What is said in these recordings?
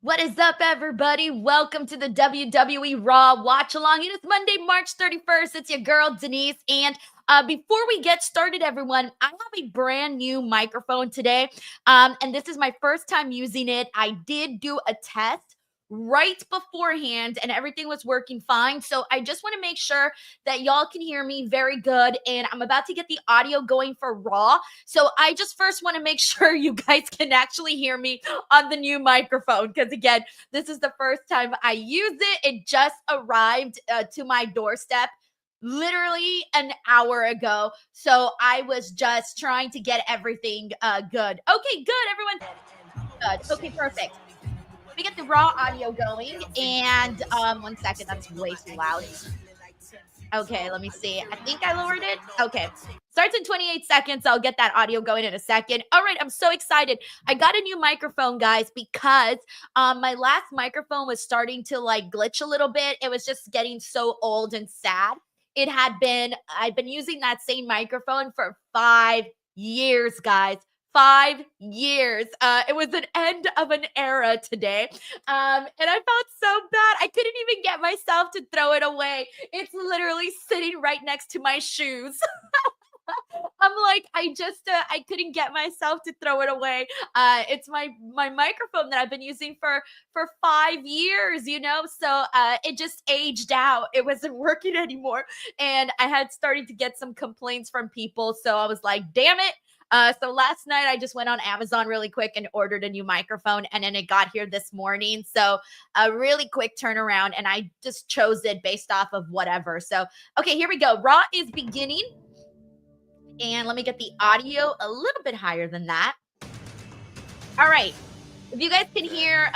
What is up, everybody? Welcome to the WWE RAW Watch Along. It is Monday, March 31st. It's your girl, Denise. And before we get started, everyone, I have a brand new microphone today. And this is my first time using it. I did do a test right beforehand and everything was working fine. So I just want to make sure that y'all can hear me very good. And I'm about to get the audio going for Raw. So I just first want to make sure you guys can actually hear me on the new microphone. Because again, this is the first time I use it. It just arrived to my doorstep literally an hour ago. So I was just trying to get everything good. Okay, good, everyone. Good. Okay, perfect. Let me get the raw audio going. And 1 second, that's way too loud. Okay, let me see. I think I lowered it. Okay. Starts in 28 seconds. I'll get that audio going in a second. All right, I'm so excited. I got a new microphone, guys, because my last microphone was starting to like glitch a little bit. It was just getting so old and sad. I've been using that same microphone for 5 years, guys. 5 years. It was an end of an era today. And I felt so bad. I couldn't even get myself to throw it away. It's literally sitting right next to my shoes. I'm like, I couldn't get myself to throw it away. It's my microphone that I've been using for 5 years, so it just aged out. It wasn't working anymore. And I had started to get some complaints from people. So I was like, damn it. So last night I just went on Amazon really quick and ordered a new microphone, and then it got here this morning. So a really quick turnaround, and I just chose it based off of whatever. So, okay, here we go. Raw is beginning. And let me get the audio a little bit higher than that. All right. If you guys can hear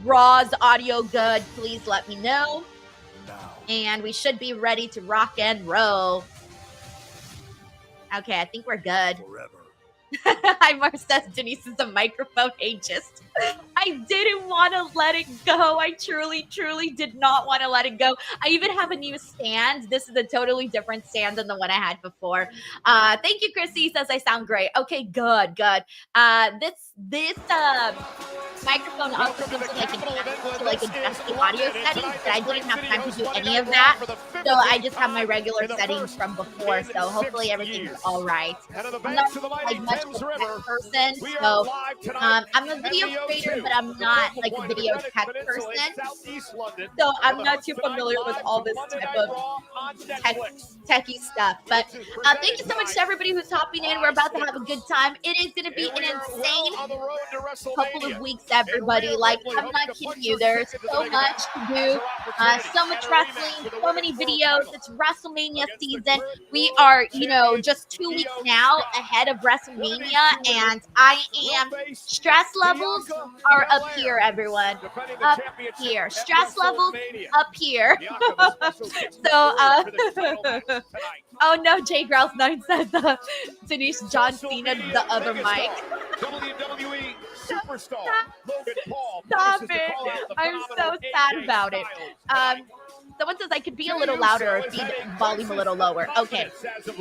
Raw's audio good, please let me know. And we should be ready to rock and roll. Okay, I think we're good. Hi, Marcel. Denise is a microphone ageist. I didn't want to let it go. I truly did not want to let it go. I even have a new stand. This is a totally different stand than the one I had before. Thank you, Chrissy. Says I sound great. Okay, good. This microphone also gives you like adjust the audio settings, but I didn't have time to do any of that. So I just have my regular settings from before. So hopefully everything's all right. I'm not like much of a tech person, so I'm a video creator, but I'm not like a video tech person. So I'm not too familiar with all this type of techie stuff. But thank you so much to everybody who's hopping in. We're about to have a good time. It is going to be an insane couple of weeks, everybody. Like, I'm not kidding you. There's so much to do, so much wrestling, so many videos. It's WrestleMania season. We are, just 2 weeks now ahead of WrestleMania, and stress levels are up here, everyone. Up here. Stress levels up here. So, oh no, J Grouse 9 says Denise John Cena, the other mic. WWE superstar Logan Paul. Stop it. I'm so sad about it. Someone says I could be a little louder or feed volume a little lower. Okay.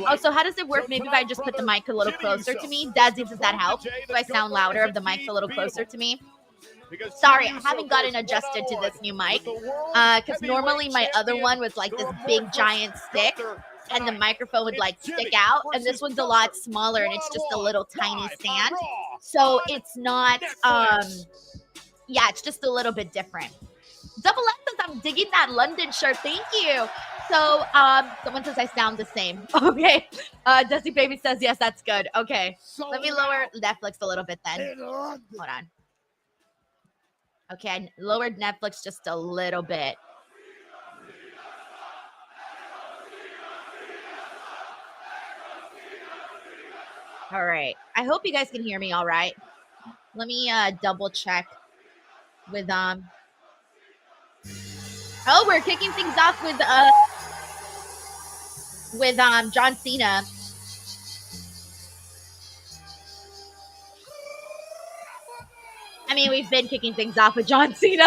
Oh, so how does it work? Maybe if I just put the mic a little closer to me. Does that help? Do I sound louder if the mic's a little closer to me? Sorry, I haven't gotten adjusted to this new mic. Because normally my other one was like this big giant stick, and the microphone would like stick out, and this one's a lot smaller, and it's just a little tiny stand. So it's not, it's just a little bit different. Double X says I'm digging that London shirt. Thank you. So someone says I sound the same. Okay. Dusty Baby says yes, that's good. Okay. Let me lower Netflix a little bit then. Hold on. Okay, I lowered Netflix just a little bit. All right. I hope you guys can hear me all right. Let me double check with Oh, we're kicking things off with John Cena. I mean, we've been kicking things off with John Cena.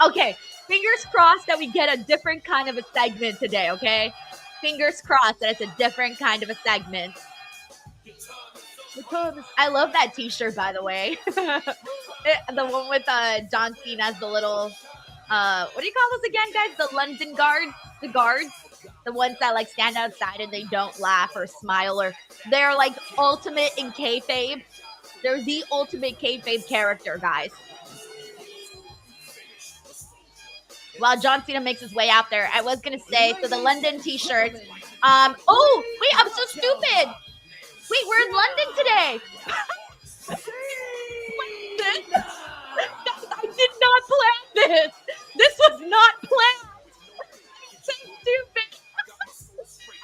Okay, fingers crossed that we get a different kind of a segment today, okay? Fingers crossed that it's a different kind of a segment. I love that t-shirt, by the way. The one with John Cena as the little, what do you call those again, guys? The London guards, the guards, the ones that like stand outside and they don't laugh or smile, or they're like ultimate in kayfabe. They're the ultimate kayfabe character, guys. While John Cena makes his way out there, I was gonna say, so the London t-shirts. Oh wait, I'm so stupid. Wait, we're in London today. I did not plan this. This was not planned. I'm so stupid.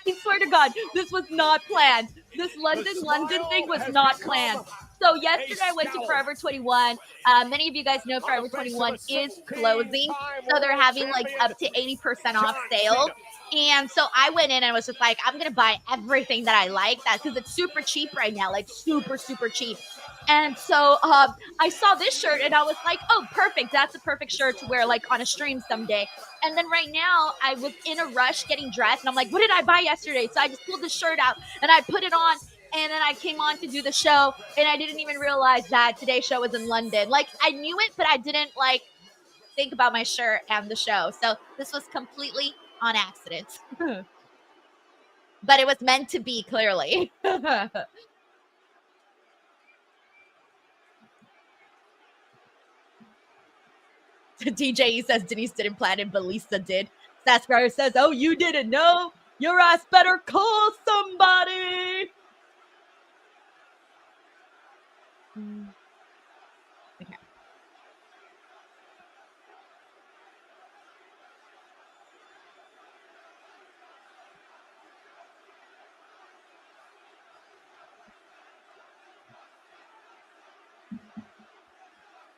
I swear to God, this was not planned. This London thing was not planned. So yesterday I went to Forever 21. Many of you guys know Forever 21 is closing. So they're having like up to 80% off sale. And so I went in and was just like, I'm going to buy everything that I like, that because it's super cheap right now, like super, super cheap. And so I saw this shirt and I was like, oh, perfect. That's a perfect shirt to wear like on a stream someday. And then right now I was in a rush getting dressed and I'm like, what did I buy yesterday? So I just pulled the shirt out and I put it on. And then I came on to do the show and I didn't even realize that today's show was in London. Like I knew it, but I didn't like think about my shirt and the show. So this was completely on accident. But it was meant to be, clearly. TJE says Denise didn't plan it, but Lisa did. Sasquire says, oh, you didn't know? Your ass better call somebody. Okay.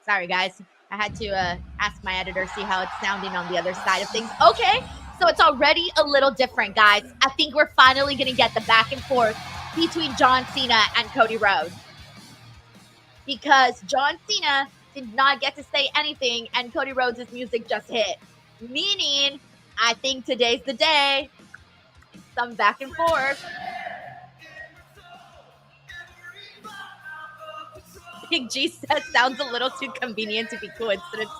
Sorry, guys. I had to ask my editor, see how it's sounding on the other side of things. Okay, so it's already a little different, guys. I think we're finally going to get the back and forth between John Cena and Cody Rhodes. Because John Cena did not get to say anything and Cody Rhodes' music just hit. Meaning, I think today's the day. Some back and forth. Big G says sounds a little too convenient to be coincidence.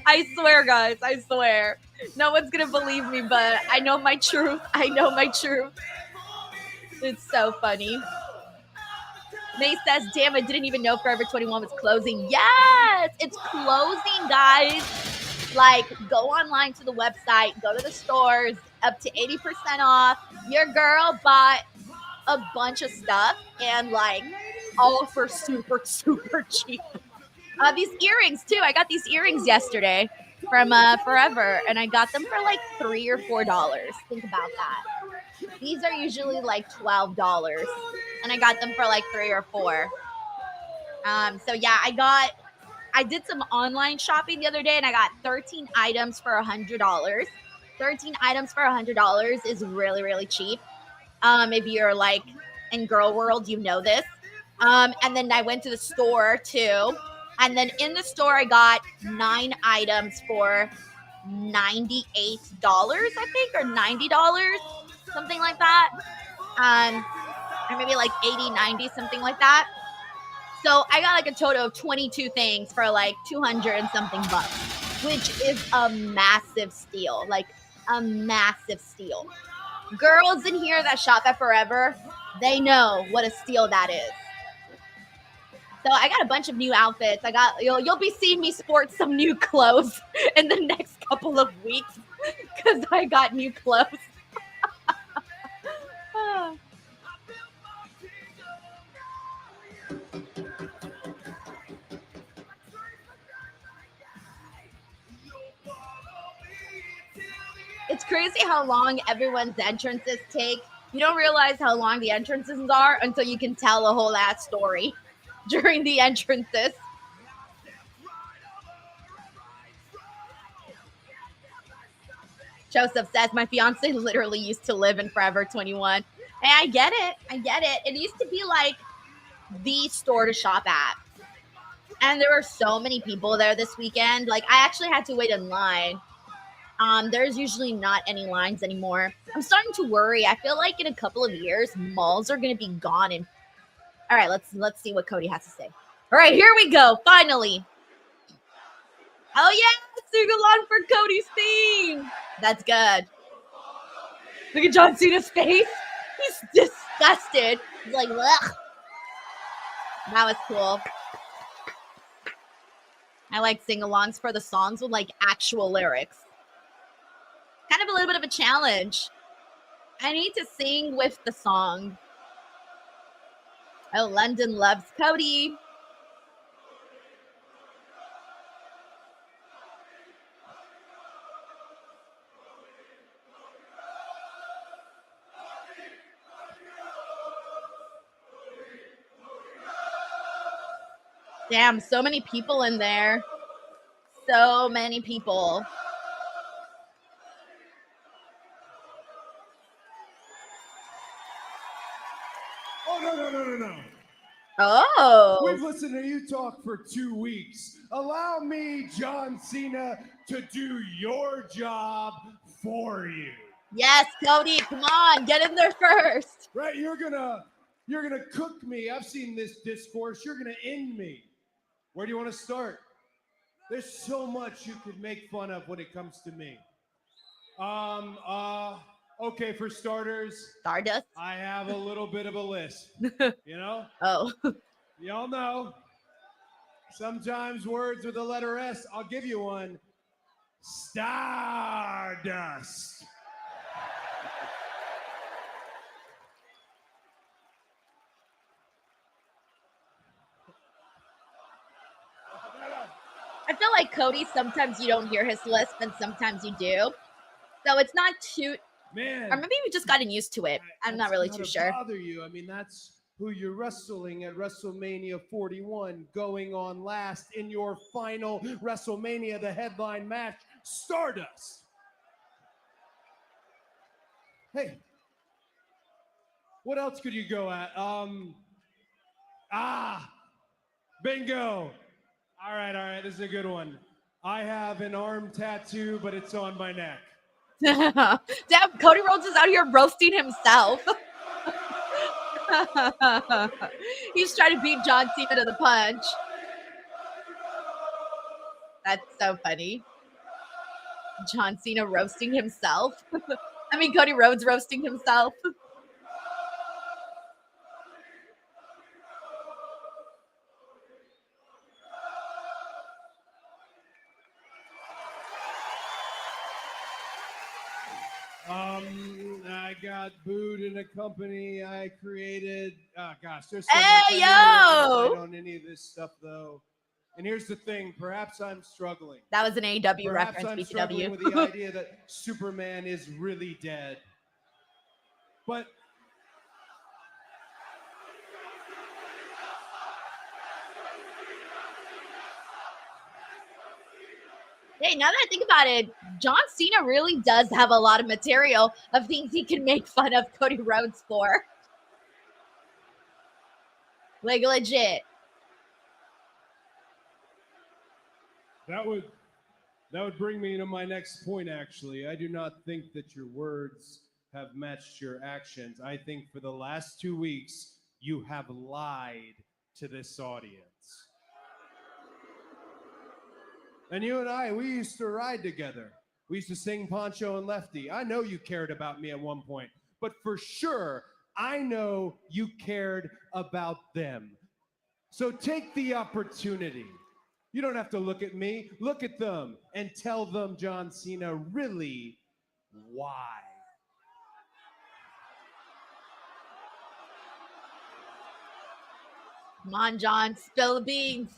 I swear, guys, I swear. No one's gonna believe me, but I know my truth. I know my truth. It's so funny. May says, damn, I didn't even know Forever 21 was closing. Yes, it's closing, guys. Like, go online to the website, go to the stores, up to 80% off. Your girl bought a bunch of stuff and like all for super, super cheap. These earrings too. I got these earrings yesterday from Forever, and I got them for like $3 or $4. Think about that. These are usually like $12, and I got them for like $3 or $4. So yeah, I did some online shopping the other day, and I got 13 items for $100. 13 items for $100 is really, really cheap. If you're like in girl world, you know this. And then I went to the store too. And then in the store, I got 9 items for $98, I think, or $90, something like that. Or maybe like 80, 90, something like that. So I got like a total of 22 things for like 200 and something bucks, which is a massive steal, like a massive steal. Girls in here that shop at Forever, they know what a steal that is. So I got a bunch of new outfits. You'll be seeing me sport some new clothes in the next couple of weeks because I got new clothes. It's crazy how long everyone's entrances take. You don't realize how long the entrances are until you can tell a whole ass story during the entrances. Joseph says, my fiance literally used to live in Forever 21. And I get it. I get it. It used to be like the store to shop at. And there were so many people there this weekend. Like, I actually had to wait in line. There's usually not any lines anymore. I'm starting to worry. I feel like in a couple of years, malls are going to be gone. And all right, let's see what Cody has to say. All right, here we go. Finally. Oh, yeah. Sing along for Cody's theme. That's good. Look at John Cena's face. He's disgusted. He's like, ugh. That was cool. I like sing-alongs for the songs with like actual lyrics. Kind of a little bit of a challenge. I need to sing with the song. Oh, London loves Cody. Damn, so many people in there. So many people. Oh, no. Oh. We've listened to you talk for 2 weeks. Allow me, John Cena, to do your job for you. Yes, Cody, come on, get in there first. Right, you're gonna cook me. I've seen this discourse. You're gonna end me. Where do you want to start? There's so much you could make fun of when it comes to me. Okay, for starters, Stardust. I have a little bit of a list. You know? Oh. Y'all know. Sometimes words with the letter S, I'll give you one. Stardust. I feel like Cody, sometimes you don't hear his lisp and sometimes you do. So it's not too, Man. or maybe we just gotten used to it. I'm not really too sure. Bother you. I mean, that's who you're wrestling at WrestleMania 41, going on last in your final WrestleMania, the headline match, Stardust. Hey, what else could you go at? Bingo. All right, this is a good one. I have an arm tattoo, but it's on my neck. Damn, Cody Rhodes is out here roasting himself. He's trying to beat John Cena to the punch. That's so funny. John Cena roasting himself. I mean, Cody Rhodes roasting himself. I got booed in a company I created. Oh, gosh, there's so Hey, much. yo! I don't on any of this stuff, though. And here's the thing. Perhaps I'm struggling. That was an AEW Perhaps reference, I'm BTW. struggling with the idea that Superman is really dead. But hey, now that I think about it, John Cena really does have a lot of material of things he can make fun of Cody Rhodes for. Like, legit. that would bring me to my next point, actually. I do not think that your words have matched your actions. I think for the last 2 weeks, you have lied to this audience. And you and I, we used to ride together. We used to sing Poncho and Lefty. I know you cared about me at one point, but for sure, I know you cared about them. So take the opportunity. You don't have to look at me. Look at them and tell them, John Cena, really why. Come on, John, spill the beans.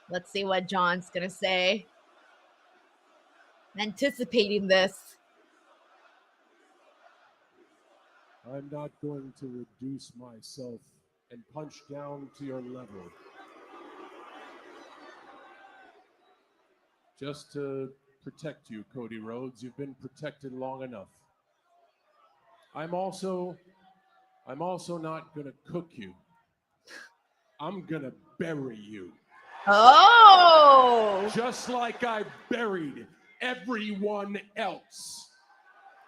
Let's see what John's going to say. Anticipating this. I'm not going to reduce myself and punch down to your level. Just to protect you, Cody Rhodes. You've been protected long enough. I'm also not gonna cook you. I'm gonna bury you. Oh! Just like I buried everyone else.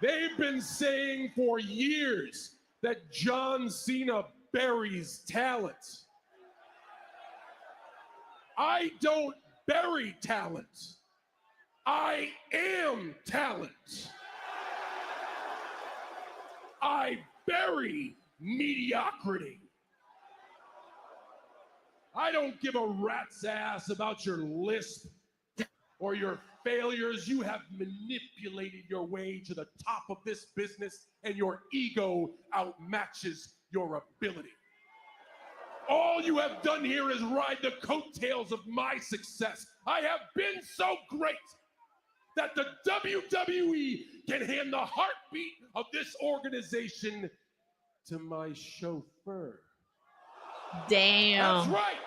They've been saying for years that John Cena buries talent. I don't bury talent. I am talent. I bury mediocrity. I don't give a rat's ass about your lisp or your failures. You have manipulated your way to the top of this business, and your ego outmatches your ability. All you have done here is ride the coattails of my success. I have been so great that the WWE can hand the heartbeat of this organization to my chauffeur. Damn. That's right.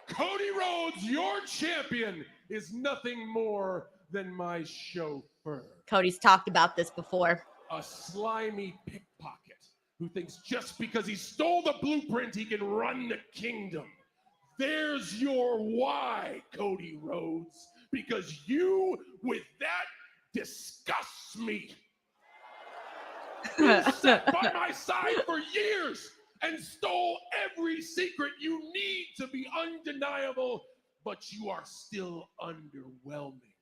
Cody Rhodes, your champion, is nothing more than my chauffeur. Cody's talked about this before. A slimy pickpocket who thinks just because he stole the blueprint, he can run the kingdom. There's your why, Cody Rhodes. Because you, with that, disgusts me. You sat by my side for years and stole every secret you need to be undeniable, but you are still underwhelming.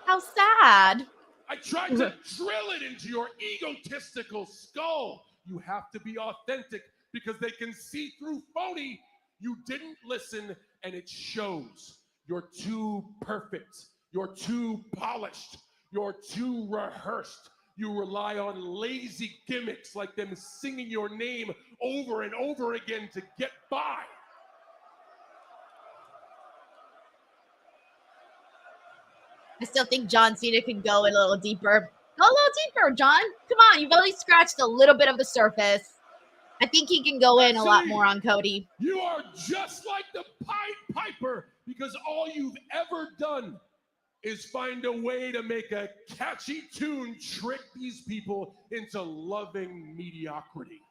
How sad. I tried to drill it into your egotistical skull. You have to be authentic because they can see through phony. You didn't listen, and it shows. You're too perfect. You're too polished. You're too rehearsed. You rely on lazy gimmicks like them singing your name over and over again to get by. I still think John Cena can go a little deeper. Go a little deeper, John. Come on, you've only scratched a little bit of the surface. I think he can go in a lot more on Cody. You are just like the Pied Piper because all you've ever done is find a way to make a catchy tune trick these people into loving mediocrity.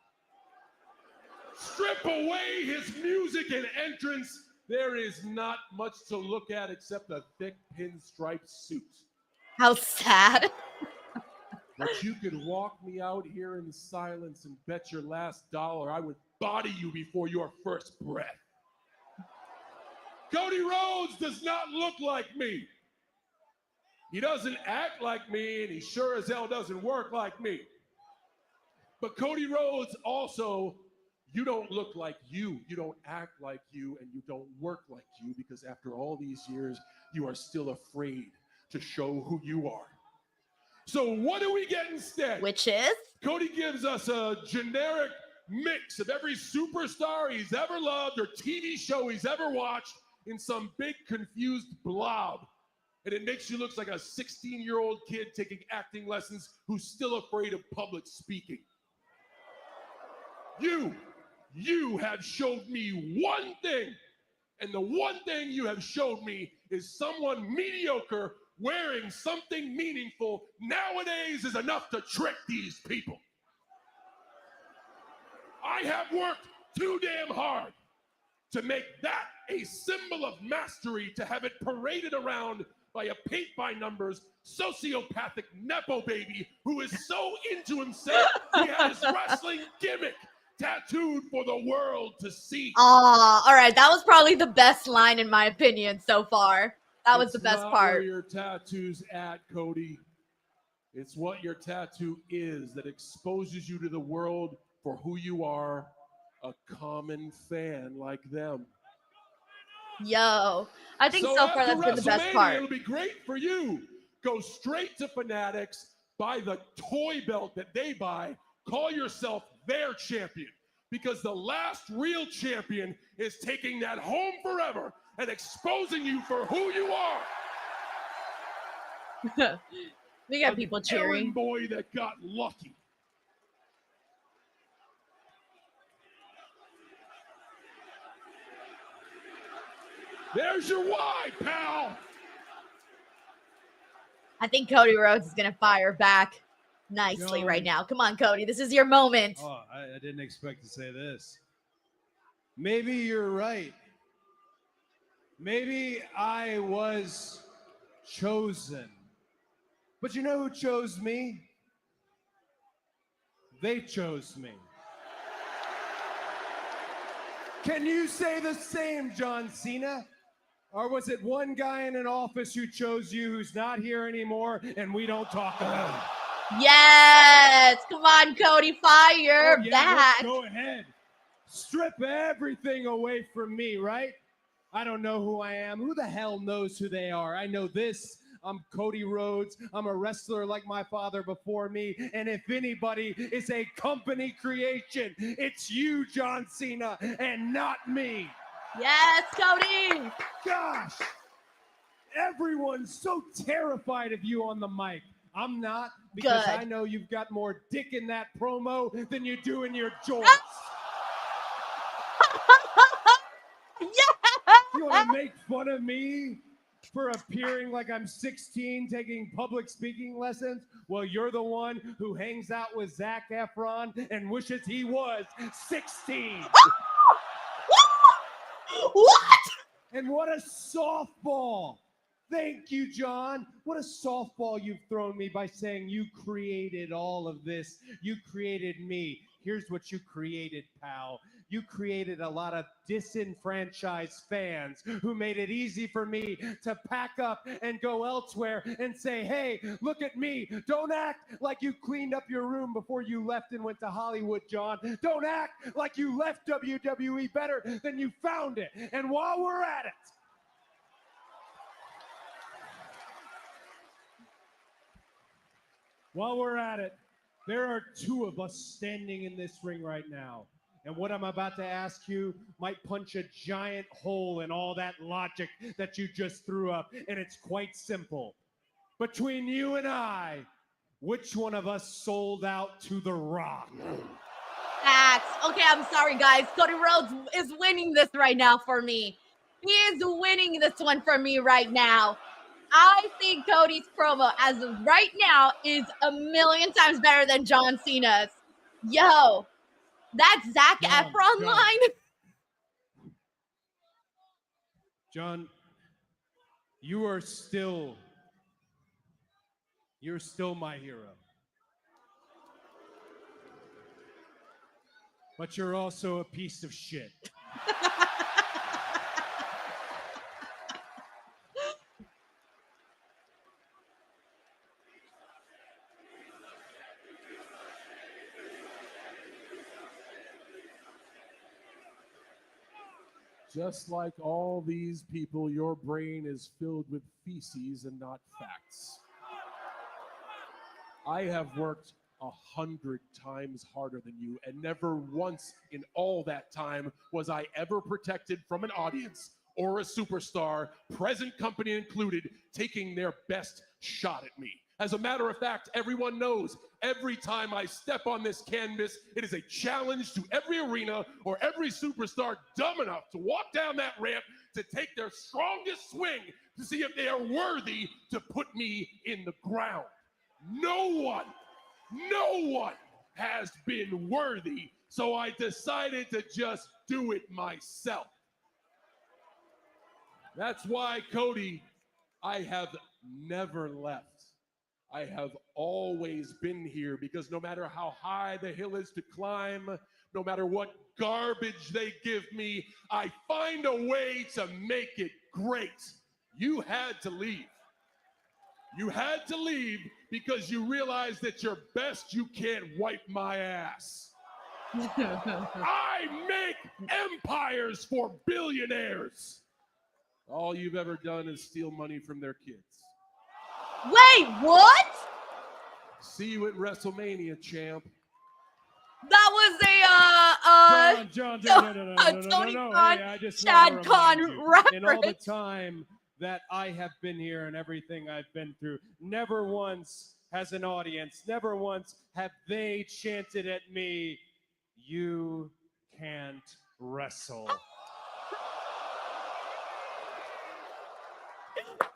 Strip away his music and entrance. There is not much to look at except a thick pinstripe suit. How sad. But you could walk me out here in silence and bet your last dollar I would body you before your first breath. Cody Rhodes does not look like me. He doesn't act like me, and he sure as hell doesn't work like me. But Cody Rhodes also, you don't look like you. You don't act like you, and you don't work like you, because after all these years, you are still afraid to show who you are. So what do we get instead? Which is? Cody gives us a generic mix of every superstar he's ever loved or TV show he's ever watched in some big confused blob. And it makes you look like a 16-year-old kid taking acting lessons who's still afraid of public speaking. You have showed me one thing, and the one thing you have showed me is someone mediocre wearing something meaningful nowadays is enough to trick these people. I have worked too damn hard to make that a symbol of mastery, to have it paraded around by a paint-by-numbers, sociopathic Nepo baby who is so into himself he had his wrestling gimmick tattooed for the world to see. All right. That was probably the best line in my opinion so far. That was the best It's not part. where your tattoo's at, Cody. It's what your tattoo is that exposes you to the world for who you are, a common fan like them. Yo, I think so far that's been the best part. It'll be great for you. Go straight to Fanatics, buy the toy belt that they buy, call yourself their champion, because the last real champion is taking that home forever and exposing you for who you are. We got people cheering. Errand boy that got lucky. There's your why, pal. I think Cody Rhodes is going to fire back nicely right now. Come on, Cody. This is your moment. Oh, I didn't expect to say this. Maybe you're right. Maybe I was chosen But you know who chose me? They chose me. Can you say the same, John Cena? Or was it one guy in an office who chose you who's not here anymore and we don't talk about it? Yes. Come on, Cody. Fire back. Let's go ahead. Strip everything away from me, right? I don't know who I am. Who the hell knows who they are? I know this. I'm Cody Rhodes. I'm a wrestler like my father before me. And if anybody is a company creation, it's you, John Cena, and not me. Yes, Cody. Gosh, everyone's so terrified of you on the mic. I'm not, because Good. I know you've got more dick in that promo than you do in your joints. Yeah. You want to make fun of me for appearing like I'm 16 taking public speaking lessons? Well, you're the one who hangs out with Zac Efron and wishes he was 16. What? And what a softball. Thank you, John. What a softball you've thrown me by saying you created all of this. You created me. Here's what you created, pal. You created a lot of disenfranchised fans who made it easy for me to pack up and go elsewhere and say, hey, look at me. Don't act like you cleaned up your room before you left and went to Hollywood, John. Don't act like you left WWE better than you found it. And while we're at it, there are two of us standing in this ring right now. And what I'm about to ask you might punch a giant hole in all that logic that you just threw up. And it's quite simple. Between you and I, which one of us sold out to The Rock? Facts. Okay, I'm sorry, guys. Cody Rhodes is winning this right now for me. He is winning this one for me right now. I think Cody's promo as of right now is a million times better than John Cena's. Yo, that Zac Efron line. John, you're still my hero. But you're also a piece of shit. Just like all these people, your brain is filled with feces and not facts. I have worked 100 times harder than you, and never once in all that time was I ever protected from an audience or a superstar, present company included, taking their best shot at me. As a matter of fact, everyone knows every time I step on this canvas, it is a challenge to every arena or every superstar dumb enough to walk down that ramp to take their strongest swing to see if they are worthy to put me in the ground. No one has been worthy, so I decided to just do it myself. That's why, Cody, I have never left. I have always been here, because no matter how high the hill is to climb, no matter what garbage they give me, I find a way to make it great. You had to leave. You had to leave because you realized that you're best you can't wipe my ass. I make empires for billionaires. All you've ever done is steal money from their kids. Wait, what? See you at WrestleMania, champ. That was a John, Tony no. Khan, Hey, I just Chad wanna Khan remind you, reference. in all the time that I have been here and everything I've been through, never once has an audience, never once have they chanted at me, "You can't wrestle."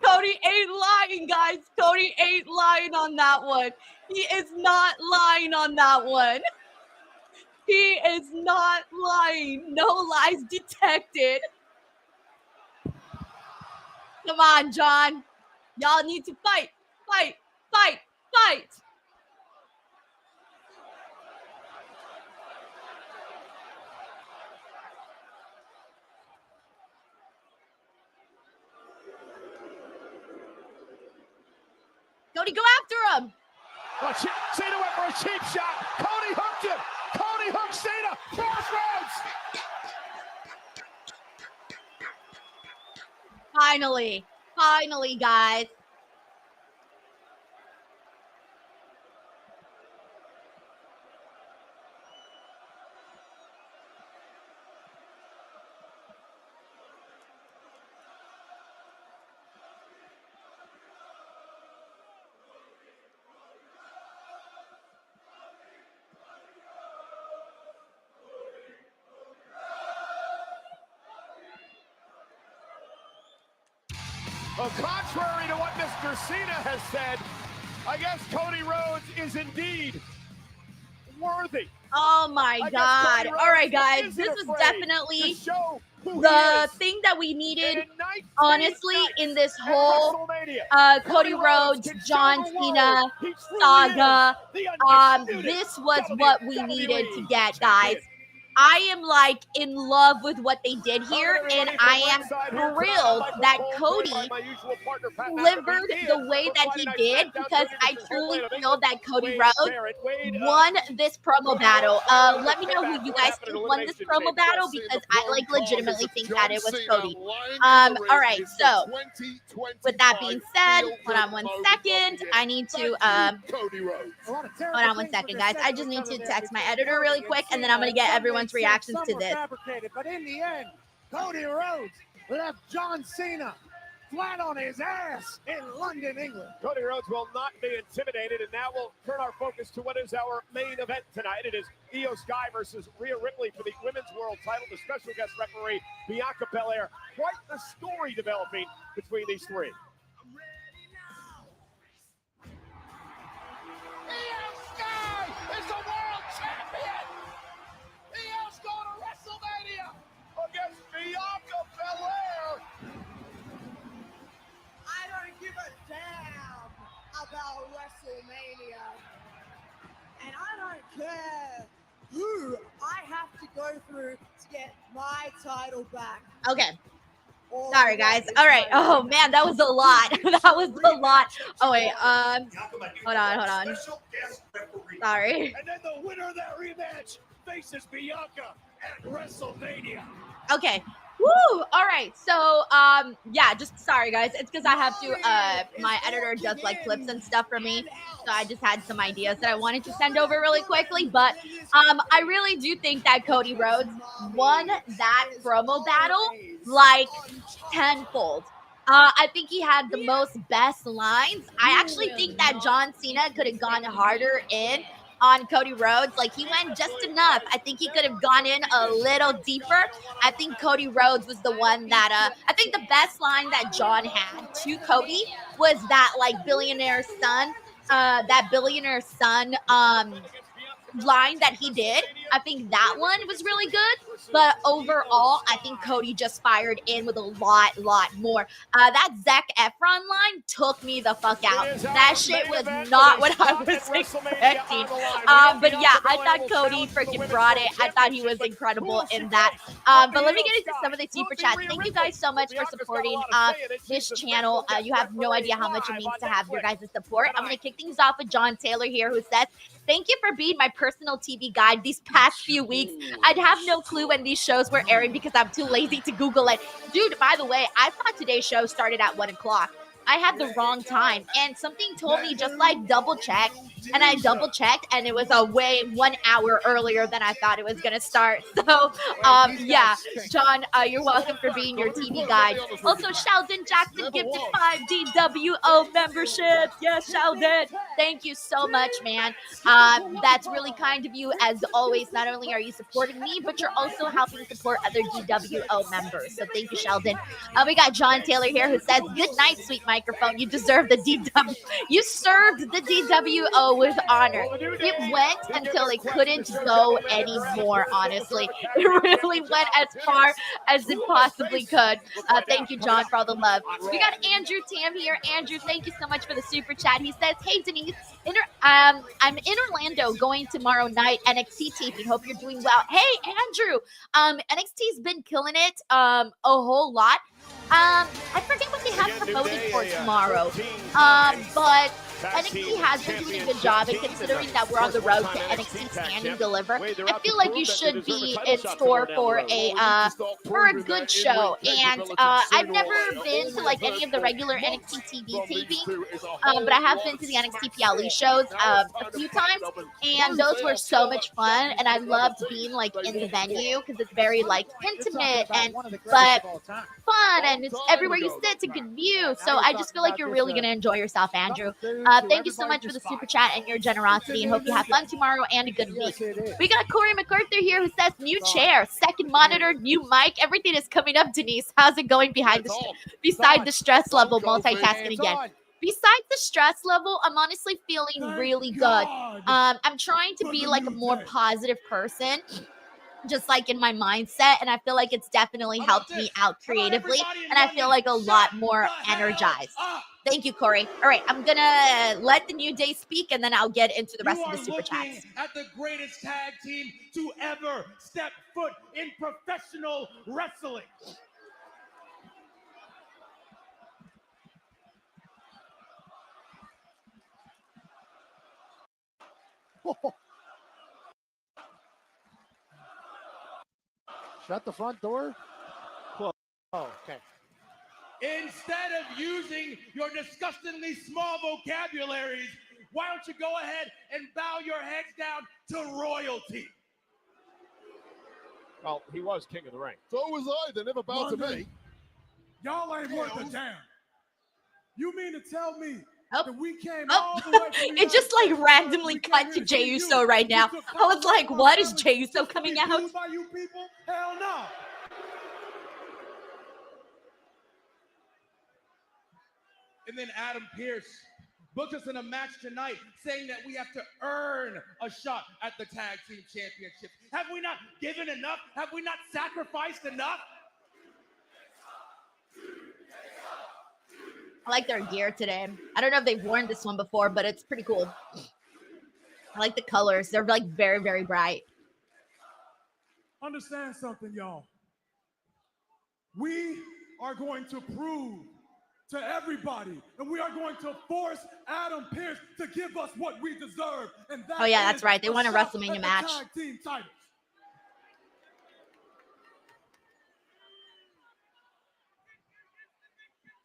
Cody ain't lying, guys. Cody ain't lying on that one. He is not lying on that one. He is not lying. No lies detected. Come on, John. Y'all need to fight. Fight. Fight. Cody, go after him. Oh, Cena went for a cheap shot. Cody hooked him. Cody hooked Cena. Crossroads. Finally. Finally, guys. Well, contrary to what Mr. Cena has said, I guess Cody Rhodes is indeed worthy. Oh my God. All right, guys. This was definitely the thing that we needed, honestly, in this whole Cody Rhodes, John Cena saga. This was what we needed to get, guys. I am like in love with what they did here, and I am thrilled that Cody delivered the way that he did, because I truly feel that Cody Rhodes won this promo battle. Let me know who you guys think won this promo battle, because I like legitimately think that it was Cody. All right, so with that being said, hold on 1 second. I need to hold on 1 second, guys. I just need to text my editor really quick, and then I'm gonna get everyone's reactions to this. But in the end, Cody Rhodes left John Cena flat on his ass in London, England. Cody Rhodes will not be intimidated, and now we'll turn our focus to what is our main event tonight. It is Iyo Sky versus Rhea Ripley for the Women's World title. The special guest referee, Bianca Belair. Quite the story developing between these three. Iyo Sky is the world champion! Io's going to WrestleMania against Bianca Belair! I don't give a damn about WrestleMania. And I don't care who I have to go through to get my title back. Okay. Sorry, guys. All right. Oh, man, that was a lot. That was a lot. Oh, wait. Hold on. Sorry. And then the winner of that rematch faces Bianca at WrestleMania. Okay. Woo! All right. So, yeah, just sorry, guys. It's because I have to, my editor does like clips and stuff for me. So I just had some ideas that I wanted to send over really quickly. But, I really do think that Cody Rhodes won that promo battle like tenfold. I think he had the most best lines. I actually think that John Cena could have gone harder in on Cody Rhodes. Like, he went just enough. I think he could have gone in a little deeper. I think Cody Rhodes was the one that, I think the best line that John had to Cody was that, like, billionaire son line that he did. I think that one was really good, but overall, I think Cody just fired in with a lot more. That Zac Efron line took me the fuck out. That shit was not what I was expecting. But yeah, I thought Cody freaking brought it. I thought he was incredible in that. But let me get into some of the super chats. Thank you guys so much for supporting this channel. You have no idea how much it means to have your guys' support. I'm gonna kick things off with John Taylor here, who says, "Thank you for being my personal TV guide these past few weeks. I'd have no clue when these shows were airing because I'm too lazy to Google it." Dude, by the way, I thought today's show started at 1 o'clock. I had the wrong time, and something told me just like double check, and I double checked, and it was a way 1 hour earlier than I thought it was gonna start. So yeah, John, you're welcome for being your TV guide. Also, Sheldon Jackson gifted 5 DWO memberships. Yes, Sheldon, thank you so much, man. That's really kind of you, as always. Not only are you supporting me, but you're also helping support other DWO members, so thank you, Sheldon. We got John Taylor here, who says, "Good night, sweet microphone. You deserve the DW. You served the DWO with honor. It went until it couldn't go anymore, honestly. It really went as far as it possibly could. Thank you, John, for all the love. We got Andrew Tam here. Andrew, thank you so much for the super chat. He says, hey, Denise, I'm in Orlando going tomorrow night, NXT taping. Hope you're doing well. Hey, Andrew, NXT's been killing it a whole lot. I forget what they have promoted for tomorrow, but NXT has been doing a good job, and considering that we're on the road to NXT Stand and Deliver, I feel like you should be in store for a good show. And I've never been to like any of the regular NXT TV tapings, but I have been to the NXT PLE shows a few times, and those were so much fun. And I loved being like in the venue because it's very like intimate but fun, and it's everywhere you sit, it's a good view. So I just feel like you're really gonna enjoy yourself, Andrew. Thank you so much for the super chat and your generosity, and hope you have fun tomorrow and a good week. We got Corey MacArthur here who says, new chair, second monitor, new mic, everything is coming up, Denise. How's it going beside the stress level, multitasking again? Besides the stress level, I'm honestly feeling really good. I'm trying to be like a more positive person, just like in my mindset, and I feel like it's definitely helped me out creatively, and I feel like a lot more energized. Thank you, Corey. All right, I'm gonna let the New Day speak, and then I'll get into the rest of the super chats. At the greatest tag team to ever step foot in professional wrestling. Shut the front door. Close. Oh, okay. Instead of using your disgustingly small vocabularies, why don't you go ahead and bow your heads down to royalty? Well, he was king of the ring. So was I. They never bowed to me. Y'all ain't worth a damn. You mean to tell me that we came Oh. all the way from It just like randomly cut to Jey Uso right now. I was like, what is Jey Uso coming out? By you people? Hell no. And then Adam Pearce booked us in a match tonight saying that we have to earn a shot at the tag team championship. Have we not given enough? Have we not sacrificed enough? I like their gear today. I don't know if they've worn this one before, but it's pretty cool. I like the colors. They're like very, very bright. Understand something, y'all. We are going to prove to everybody, and we are going to force Adam Pearce to give us what we deserve. And that Oh yeah, that's right. They won a WrestleMania match. Tag team titles.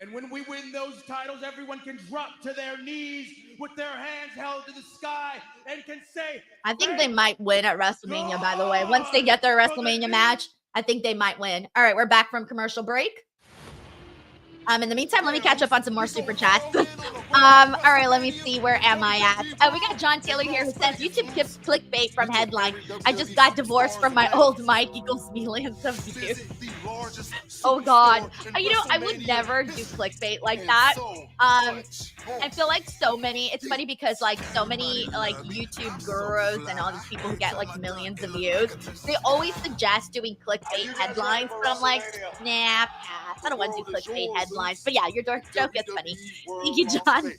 And when we win those titles, everyone can drop to their knees with their hands held to the sky and can say, I think they might win at WrestleMania, by the way. Once they get their WrestleMania match, I think they might win. All right, we're back from commercial break. In the meantime, let me catch up on some more super chats. All right, let me see. Where am I at? We got John Taylor here who says, YouTube gives clickbait from headline. I just got divorced from my old mic equals millions of views. Oh, God. You know, I would never do clickbait like that. I feel like so many, it's funny because like so many like YouTube gurus and all these people who get like millions of views, they always suggest doing clickbait headlines, but I'm like, nah, pass. I don't want to do clickbait headlines. But yeah, your joke is funny. Thank you, John.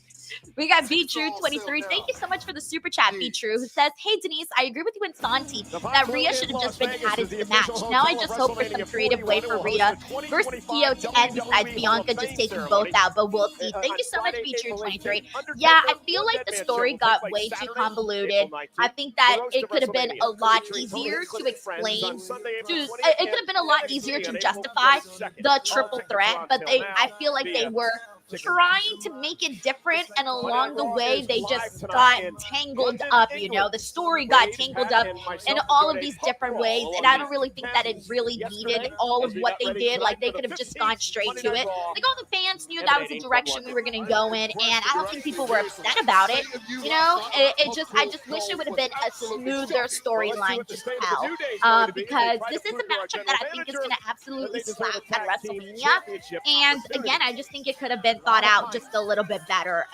We got Be True 23. Thank you so much for the super chat, Be True, who says, hey, Denise, I agree with you and Santi that Rhea should have just been added to the match. Now I just hope for some creative way for Rhea versus Iyo to end besides Bianca just taking both out, but we'll see. Thank you so much, Be True 23. Yeah, I feel like the story got way too convoluted. I think that it could have been a lot easier to explain. It could have been a lot easier to justify the triple threat, but I feel like they were trying to make it different, and along the way they just got tangled up. You know, the story got tangled up in all of these different ways, and I don't really think that it really needed all of what they did. Like, they could have just gone straight to it. Like, all the fans knew that was the direction we were going to go in, and I don't think people were upset about it. You know, I just wish it would have been a smoother storyline to tell, because this is a matchup that I think is going to absolutely slap at WrestleMania. And again, I just think it could have been thought out just a little bit better.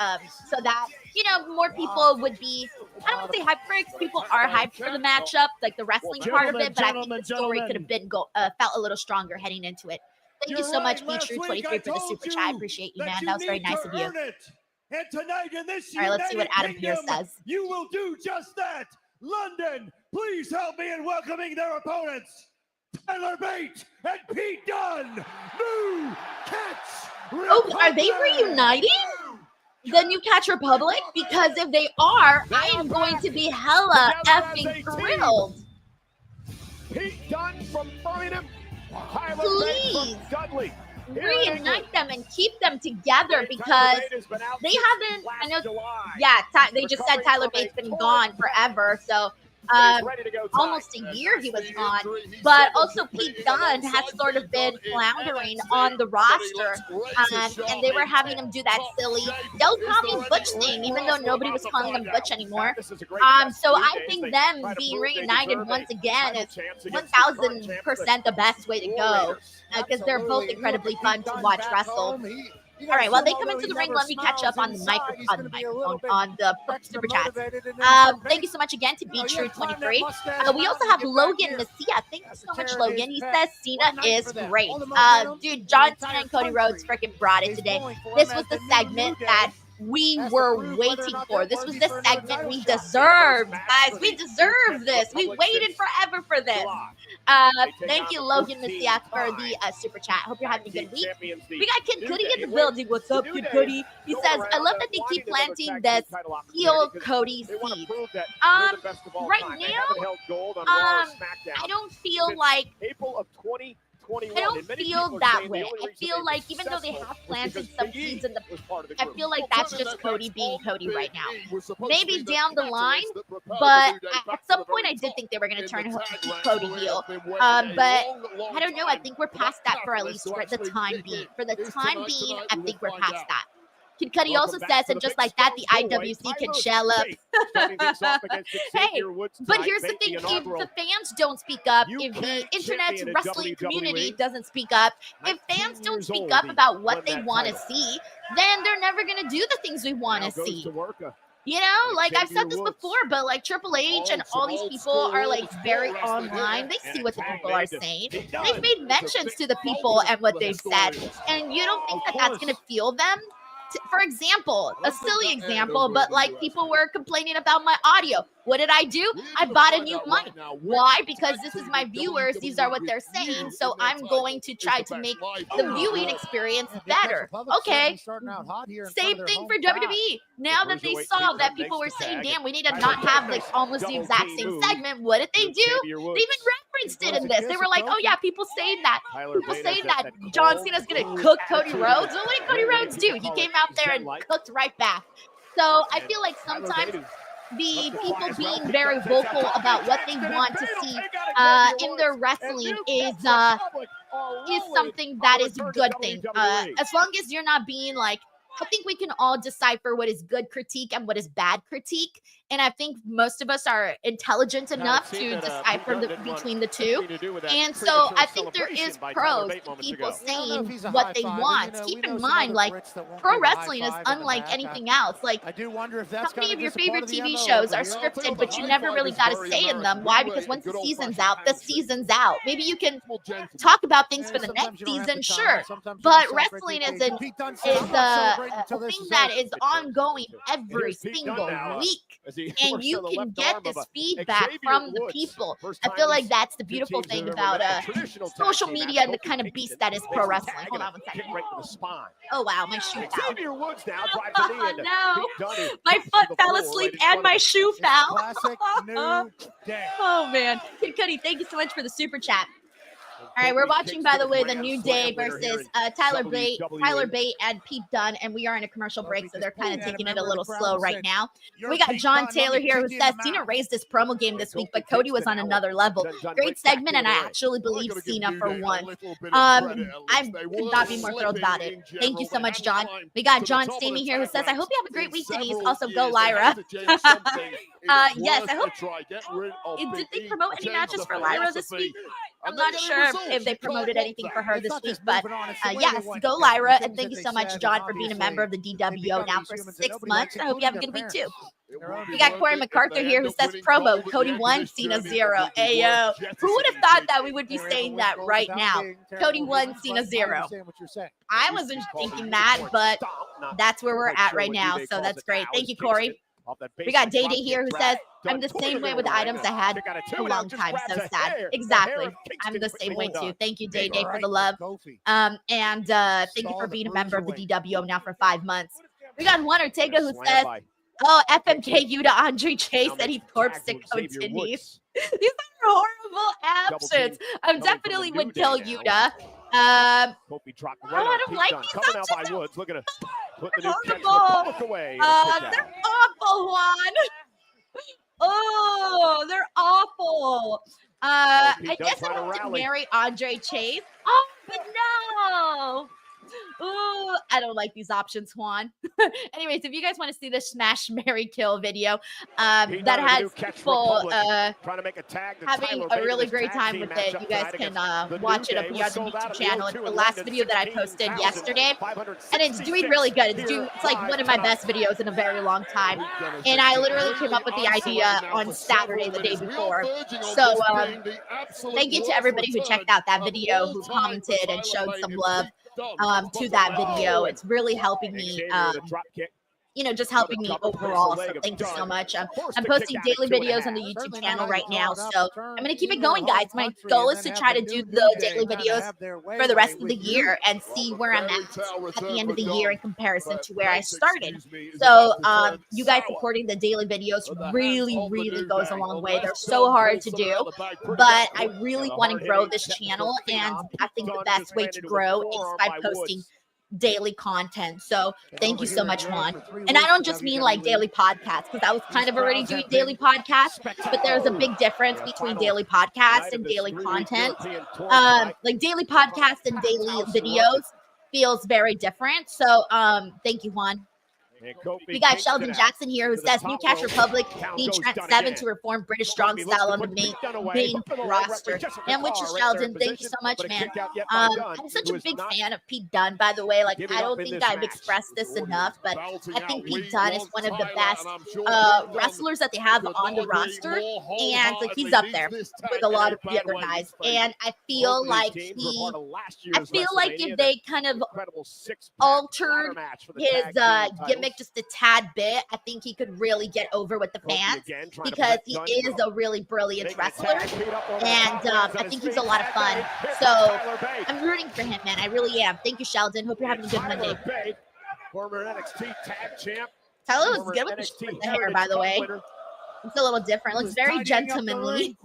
So that, you know, more people would be, I don't want to say hyped for it, 'cause people are hyped for the matchup, like the wrestling part of it, but I think the story could have been felt a little stronger heading into it. Thank you so much, BeTrue23 for the super chat. I appreciate you, man. That was very nice of you. And tonight in this All right, let's see what Adam Pearce Kingdom, says. You will do just that. London, please help me in welcoming their opponents, Tyler Bate and Pete Dunne. New Catch Republic. Oh, are they reuniting? The New Catch Republic? Because if they are, I am going to be hella effing thrilled. Pete Dunne from Birmingham, Tyler Bate from Dudley. Reunite them and keep them together because they haven't, I know, yeah, they just said Tyler Bate's been gone forever, so almost a year he was gone, but also Pete Dunne has sort of been floundering on the roster, and they were having him do that silly "Don't call me Butch" thing, even though nobody was calling him Butch anymore. So I think them being reunited once again is 1000% the best way to go, because they're both incredibly fun to watch wrestle. All right, while they come into the ring, let me catch up on the microphone, on the super chats. Thank you so much again to BeTrue23. We also have Logan Messia. Thank you so much, Logan. He says Cena is great. Dude, John Cena and Cody Rhodes freaking brought it today. This was the segment that we were waiting for. This was the segment we deserved, guys. We deserve this. We waited forever for this. Thank you, Logan Messia, for the super chat. Hope you're having a good week. We got Kid Cudi in the building. What's up, Kid Cudi? He says, I love that they keep planting this heel Cody seed. Right now, I don't feel like I don't feel that way. I feel like even though they have planted some seeds in the, I feel like that's just Cody being Cody right now. Maybe down the line, but at some point I did think they were going to turn Cody heel. But I don't know. I think we're past that for at least for the time being. For the time being, I think we're past that. Kid Cudi also says, and just like that, the IWC can shell up. Hey, but here's the thing. If the fans don't speak up, if the internet wrestling community doesn't speak up, if fans don't speak up about what they want to see, then they're never going to do the things we want to see. You know, like I've said this before, but like Triple H and all these people are like very online. They see what the people are saying. They've made mentions to the people and what they've said. And you don't think that that's going to fuel them? For example, a silly example, but like people were complaining about my audio. What did I do? I bought a new mic. Why? Because this is my viewers. These are what they're saying. So I'm going to try to make the viewing experience better. Okay. Same thing for WWE. Now that they saw that people were saying, damn, we need to not have like almost the exact same segment. What did they do? They even referenced it in this. They were like, oh yeah, people saying that. People saying that John Cena's going to cook Cody Rhodes. Well, what did Cody Rhodes do? He came out there and cooked right back. So I feel like sometimes the people being very vocal about what they want to see in their wrestling is something that is a good thing. As long as you're not being like, I think we can all decipher what is good critique and what is bad critique. And I think most of us are intelligent enough to decipher between the two. And so I think there is pros to people saying what they want. Keep in mind, like, pro wrestling is unlike anything else. Like, how many of your favorite TV shows are scripted, but you never really got a say in them? Why? Because once the season's out, the season's out. Maybe you can talk about things for the next season, sure. But wrestling is a thing that is ongoing every single week. And you can get this feedback from the people. I feel like that's the beautiful thing about social media and the kind of beast that is pro wrestling. Hold on one second. Oh, wow, my shoe fell. Oh, no. My foot fell asleep and my shoe fell. Oh, man. Kid Cudi, thank you so much for the super chat. All right, we're watching, by the way, the New Day versus Tyler Bate and Pete Dunne, and we are in a commercial break, so they're kind of taking it a little slow right now. We got John Taylor here who says Cena raised his promo game this week, but Cody was on another level. Great segment, and I actually believe Cena for one. I could not be more thrilled about it. Thank you so much, John. We got John Stamey here who says, I hope you have a great week, Denise. Also, go Lyra. Yes, I hope. Did they promote any matches for Lyra this week? I'm not sure if they promoted anything for her this week, but yes, go Lyra, and thank you so much, John, for being a member of the DWO now for 6 months. I hope you have a good week too. We got Corey MacArthur here who says promo, Cody 1, Cena 0. Ayo. Who would have thought that we would be saying that right now? Cody 1, Cena 0. I wasn't thinking that, but that's where we're at right now, so that's great. Thank you, Corey. We got Day Day here who says, I'm the same way with the items I had a long time. So sad. Exactly. I'm the same way too. Thank you, Day Day, for the love. And thank you for being a member of the DWO now for 5 months. We got Juan Ortega who says, oh, FMK Yuta Andre Chase said he corpse Sicko Denise. These are horrible absents. I definitely would kill Yuta. I don't like these options. Look at it. They're horrible. They're awful, Juan. Oh, they're awful. I guess I want to marry Andre Chase. Oh, but no. Ooh, I don't like these options, Juan. Anyways, if you guys want to see the Smash, Marry, Kill video that has people trying to make a tag having a really great time with it, you guys can watch it up here on the YouTube channel. It's the last video that I posted yesterday, and it's doing really good. It's like one of my best videos in a very long time, and I literally came up with the idea on Saturday, the day before. So thank you to everybody who checked out that video, who commented and showed some love to that video. It's really helping me, just helping me overall. So thank you so much. I'm posting daily videos on the YouTube channel right now, so I'm going to keep it going, guys. My goal is to try to do the daily videos for the rest of the year and see where I'm at the end of the year in comparison to where I started. So you guys supporting the daily videos really, really goes a long way. They're so hard to do, but I really want to grow this channel, and I think the best way to grow is by posting daily content. So thank you so much, Juan. And I don't just mean like daily podcasts, because I was kind of already doing daily podcasts, but there's a big difference between daily podcasts and daily content. Like daily podcasts and daily videos feels very different. So thank you, Juan. We got Sheldon Jackson here who says New Cash Republic need Trent 7 to reform British strong style on the main roster. And which is Sheldon, thank you so much, man. I'm such a big fan of Pete Dunne, by the way. Like, I don't think I've expressed this enough, but I think Pete Dunne is one of the best wrestlers that they have on the roster, and like he's up there with a lot of the other guys. And I feel like if they kind of altered his gimmick just a tad bit, I think he could really get over with the fans, because he is a really brilliant wrestler, and I think he's a lot of fun. So I'm rooting for him, man. I really am. Thank you, Sheldon. Hope you're having a good Monday. Former NXT tag champ. Tyler looks good with the hair, by the way. It's a little different. It looks very gentlemanly.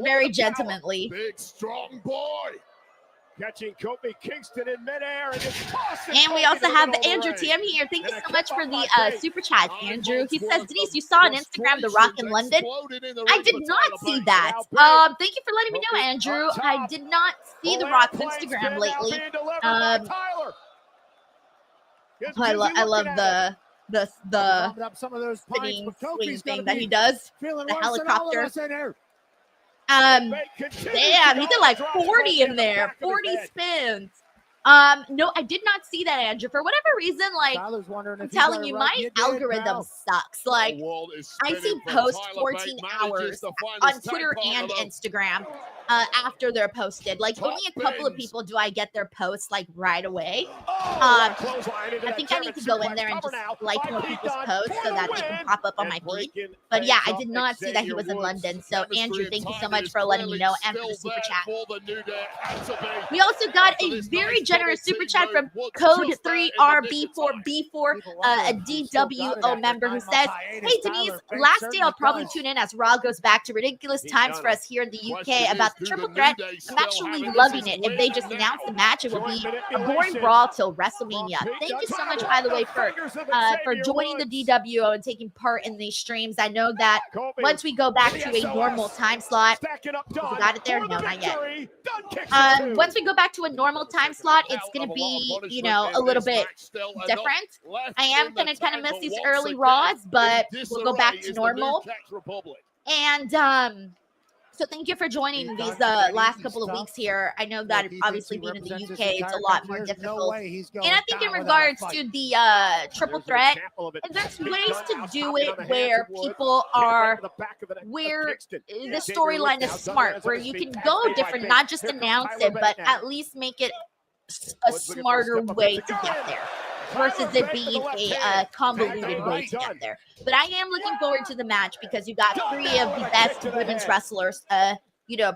Very gentlemanly. Big strong boy. Catching Kofi Kingston in midair and we also have Andrew TM here. Thank you so much for the super chat, Andrew. He says, Denise, you saw on Instagram The Rock in London. I did not see that. Thank you for letting me know, Andrew. I did not see The Rock's Instagram lately. I love the spinning swing thing that he does. The helicopter. Damn, he did like 40 in there, 40 spins. No, I did not see that, Andrew. For whatever reason, like, I'm telling you, my algorithm sucks. Like, I see posts 14 hours on Twitter and Instagram after they're posted. Like, only a couple of people do I get their posts, like, right away. I think I need to go in there and just like more people's posts so that they can pop up on my feed. But yeah, I did not see that he was in London. So, Andrew, thank you so much for letting me know and for the super chat. We also got a very generous super chat from Code 3RB4B4, a DWO member, who says, hey, Denise, last day I'll probably tune in as Raw goes back to ridiculous times for us here in the UK about the triple threat. I'm actually loving it. If they just announce the match, it will be a boring brawl till WrestleMania. Thank you so much, by the way, for joining the DWO and taking part in these streams. I know that once we go back to a normal time slot, got it there? No, not yet. Once we go back to a normal time slot, it's going to be, a little bit different. I am going to kind of miss these early Raws, but we'll go back to normal. And So thank you for joining these last couple of weeks here. I know that obviously being in the UK, it's a lot more difficult. And I think in regards to the triple threat, there's ways to do it where people are, where the storyline is smart, where you can go different, not just announce it, but at least make it a smarter way to get there versus it being a convoluted way to get there. But I am looking forward to the match because you got 3 of the best women's wrestlers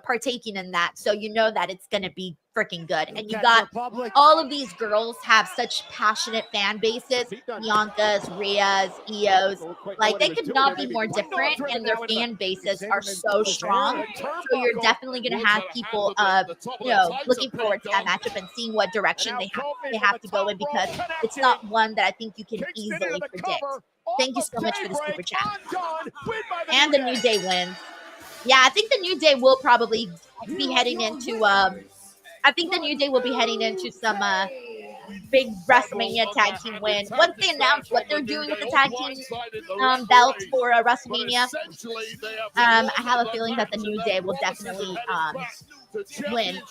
partaking in that, so you know that it's going to be freaking good. And you got all of these girls have such passionate fan bases. Bianca's, Rhea's, Iyo's, like they could not be more different, and their fan bases are so strong. So you're definitely going to have people, looking forward to that matchup and seeing what direction they have to go in, because it's not one that I think you can easily predict. Thank you so much for the super chat. And the New Day wins. Yeah, I think the New Day will probably be heading into some big WrestleMania tag team win. Once they announce what they're doing with the tag team belts for WrestleMania, I have a feeling that the New Day will definitely win.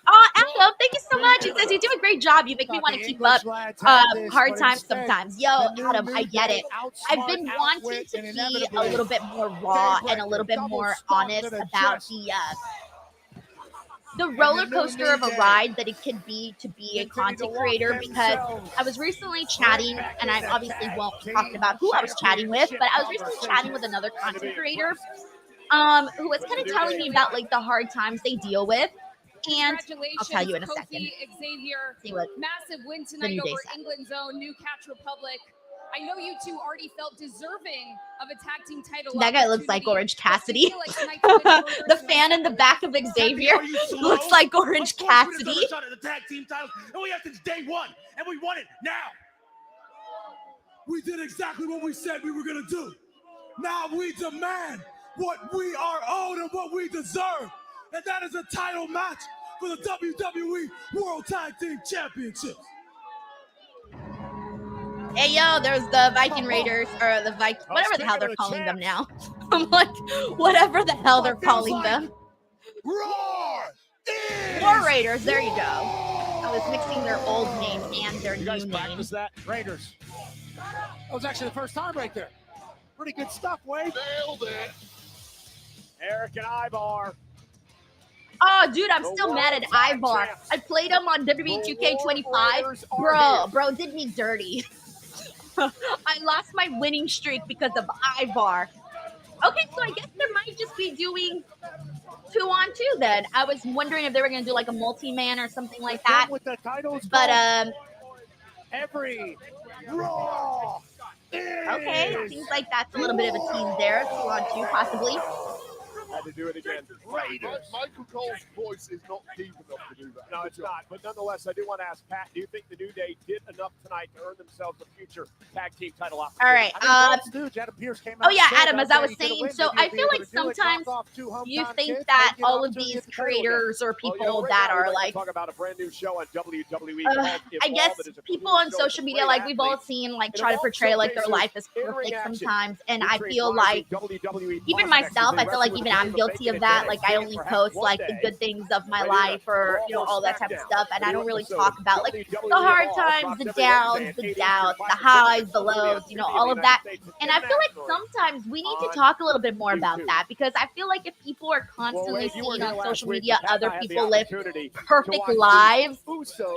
Oh, Echo, thank you so much. He says you do a great job. You make me want to keep up. Hard times sometimes. Yo, Adam, I get it. I've been wanting to be a little bit more raw and a little bit more honest about the roller coaster of a ride that it can be to be a content creator, because I was recently chatting, and I obviously won't talk about who I was chatting with, but I was recently chatting with another content creator who was kind of telling me about like the hard times they deal with. And I'll tell you in a second. Xavier, see what massive win tonight over England's own New Catch Republic. I know you two already felt deserving of a tag team title. That guy looks like Orange Cassidy. The fan in the back of Xavier looks like Orange Cassidy. The tag team titles, and we have since day one, and we won it now. We did exactly what we said we were going to do. Now we demand what we are owed and what we deserve. And that is a title match for the WWE World Tag Team Championships. Hey, yo, there's the Viking Raiders, or the Viking, whatever the hell they're calling them now. I'm like, whatever the hell they're calling them. War Raiders, there you go. I was mixing their old name and their new name. Raiders. That was actually the first time right there. Pretty good stuff, Wade. Nailed it. Eric and Ivar. Oh, dude, I'm still mad at Ivar. I played him on WWE 2K25. Bro did me dirty. I lost my winning streak because of Ivar. Okay, so I guess there might just be doing 2-on-2 then. I was wondering if they were going to do like a multi-man or something like that. But, every Raw. Okay, seems like that's a little bit of a tease there. 2-on-2 possibly. Had to do it again. Raiders. Michael Cole's voice is not deep enough to do that. No, it's not. But nonetheless, I do want to ask Pat, do you think the New Day did enough tonight to earn themselves a future tag team title opportunity? All right. Oh, yeah, Adam, as I was saying, so I feel like sometimes you think that all of these creators or people that are like, talk about a brand new show on WWE. I guess people on social media, like we've all seen, like try to portray like their life is perfect sometimes. And I feel like, even myself, I feel like even I'm guilty of that. Like I only post like the good things of my life, or all that type of stuff, and I don't really talk about like the hard times, the downs, the doubts, the highs, the lows, all of that. And I feel like sometimes we need to talk a little bit more about that, because I feel like if people are constantly seeing on social media other people live perfect lives,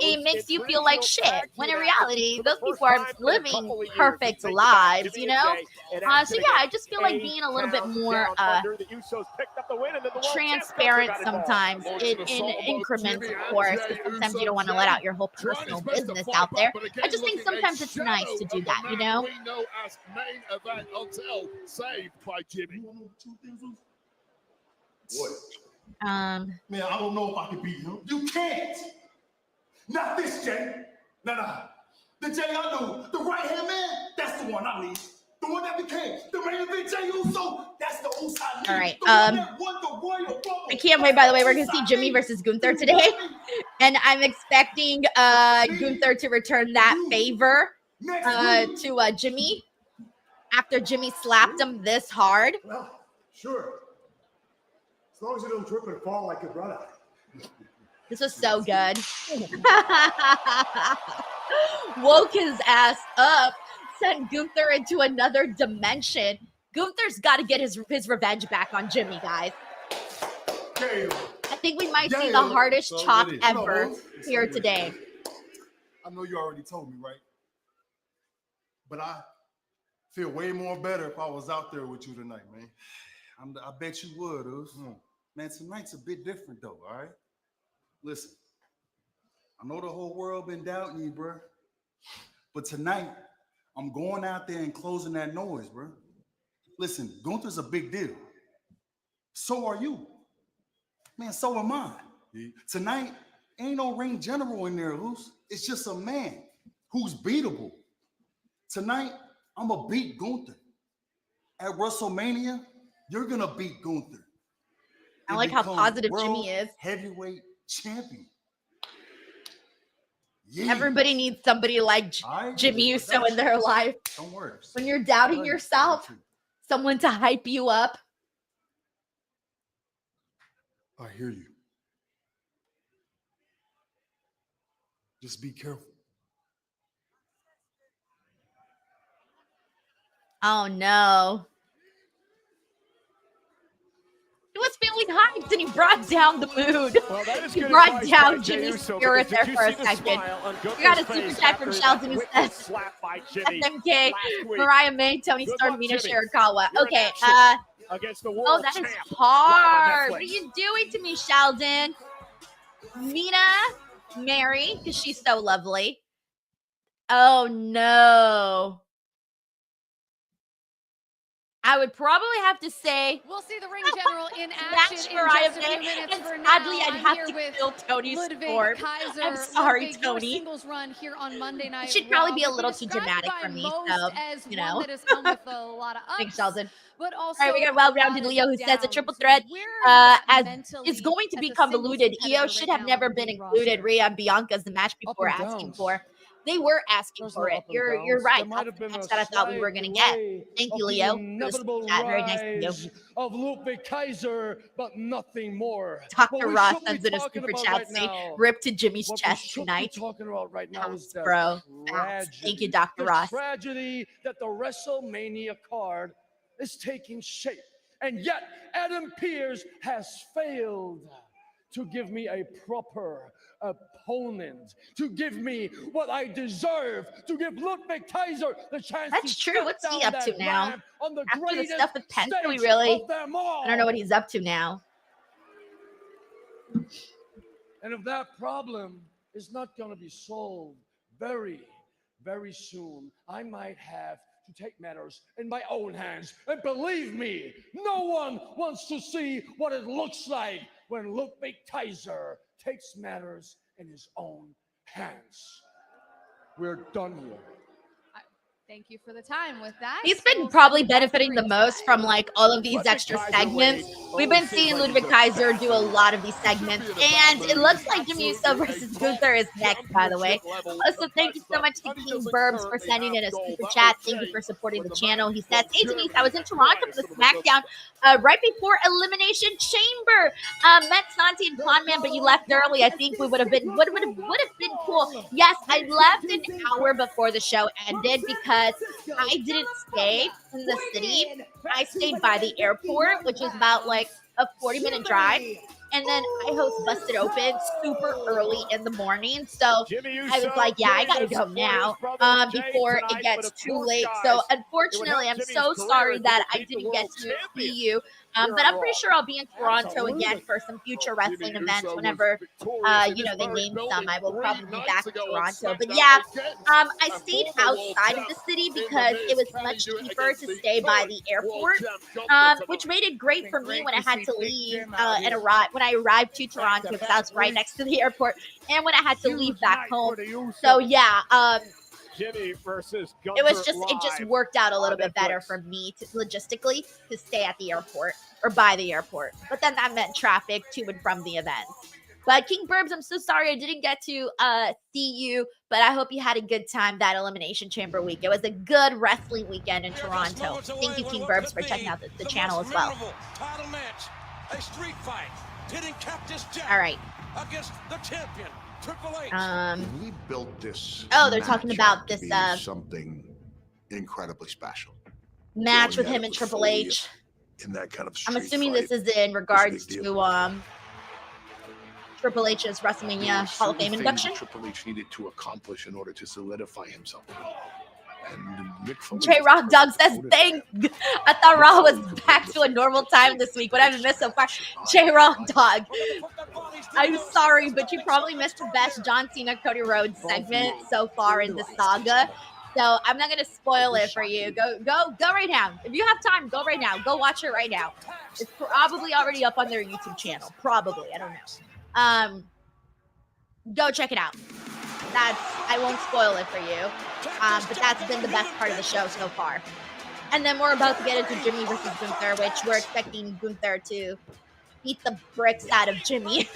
it makes you feel like shit, when in reality those people are living perfect lives, so yeah, I just feel like being a little bit more transparent sometimes in increments, of course, because sometimes you don't want to let out your whole personal business out there. I just think sometimes it's nice to do that, We know as main event until saved by Jimmy. What? Man, I don't know if I can beat him. You can't. Not this Jay. Nah. The Jay I know, the right-hand man, that's the one I need. The one that became the main event Jey Uso, that's the Uso. All right. I can't wait, by the way. We're going to see Jimmy versus Gunther today. And I'm expecting Gunther to return that favor to Jimmy after Jimmy slapped him this hard. Well, sure. As long as you don't trip and fall like your brother. This was so good. Woke his ass up, sent Gunther into another dimension. Gunther's got to get his revenge back on Jimmy, guys. Damn. I think we might see the hardest chop ever here today. I know you already told me, right? But I feel way more better if I was out there with you tonight, man. I bet you would, Us. Man, tonight's a bit different, though, all right? Listen, I know the whole world been doubting you, bro. But tonight, I'm going out there and closing that noise, bro. Listen, Gunther's a big deal. So are you. Man, so am I. Tonight, ain't no ring general in there, Us. It's just a man who's beatable. Tonight, I'm going to beat Gunther. At WrestleMania, you're going to beat Gunther. I like how positive Jimmy is. Heavyweight champion. Yeah. Everybody needs somebody like Jimmy Uso in their life. Don't worry. When you're doubting yourself, someone to hype you up. I hear you. Just be careful. Oh no. He was feeling hyped and he brought down the mood. Well, he brought down Jimmy's spirit there for a second. We got a super chat from Sheldon who says SMK, Mariah May, Tony Storm, Mina Shirakawa. Okay, against the oh, that is hard. What are you doing to me, Sheldon? Mina, Mary, because she's so lovely. Oh no. I would probably have to say we'll see the ring general in action in just a few minutes. For now, sadly, I'd have to kill Tony's form. I'm sorry, Tony. Singles run here on Monday night. She'd probably be a little too dramatic for me, so you know. Thanks, Sheldon. But also, all right, we got well-rounded Leo who says a triple threat is going to be convoluted. Iyo should have never been included. Rhea and Bianca is the match people were asking for. They were asking for it. You're right. That's the match that I thought we were going to get. Thank you, Leo. Very nice to you. Of Ludwig Kaiser, but nothing more. Dr. Ross sends in a super chat saying, "Rip to Jimmy's chest tonight." Talking about right now is bro. Thank you, Dr. Ross. Tragedy that the WrestleMania card is taking shape, and yet Adam Pearce has failed to give me a proper opponent, to give me what I deserve, to give Ludwig Kaiser the chance. That's to true. What's he up to now? On the after the stuff with Penta, we really, I don't know what he's up to now. And if that problem is not going to be solved very, very soon, I might have to take matters in my own hands. And believe me, no one wants to see what it looks like when Ludwig Kaiser takes matters in his own hands. We're done here. Thank you for the time with that. He's been probably benefiting the most from like all of these extra segments. We've been seeing Ludwig Kaiser do a lot of these segments, and it looks like Jimmy Uso versus Gunther is next, by the way. Also, thank you so much to King Burbs for sending in a super chat. Thank you for supporting the channel. He says, "Hey Denise, I was in Toronto for the SmackDown right before Elimination Chamber. Met Santi and Conman, but you left early. I think we would have been cool. Yes, I left an hour before the show ended because I didn't stay in the city. I stayed by the airport, which is about like a 40-minute drive. And then I host Busted Open super early in the morning. So I was like, yeah, I got to go now before it gets too late. So unfortunately, I'm so sorry that I didn't get to see you. But I'm pretty sure I'll be in Toronto again for some future wrestling events whenever, they name some. I will probably be back in Toronto. But yeah, I stayed outside of the city because it was much cheaper to stay by the airport, which made it great for me when I had to leave and arrive. When I arrived to Toronto, because I was right next to the airport, and when I had to leave back home. So yeah, Jimmy versus Gunther it just worked out a little bit better for me logistically to stay at the airport or by the airport. But then that meant traffic to and from the event. But King Burbs, I'm so sorry I didn't get to see you, but I hope you had a good time that Elimination Chamber week. It was a good wrestling weekend in Toronto. Thank you, King Burbs, for checking out the channel as well. A street fight pitting Cactus Jack All right. against the champion, Triple H. We built this. Oh, they're talking about match this to be something incredibly special. match with Going him at and it Triple fully H. in that kind of I'm street assuming fight this is in regards big to Triple H's There WrestleMania were Hall of certain Fame things induction. that Triple H needed to accomplish in order to solidify himself. And Mick Foley J was Rock the Dog perfect says, motive "Thank." there. I thought Mick Raw was Foley could back put to a the normal focus time on this week. the What I've missed so far. survive J Rock and Dog. survive. I'm sorry, but you probably missed the best John Cena Cody Rhodes segment so far in the saga. So I'm not gonna spoil it for you. Go right now. If you have time, go right now. Go watch it right now. It's probably already up on their YouTube channel. Probably, I don't know. Go check it out. I won't spoil it for you. But that's been the best part of the show so far. And then we're about to get into Jimmy versus Gunther, which we're expecting Gunther to beat the bricks out of Jimmy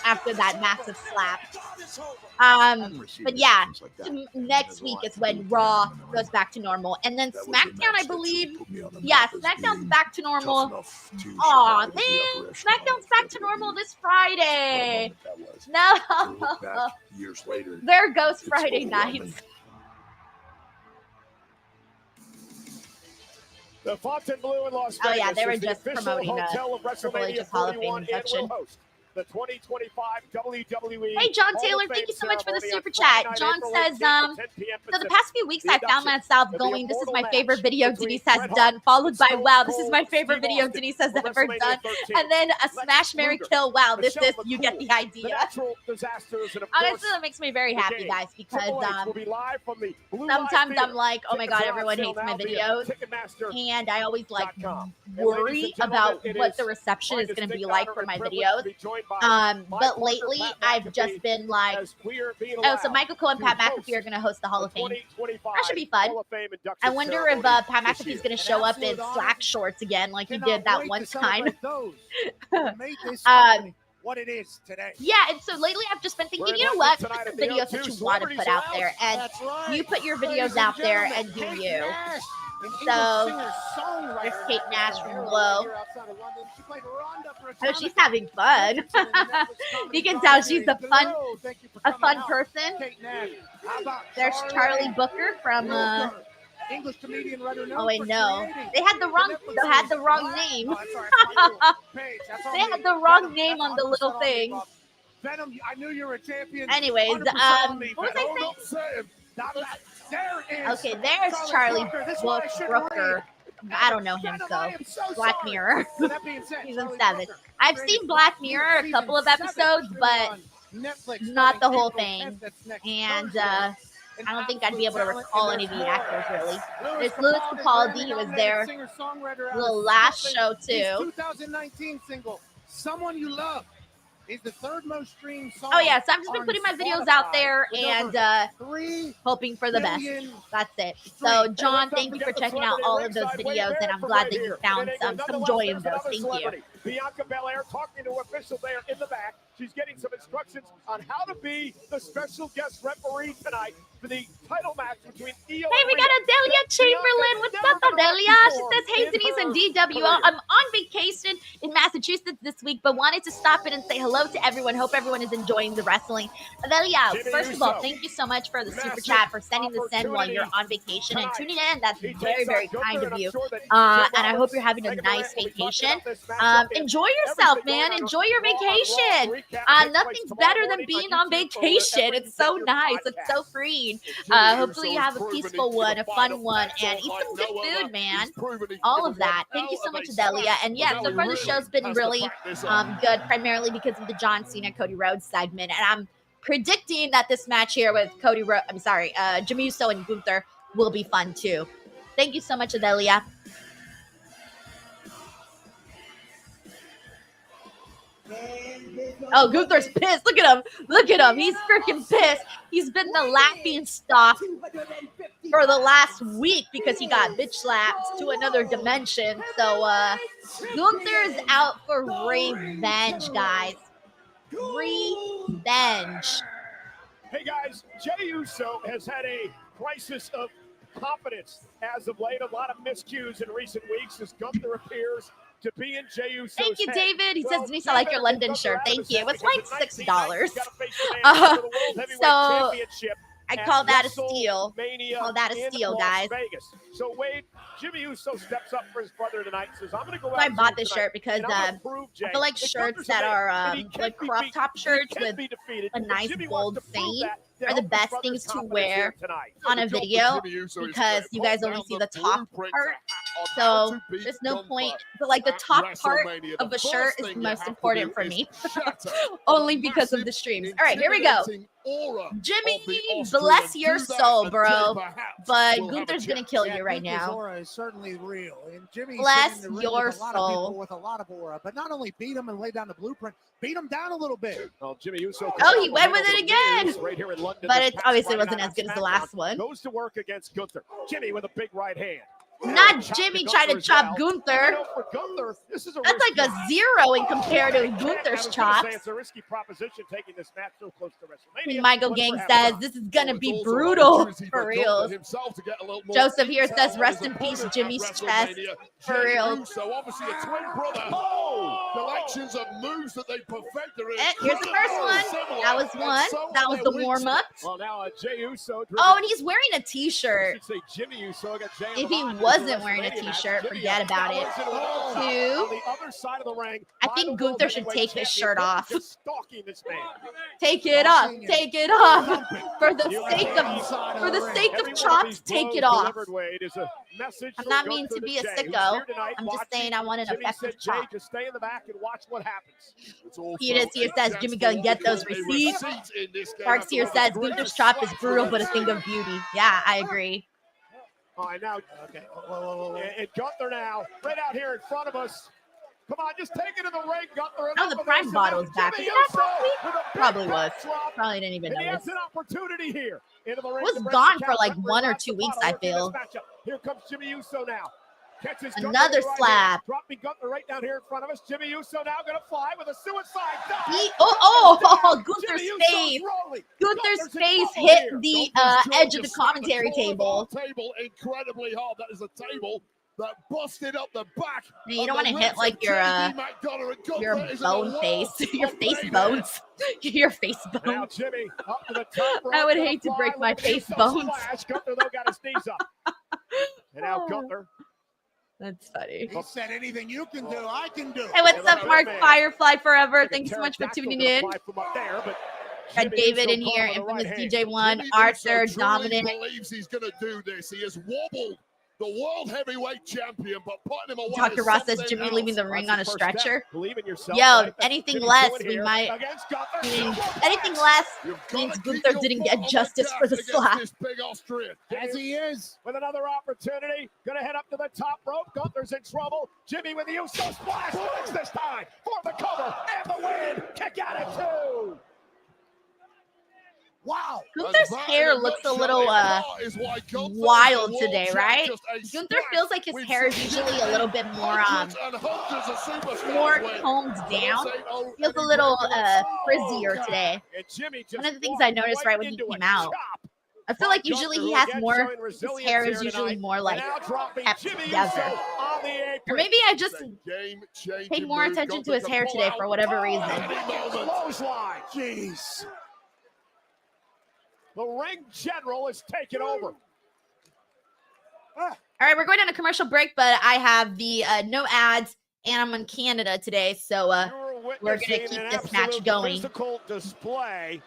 after that massive slap. But yeah, so next week is when Raw goes back to normal. And then SmackDown, I believe, SmackDown's back to normal. Aw, man, SmackDown's back to normal this Friday. No. Years later, There goes Friday nights. The Fontainebleau in Las Vegas. Oh, yeah, they were is the just official promoting hotel of Triple WrestleMania H's Hall of Fame 41 and will induction. host the 2025 WWE. Hey, John Hall Taylor, of thank you Fame so much for the ceremony super on chat. Friday John night, April says, 18th at 10 p.m. so the Pacific. past few weeks The I found induction myself of the going, this is immortal my match favorite video between Denise has Bret Hart done, followed by, and wow, Stone this is my Cold favorite Steve video Austin Denise has for ever WrestleMania done. 13. And then a Lex Smash, Marry, Luger, Kill. Wow, this Michelle you get McCool, the idea. The natural disasters, and of Honestly, course, that makes me very the happy, game. guys, because Triple H will be live from the Blue Light sometimes I'm Theater. like, oh my Tickets God, are on everyone sale hates my now via videos. Ticketmaster. And I always like .com. worry about it what is the reception my is going to be distinct like honor for and my privilege videos. to be joined by my But partner, lately Pat I've McAfee, just been like, as we are being oh, so allowed Michael Cole and to Pat host McAfee are going to host the Hall the of Fame. 2025 That should be fun. Hall of Fame induction I wonder if ceremony Pat this McAfee's year. going to show up in slack shorts again like he did that one time. Made this company what it is today. Yeah, and so lately I've just been thinking, We're in you know London what? tonight Put at some the videos O2. that you want to put Celebrities out are there, out. and That's right. you put your Ladies videos out there gentlemen, and do Kate you. Nash, an So, English singer-songwriter there's Kate Nash from here Glow. outside of London. She played Rhonda for Oh, she's having fun. You can tell she's a fun person. Kate Nash. How about There's Charlie Booker from Wilker, English comedian writer known oh wait, for no. creating They had the wrong name. Oh, that's all right, that's my page. That's on They me. had the wrong Venom, name that's on the 100% little on me, thing. Bob. Venom, I knew you were a champion. Anyways, 100% on me, what was Venom. I Don't say it. There it is. Okay, there's Charlie This is why I shouldn't Brooker. read. I don't know him, Venom, so I am so Black sorry. Mirror. So that being said, Season Charlie 7. Brooker I've created seen Black Mirror a couple of season 7, episodes, but streaming on Netflix not the starting whole April thing. 10th. That's next And Thursday. I don't think I'd be able to recall any of the actors really. Louis There's Louis Capaldi, Capaldi, he was Grammy-nominated there singer-songwriter out the of last Scotland. show His too. 2019 single, Someone You Love, is the third most streamed song. Oh yeah, so I've just been on putting my videos Spotify out there with and over 3 hoping for the best. million That's it. So streams. John, thank you for checking out all of those videos, and I'm glad that you found some joy in those. Thank you. Bianca Belair talking to official there in the back. She's getting some instructions on how to be the special guest referee tonight for the title match between Iyo. Hey, we got Adelia Chamberlain. What's up, Adelia? She says, hey, Denise and DWL. I'm on vacation in Massachusetts this week, but wanted to stop in and say hello to everyone. Hope everyone is enjoying the wrestling. Adelia, first of all, thank you so much for the super chat, for sending this in while you're on vacation and tuning in. That's very, very kind of you. And I hope you're having a nice vacation. Enjoy yourself, man. Enjoy your vacation. Nothing's better than being on vacation. It's so nice. It's so freeing. Hopefully you have a peaceful one, a fun one, and eat some good food, man. All of that. Thank you so much, Adelia. And yeah, so far the show's been really good, primarily because of the John Cena Cody Rhodes segment. And I'm predicting that this match here with Jimmy Uso and Gunther will be fun too. Thank you so much, Adelia. Oh, Gunther's pissed. Look at him. Look at him. He's freaking pissed. He's been the laughing stock for the last week because he got bitch slapped to another dimension. So Gunther's out for revenge, guys. Revenge. Hey guys, Jey Uso has had a crisis of confidence as of late. A lot of miscues in recent weeks as Gunther appears to be in Jey Uso's Thank you, head. David. He Well, says, Denise, I like your London Gunther shirt. out of Thank his you. head It was because like tonight, $6. he's gotta face the man for the World Heavyweight Championship I at call that a steal. WrestleMania Call that a in steal, Las guys. Vegas. So Wade, Jimmy Uso steps up for his brother tonight. Says, "I'm going to go So out." I bought this tonight, shirt because and I'm gonna prove, Jey, I feel like that shirts Gunther's that a man, are and he can like be crop beaten, top he shirts can with be defeated, a but nice Jimmy bold wants to prove saying that to are the help his best brother's things to confidence wear here tonight. on a video because you guys only see the top part. So there's no point. But like the top part of a shirt is most important for me. Only because of the streams. All right, here we go. Jimmy, bless your soul, bro. But Gunther's gonna kill you right Gunther's now. aura is certainly real, and Jimmy's Bless sitting in the ring your with a lot of people soul. with a lot of aura. But not only beat him and lay down the blueprint, beat him down a little bit. Well, Jimmy Uso. Oh, he went with it again. Right here in London, But this it past obviously Friday wasn't night as good on as the SmackDown. last one. Goes to work against Gunther. Jimmy with a big right hand. Not Chop Jimmy to trying to Gunther as chop well. Gunther. For Gunther, this is a That's like a 0 in compared to Gunther's chops. It's a risky proposition taking this match so close to WrestleMania. Queen Michael but Gang we're says having this is gonna be brutal for real. Joseph here says rest in peace, Jimmy's chest. For real. So obviously a twin brother. Collections of moves that they perfected. Here's the first one. That was one. That was the warm up. Well, now Jey Uso. Oh, and he's wearing a t-shirt. Say Jimmy Uso got Jey on If the he line in wasn't this wearing a WrestleMania t-shirt, match. forget about it. Two. On the other side of the ring. I think Gunther should take his shirt off. Just stalking this man. Take it off. Take it off. For the sake of chops, take it off. I'm not meaning to be a sicko. I'm just saying I want an effective chop. Just stay in the back and watch what happens. Peter here says Jimmy gonna get those receipts. Parks here says Gunther's chop is brutal but a thing of beauty. Yeah, I agree. All right, now, okay. And Gunther now, right out here in front of us. Come on, just take it to the ring, Gunther. Oh, the Prime bottle is back. Is that probably was. Probably didn't even notice. notice. He has an opportunity here. Into the ring Was gone for like 1 or 2 weeks, I feel. Here comes Jimmy Uso now. Catches another slap. Dropping Gunther right down here in front of us. Jimmy Uso now going to fly with a suicide dive. Gunther's face. Gunther's face hit the edge of the commentary table. Incredibly hard. That is a table that busted up the back. You don't want to hit like your bone face, your face bones, your face bones. Now Jimmy up to the top rope. I would hate to break my face bones. Gunther though got his knees up. And now Gunther. That's funny. He said anything you can do, I can do. Hey, what's up, Mark Firefly Forever? Thank you so much for tuning in. Got David in here, infamous DJ1, Arthur, Dominic. Believes he's going to do this. He has wobbled the world heavyweight champion, but putting him away. Dr. Ross says Jimmy leaving the ring on a stretcher. Believe in yourself. Yo, anything less, we might. Anything less means Gunther didn't get justice for the slap. As he is with another opportunity, gonna head up to the top rope. Gunther's in trouble. Jimmy with the Uso splash wins this time for the cover and the win. Kick out at 2. Wow. Gunther's hair looks a little wild today, right? Gunther feels like his hair is usually a little bit more combed down. Feels a little frizzier today. One of the things I noticed right when he came out. I feel like usually he has more, his hair is usually more like kept together. Or maybe I just pay more attention to his hair today for whatever reason. Jeez. The ring general is taking over. All right, we're going on a commercial break, but I have the no ads, and I'm in Canada today, so we're going to keep this match going. Physical display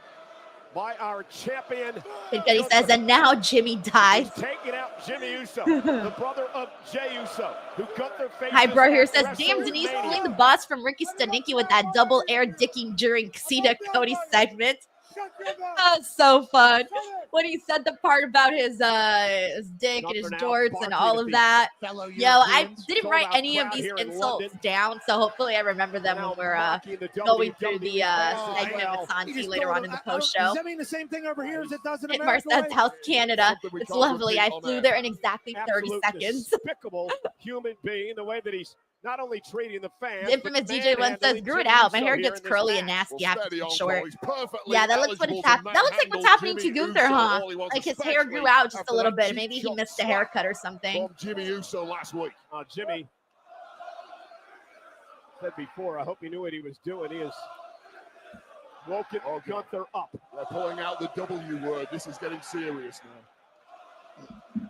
by our champion. He says, and now Jimmy dies. Taking out Jimmy Uso, the brother of Jey Uso, who Gunther faces. Hi, bro. Here says, damn, Denise pulling the boss from Ricky Stanicki with that double air dicking during Cena Cody segment. That's so fun when he said the part about his dick and his jorts and all of that. Yo, I didn't write any of these insults down, so hopefully I remember them when we're going through the segment with Santi later on in the post show. Does that mean the same thing over here as it does in America? Marcet's House, Canada. It's lovely. I flew there in exactly 30 seconds. Despicable human being, the way that he's not only treating the fans. The infamous DJ1 says, grew it out. My hair gets curly and nasty after it's short. Yeah, that looks what it's happening. That looks like what's happening to Gunther, huh? Like his hair grew out just a little bit. Maybe he missed a haircut or something. Jimmy Uso last week. Jimmy said before, I hope he knew what he was doing. He is woken Gunther up. They're pulling out the W word. This is getting serious now.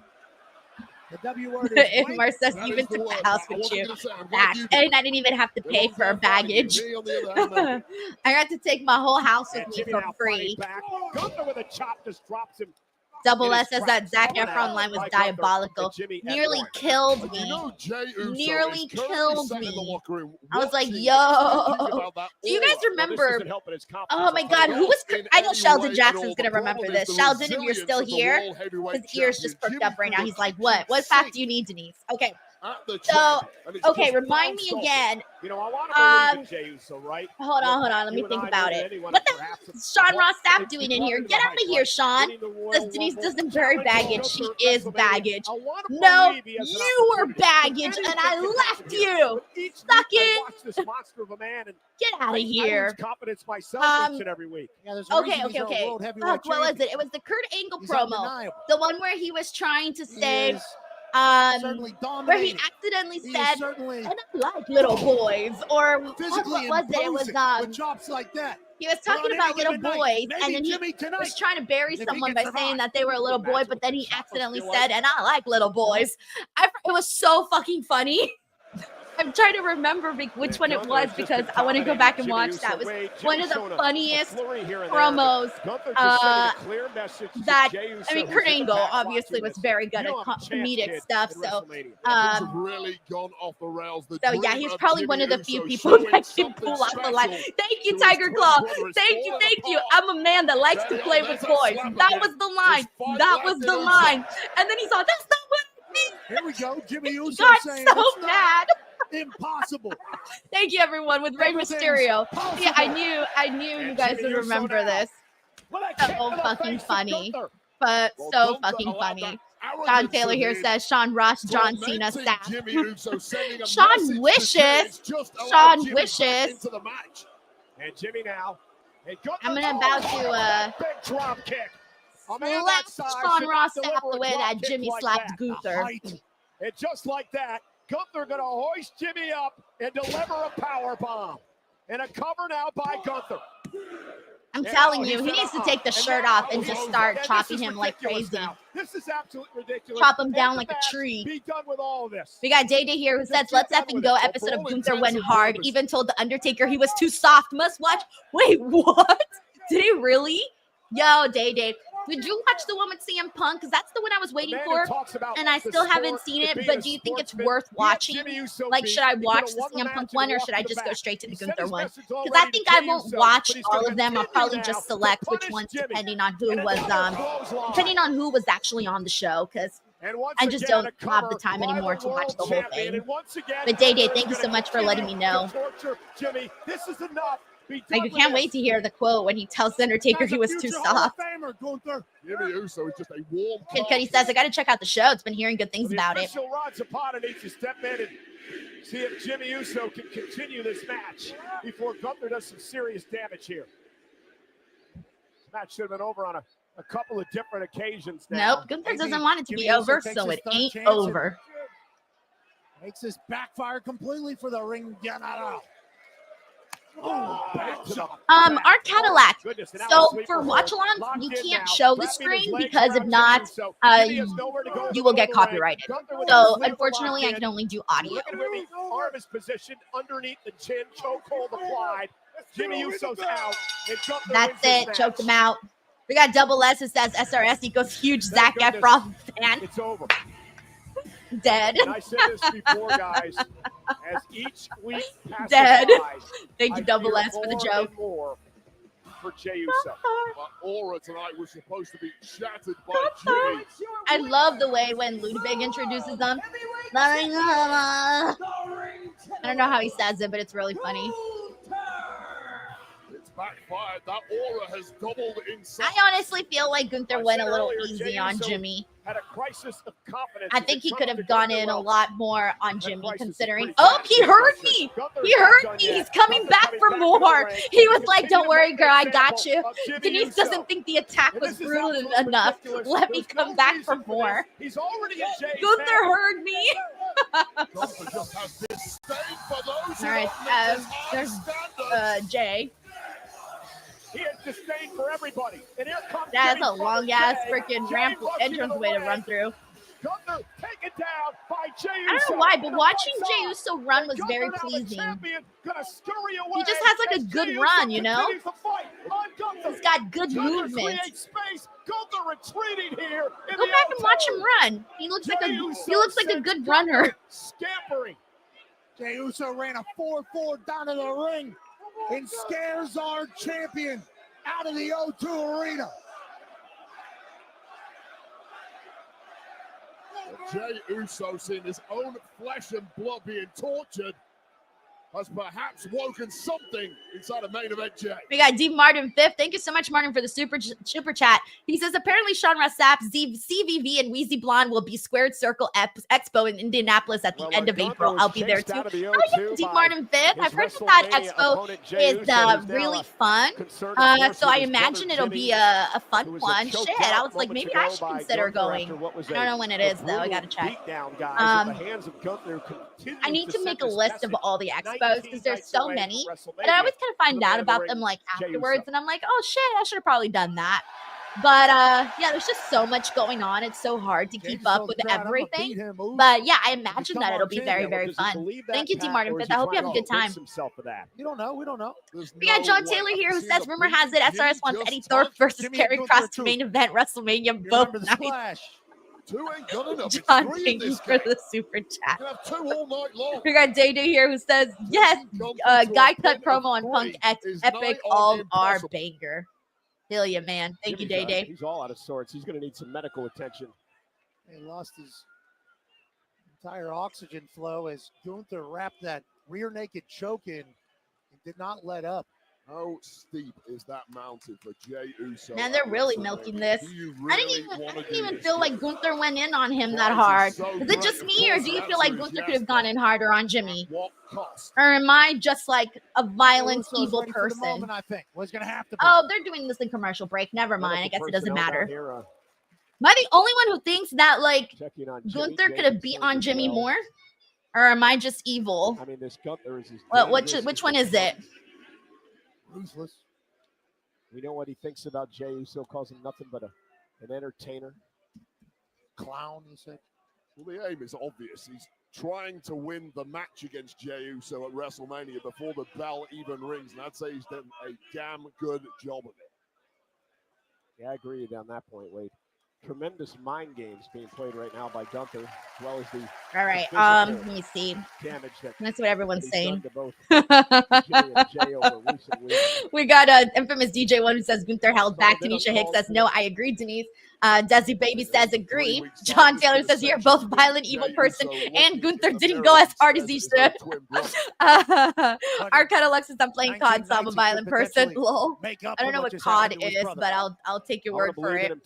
The W word is If wait. Marcus even took the house with you. That, and I didn't even have to pay for a baggage. I got to take my whole house with me for free. Gunther with a chop just drops him. Double S says that Zac Efron line was diabolical. Nearly killed me. Nearly killed me. I was like, yo. Do you guys remember? Oh my God, who was? I know Sheldon Jackson's gonna remember this. Sheldon, if you're still here, his ears just perked up right now. He's like, what? What fact do you need, Denise? Okay. So, okay, remind me again. You know, I want to believe in Jey Uso, right? Hold on. Let me think about it. What the hell is Sean Ross Sapp doing in here? Get out of here, Sean. Says Denise doesn't carry baggage. She is baggage. No, you were baggage, and I left you. Suck it. Get out of here. Okay. Fuck, what was it? It was the Kurt Angle promo. The one where he was trying to say... where he accidentally said, and I like little boys, or what was it? It was chops like that. He was talking about little boys, and then he was trying to bury someone by saying that they were a little boy, but then he accidentally said, and I like little boys. It was so fucking funny. I'm trying to remember which one it was because I want to go back and watch that. It was one of the funniest promos that, I mean, Kurt Angle obviously was very good at comedic stuff. So, yeah, he's probably one of the few people that can pull off the line. Thank you, Tiger Claw. Thank you. I'm a man that likes to play with toys. That was the line. And then he saw, that's not what I mean. Here we go. Jimmy Uso got saying so mad. Impossible. Thank you, everyone, with Rey Mysterio. Yeah, I knew you guys would remember this. So fucking funny. But so fucking funny. John Taylor here says Sean Ross, John Cena, Sap. Sean wishes. And Jimmy now. I'm about to drop kick. slap Sean Ross Sapp the way that Jimmy slapped Gunther. And just like that, Gunther going to hoist Jimmy up and deliver a power bomb. And a cover now by Gunther. I'm telling you, he needs to take the shirt off and just start chopping him like crazy. This is absolutely ridiculous. Chop him down like a tree. Be done with all of this. We got Day Day here who says, let's effing go. Episode of Gunther went hard. Even told The Undertaker he was too soft. Must watch. Wait, what? Did he really? Yo, Day Day. Did you watch the one with CM Punk? Because that's the one I was waiting for, and I still haven't seen it. But do you think it's worth watching? Like, should I watch the CM Punk one, or should I just go straight to the Gunther one? Because I think I won't watch all of them. I'll probably just select which ones, depending on who was actually on the show. Because I just don't have the time anymore to watch the whole thing. But Day Day, thank you so much for letting me know. I can't wait to hear the quote when he tells The Undertaker he was too soft. Jimmy Uso is just a warm Kid Cudi says, I got to check out the show. It's been hearing good things about it. Rod Zapata needs to step in and see if Jimmy Uso can continue this match before Gunther does some serious damage here. This match should have been over on a couple of different occasions now. Nope, Gunther doesn't want it to be over, so it ain't over. Makes this backfire completely for the ring general. Our Cadillac. So for watch-alongs, you can't show the screen because if not, you will get copyrighted. So unfortunately, I can only do audio. Arm is positioned underneath the chin, chokehold applied. Jimmy Uso's out. That's it. Choked him out. We got Double S who says SRS equals huge Zac Efron fan. It's over. Dead. And I said this before, guys. As each week passes Dead. by, Thank you, Double S, for the joke. More for Jey Uso. Aura tonight was supposed to be shattered by Jimmy. I love the way when Ludwig introduces them. I don't know how he says it, but it's really funny. It's backfired. That aura has doubled in size. I honestly feel like Gunther went a little easy on Jimmy. Had a crisis of confidence. I think he could have gone in a lot more on Jimmy, considering. Oh, he heard me. He heard me. He's coming back for more. He was like, "Don't worry, girl, I got you." Denise doesn't think the attack was brutal enough. Let me come back for more. He's already in Jey's Gunther heard me. Gunther just has this stain for those who All right, don't live there's his high standards. Jay. He has disdain for everybody. And here comes That's Jimmy a long ass Jay. freaking Jay ramp rushing entrance to the way to ring. run through. Gunther taken down by Jey Uso. I don't know why, but And the watching lights Jey off. Uso run was And very Gunther, now the pleasing. champion, gonna scurry away He just has like a as good Jey run, Uso you know? continues to fight on Gunther. He's got good Gunther movement. creates space. Gunther retreating here. In Go the back and watch him outside. run. He looks like Jey a Uso good sends runner. Gunther scampering. Jey Uso ran a 4-4 down to the ring and scares our champion out of the O2 Arena. Jey Uso, seeing his own flesh and blood being tortured, has perhaps woken something inside of main event Jey. We got D Martin 5th. Thank you so much, Martin, for the super chat. He says, apparently Sean Ross Sapp, CVV, and Wheezy Blonde will be Squared Circle Expo in Indianapolis at the end of April. I'll be there too. D Martin 5th. I've heard that expo is really fun. So I imagine it'll be a fun one. Shit, I was like, maybe I should consider going. I don't know when it is, though. I got to check. I need to make a list of all the expos because there's so many, but I always kind of find out about them like afterwards, and I'm like, oh shit, I should have probably done that. But yeah, there's just so much going on. It's so hard to keep up with everything. But yeah, I imagine that it'll be very, very fun. Thank you, D Martin 5th. I hope you have a good time. You don't know. We don't know. We got John Taylor here who says, rumor has it SRS wants Eddie Thorpe versus Karrion Kross to main event WrestleMania both nights. Two ain't good enough. John, thank you for the super chat. You have two all night long. We got Day Day here who says, yes, guy cut promo on Punk X, epic all our banger. Hell yeah, man. Thank you, Day Day. He's all out of sorts. He's going to need some medical attention. He lost his entire oxygen flow as Gunther wrapped that rear naked choke in and did not let up. How steep is that mountain for Jey Uso? Man, they're really milking this. I didn't even feel like Gunther went in on him that hard. Is it just me, or do you feel like Gunther could have gone in harder on Jimmy? Or am I just like a violent, evil person? I think was going to have to be. Oh, they're doing this in commercial break. Never mind. I guess it doesn't matter. Am I the only one who thinks that like Gunther could have beat on Jimmy more? Or am I just evil? I mean, this Gunther is which one is it? Ruthless. We know what he thinks about Jey Uso, calls him nothing but an entertainer. Clown, he said. Well, the aim is obvious. He's trying to win the match against Jey Uso at WrestleMania before the bell even rings, and I'd say he's done a damn good job of it. Yeah, I agree with you on that point, Wade. Tremendous mind games being played right now by Gunther, as well as the all right. Let me see. Damage that's what everyone's saying. Both Jimmy and Jey over recent weeks. We got infamous DJ one who says Gunther held back. Tanisha Hicks says no. I agree, Denise. Desi Baby says agree. John Taylor says you're both violent, evil person, and Gunther didn't go as hard as he should. Arcade Alexis, I'm playing COD, so I'm a violent person. Lol. I don't know what COD is, but I'll take your word for it.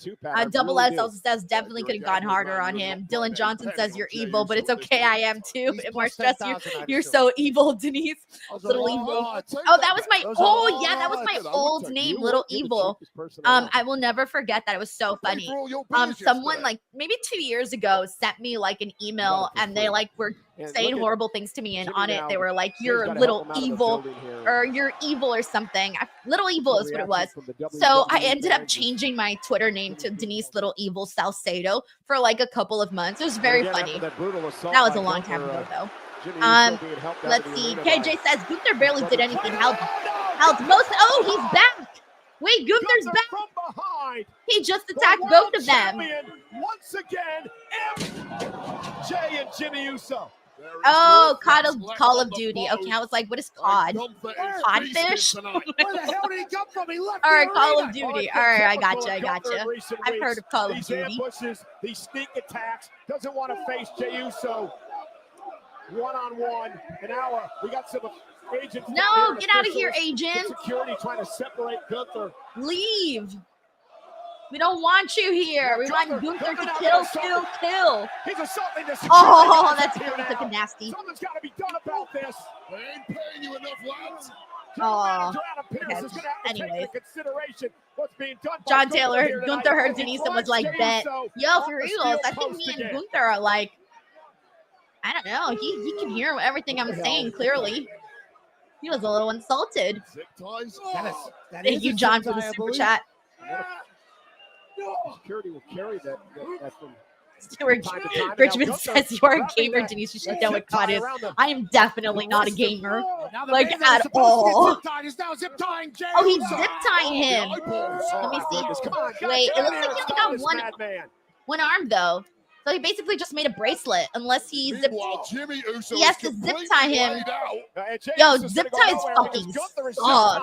Double S also says definitely could have gone harder on him. Dylan Johnson says you're evil, but it's okay. I am too. And Mark Stress, you're so evil, Denise. Little Evil. Oh, that was my that was my old name, Little Evil. I will never forget that. It was so funny. Someone like maybe 2 years ago sent me like an email, and they like were saying horrible things to me, and on it they were like, you're little evil, or you're evil or something. Little Evil is what it was. So I ended up changing my Twitter name to Denise Little Evil Salcedo for like a couple of months. It was very funny. That was a long time ago though. Let's see. KJ says Gunther barely did anything. Held most. Oh, he's back. Wait, Gunther's back. From behind. He just attacked both of them. Once again, Jey and Jimmy Uso. Oh, Call of Duty. Okay, I was like, what is COD? Codfish? Where the hell did he come from? He left. All right, Call of Duty. All right, I gotcha. I've heard of Call of Duty. These ambushes, these sneak attacks. Doesn't want to face Jey Uso one-on-one. And now we got some agents. No, get out of here, agent. Security trying to separate Gunther. Leave. We don't want you here. We want Gunther to kill. He's assaulting the security. Oh, that's really looking nasty. Something's got to be done about this. They ain't paying you enough, lads. Oh, anyways. John Taylor, Gunther heard Denise and was like, bet. Yo, for reals, I think me and Gunther are like I don't know. He can hear everything I'm saying clearly. He was a little insulted. Zip ties. Thank you, John, for the super chat. Security will carry that from Stuart time to time. Richmond says you are a gamer, Denise. You should know what COD is. I am definitely not a gamer, like at all. Oh, he's zip tying him. Let me see. Wait, it looks like he only got one arm though. So he basically just made a bracelet, unless he zip. He has to zip tie him. Yo, zip ties fucking suck.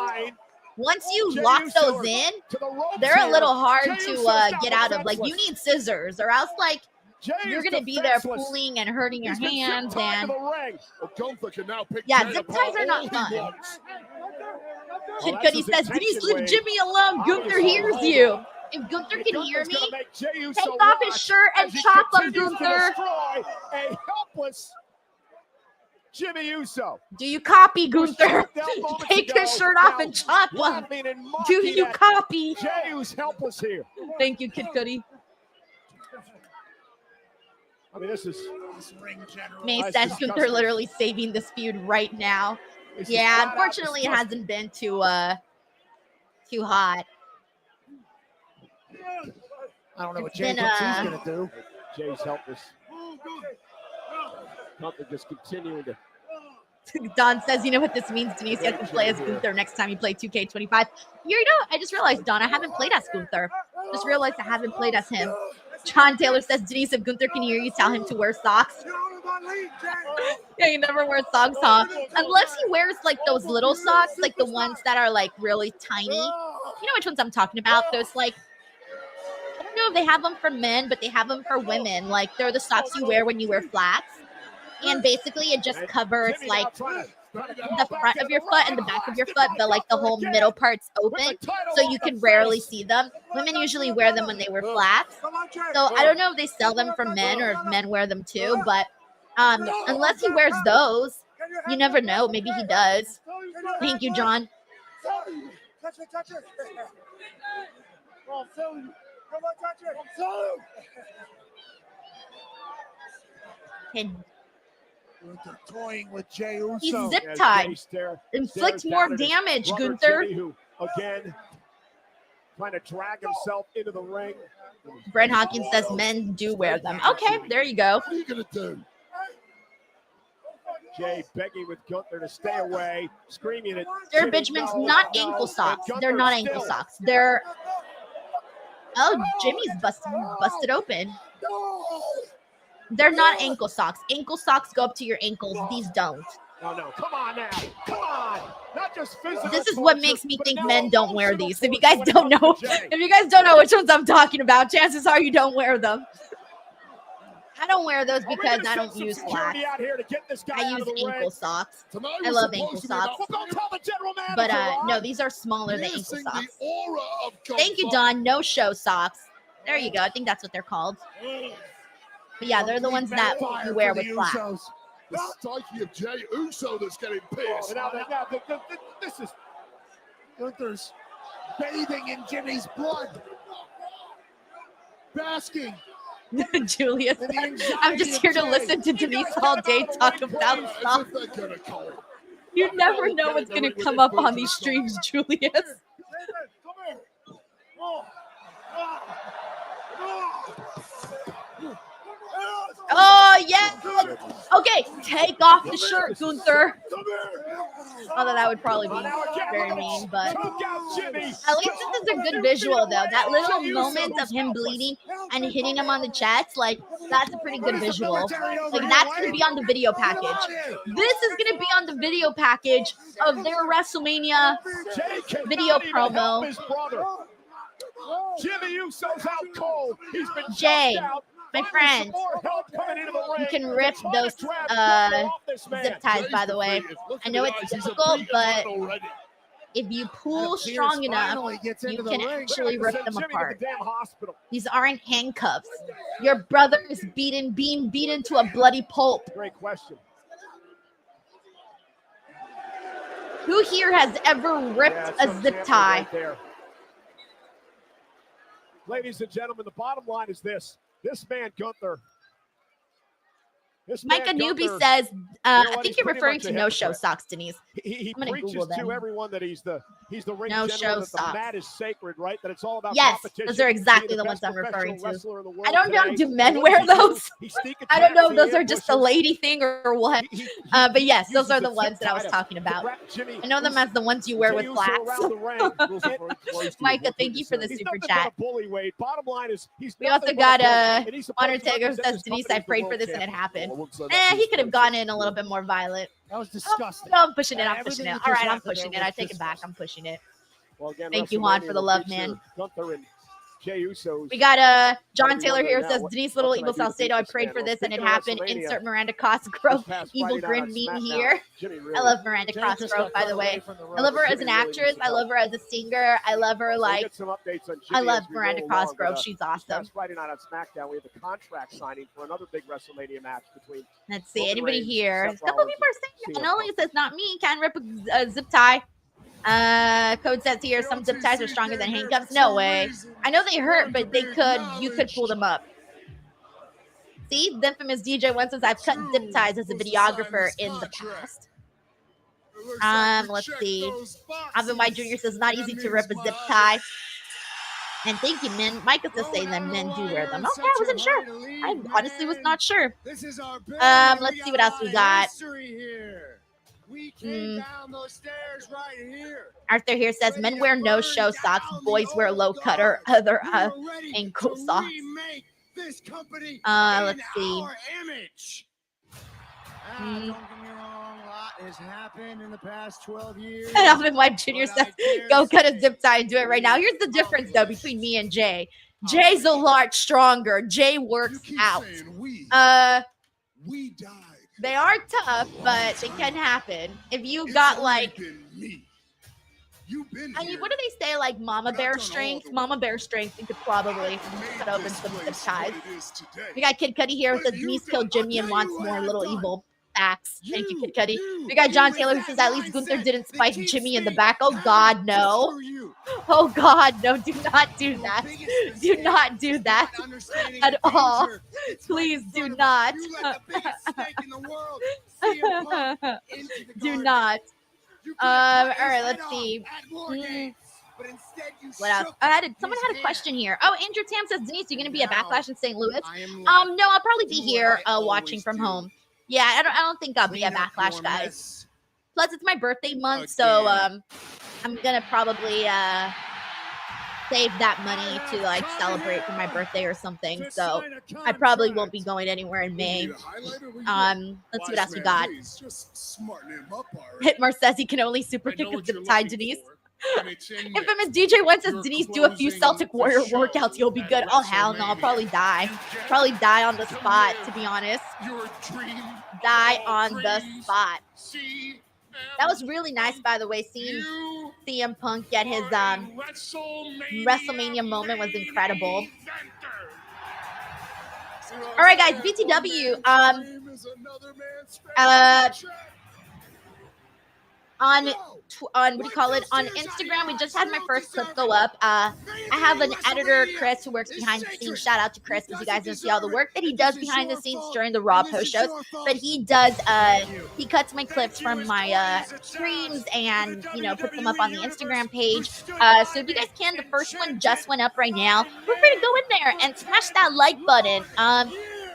Once you lock those in, they're a little hard to get out of. Like, you need scissors, or else, like, you're going to be there pulling and hurting your hands. And yeah, zip ties are not fun. Kid Cudi says, Denise, leave Jimmy alone. Gunther hears you. If Gunther can hear me, take off his shirt and chop him, Gunther. A helpless Jimmy Uso. Do you copy, Gunther? Take his shirt off and chop him. Do you copy? Jey Uso's helpless here. Thank you, Kid Cudi. I mean, this is May says Gunther literally saving this feud right now. Yeah, unfortunately, it hasn't been too hot. I don't know what Jey thinks he's going to do. Jay's helpless. Gunther just continuing to. Don says, you know what this means, Denise? You have to play as Gunther next time you play 2K25. You know, I just realized, Don, I haven't played as Gunther. Just realized I haven't played as him. John Taylor says, Denise, if Gunther can hear you, tell him to wear socks. Yeah, he never wears socks, huh? Unless he wears, like, those little socks, like the ones that are, like, really tiny. You know which ones I'm talking about? Those, like, I don't know if they have them for men, but they have them for women. Like, they're the socks you wear when you wear flats. And basically, it just covers, like, the front of your foot and the back of your foot, but, like, the whole middle part's open, so you can rarely see them. Women usually wear them when they wear flats. So I don't know if they sell them for men or if men wear them too, but unless he wears those, you never know. Maybe he does. Thank you, John. Touch it. Come on, touch it. And Gunther toying with Jey Uso. he's zip tied. Inflict more damage, Gunther. Who, again, trying to drag himself into the ring. Brent Hawkins says men do wear them. Okay, there you go. What are you going to do? Jey begging with Gunther to stay away, screaming at They're Benjamin's not ankle socks. They're not ankle socks. They're. Oh, Jimmy's busted open. They're not ankle socks. Ankle socks go up to your ankles. These don't. Oh no! Come on now! Come on! Not just physical. This is what makes me think men don't wear these. If you guys don't know, which ones I'm talking about, chances are you don't wear them. I don't wear those because I don't use flats. I use ankle socks. I love ankle socks. But no, these are smaller than ankle socks. Thank you, Don. No show socks. There you go. I think that's what they're called. But yeah, they're the ones that you wear with flats. The psyche of Jey Uso that's getting pissed. This is Gunther's bathing in Jimmy's blood. Basking. Julius, I'm just here to listen to Denise all day talk about stuff. You never know what's going to come up on these streams, Julius. Oh, yeah. Okay, take off the shirt, Gunther. Although that would probably be very mean, but at least this is a good visual, though. That little moment of him bleeding and hitting him on the chest, like, that's a pretty good visual. Like, that's going to be on the video package. This is going to be on the video package of their WrestleMania video promo. Jimmy Uso's out cold. He's been Jay, my friend, you can rip those zip ties, by the way. I know it's difficult, but if you pull strong enough, you can actually rip them apart. These aren't handcuffs. Your brother is being beaten to a bloody pulp. Great question. Who here has ever ripped a zip tie? Ladies and gentlemen, the bottom line is this. This man, Gunther, Micah Newbie says, I think you're referring to no-show socks, Denise. He I'm going to preaches Google them. to everyone that he's the ring No-show general, that the socks. mat is sacred, right? That it's all about Yes, competition. those are exactly Being the ones best I'm referring professional to. wrestler in the world I don't know. today. Do men What wear does he do? those? He sneak I don't know if attacks, those he are just a ambushes. lady thing or what. But yes, those are the ones that I was talking about. I know them as the ones you wear with flats. Micah, thank you for the super chat. Bottom line is, We also got Undertaker who says, Denise, I prayed for this and it happened. He could have gone in a little bit more violent. That was disgusting. No, I'm pushing it. I'm pushing Everything it. that All just right, I'm happened pushing there it. I was take it back. disgusting. I'm pushing it. Well, again, Thank you, Juan, for the love, WrestleMania man. Gunther and Jey Uso. We got John Taylor here now, says, what- Denise, what little can I evil do to Salcedo. beat I this prayed man? for Well, this and it speaking of happened. WrestleMania, Insert Miranda Cosgrove, this past evil Friday grin night on meme SmackDown, here. Jimmy I really- love Miranda Jey just Cosgrove, got by cut the away way. from the I love her ropes. as an Jimmy really actress. needs I some love her as a singer. I love her We'll like, get some updates on I Jimmy love as we Miranda roll along, Cosgrove. but, She's this awesome. past Friday night on SmackDown, we had the contract signing for another big WrestleMania match between Let's see. Roman Anybody Reigns, here? A Seth couple Rollins, people are saying CM no. Punk. It says not me. Can't rip a zip tie. Code says here some zip ties are stronger than handcuffs. No way. I know they hurt, but you could pull them up. See, the infamous DJ one says I've cut zip ties as a videographer in the past. Let's see. Alvin White Jr. says not easy to rip a zip tie. And thank you, men. Micah's just saying that men do wear them. Okay, I wasn't sure. I honestly was not sure. Let's see what else we got. We came down those stairs right here. Arthur here says men wear no-show socks, boys wear low cut or other ankle socks. This company Let's see. Image. Don't get me wrong, a lot has happened in the past 12 years. And Alvin White Jr. says, go cut a zip tie and do it right now. Here's the difference, though, between me and Jay. Jay's a lot stronger. Jay works out. We died. They are tough, but they can happen. If you got like, I mean, what do they say? Like mama bear strength? Mama bear strength, you could probably cut open some zip ties. We got Kid Cudi here who says Denise killed Jimmy and wants more little evil facts. Thank you, Kid Cudi. We got John Taylor who says at least Gunther didn't spike Jimmy in the back. Oh God, no. Oh God, no, do not do that. Do not do that at all. Please do not. Do not. All right, let's see. What else? Someone had a question here. Oh, Andrew Tam says, Denise, you're going to be at Backlash in St. Louis? No, I'll probably be here watching from home. Yeah, I don't think I'll be at Backlash, guys. Plus, it's my birthday month, so I'm going to probably save that money to like celebrate for my birthday or something. So I probably won't be going anywhere in May. Let's see what else we got. Hitmar says he can only super kick a zip tie, Denise. Infamous DJ One says, Denise, do a few Celtic Warrior workouts. You'll be good. Oh, hell no. I'll probably die. Probably die on the spot, to be honest. Die on the spot. That was really nice, by the way. Seeing CM Punk get his WrestleMania moment was incredible. All right, guys, BTW. On what do you call it? On Instagram, we just had my first clip go up. I have an editor, Chris, who works behind the scenes. Shout out to Chris, because you guys don't see all the work that he does behind the scenes during the Raw post shows. But he does, he cuts my clips from my streams and, you know, puts them up on the Instagram page. So if you guys can, the first one just went up right now. We're free to go in there and smash that like button.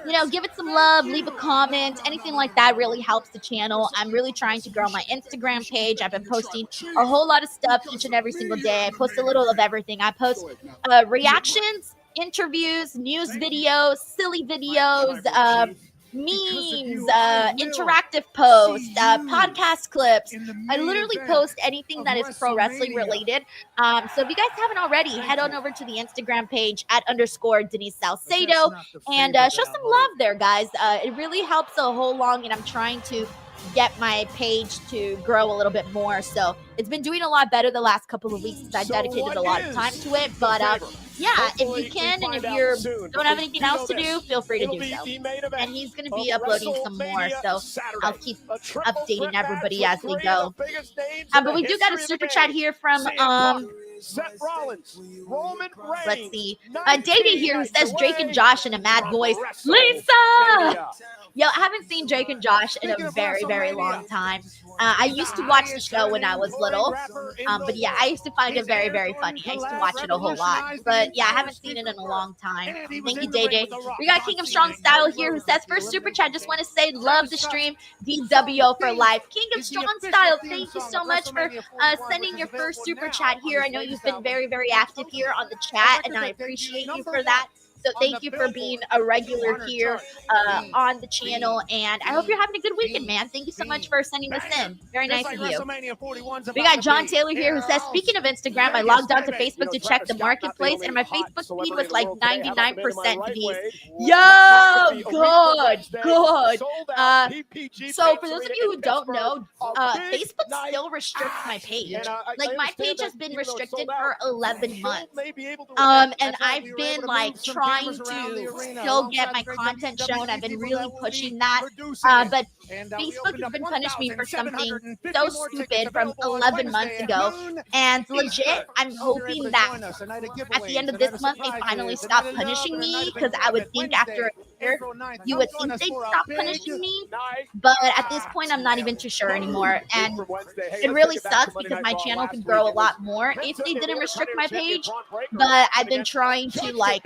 You know, give it some love, leave a comment, anything like that really helps the channel. I'm really trying to grow my Instagram page. I've been posting a whole lot of stuff each and every single day. I post a little of everything. I post reactions, interviews, news videos, silly videos, memes, interactive posts, podcast clips. I literally post anything that is pro wrestling related. So if you guys haven't already, head on over to the Instagram page @ Denise Salcedo and show some love there, guys. It really helps a whole long, and I'm trying to get my page to grow a little bit more. So it's been doing a lot better the last couple of weeks because I dedicated a lot of time to it. But yeah, if you can, and if you don't have anything else to do, feel free to do so. And he's going to be uploading some more, so I'll keep updating everybody as we go. But we do got a super chat here from Seth Rollins, Roman Reigns. Let's see. Data here who says Drake and Josh in a mad voice. Lisa! Yo, I haven't seen Drake and Josh in a very, very long time. I used to watch the show when I was little. But yeah, I used to find it very, very funny. I used to watch it a whole lot. But yeah, I haven't seen it in a long time. Thank you, Day. We got King of Strong Style here who says, first super chat, just want to say, love the stream. DWO for life. King of Strong Style, thank you so much for sending your first super chat here. I know you've been very, very active here on the chat, and I appreciate you for that. So thank you for being a regular here on the channel, and I hope you're having a good weekend, man. Thank you so much for sending this in. Very nice of you. We got John Taylor here who says, speaking of Instagram, I logged on to Facebook to check the marketplace, and my Facebook feed was like 99% Denise. Yo, good. So for those of you who don't know, Facebook still restricts my page. Like my page has been restricted for 11 months. And I've been like trying to still get my content shown. I've been really pushing that. But Facebook has been punishing me for something so stupid from 11 months ago. And legit, I'm hoping that at the end of this month, they finally stop punishing me, because I would think after a year, you would think they'd stop punishing me. But at this point, I'm not even too sure anymore. And it really sucks because my channel could grow a lot more if they didn't restrict my page. But I've been trying to like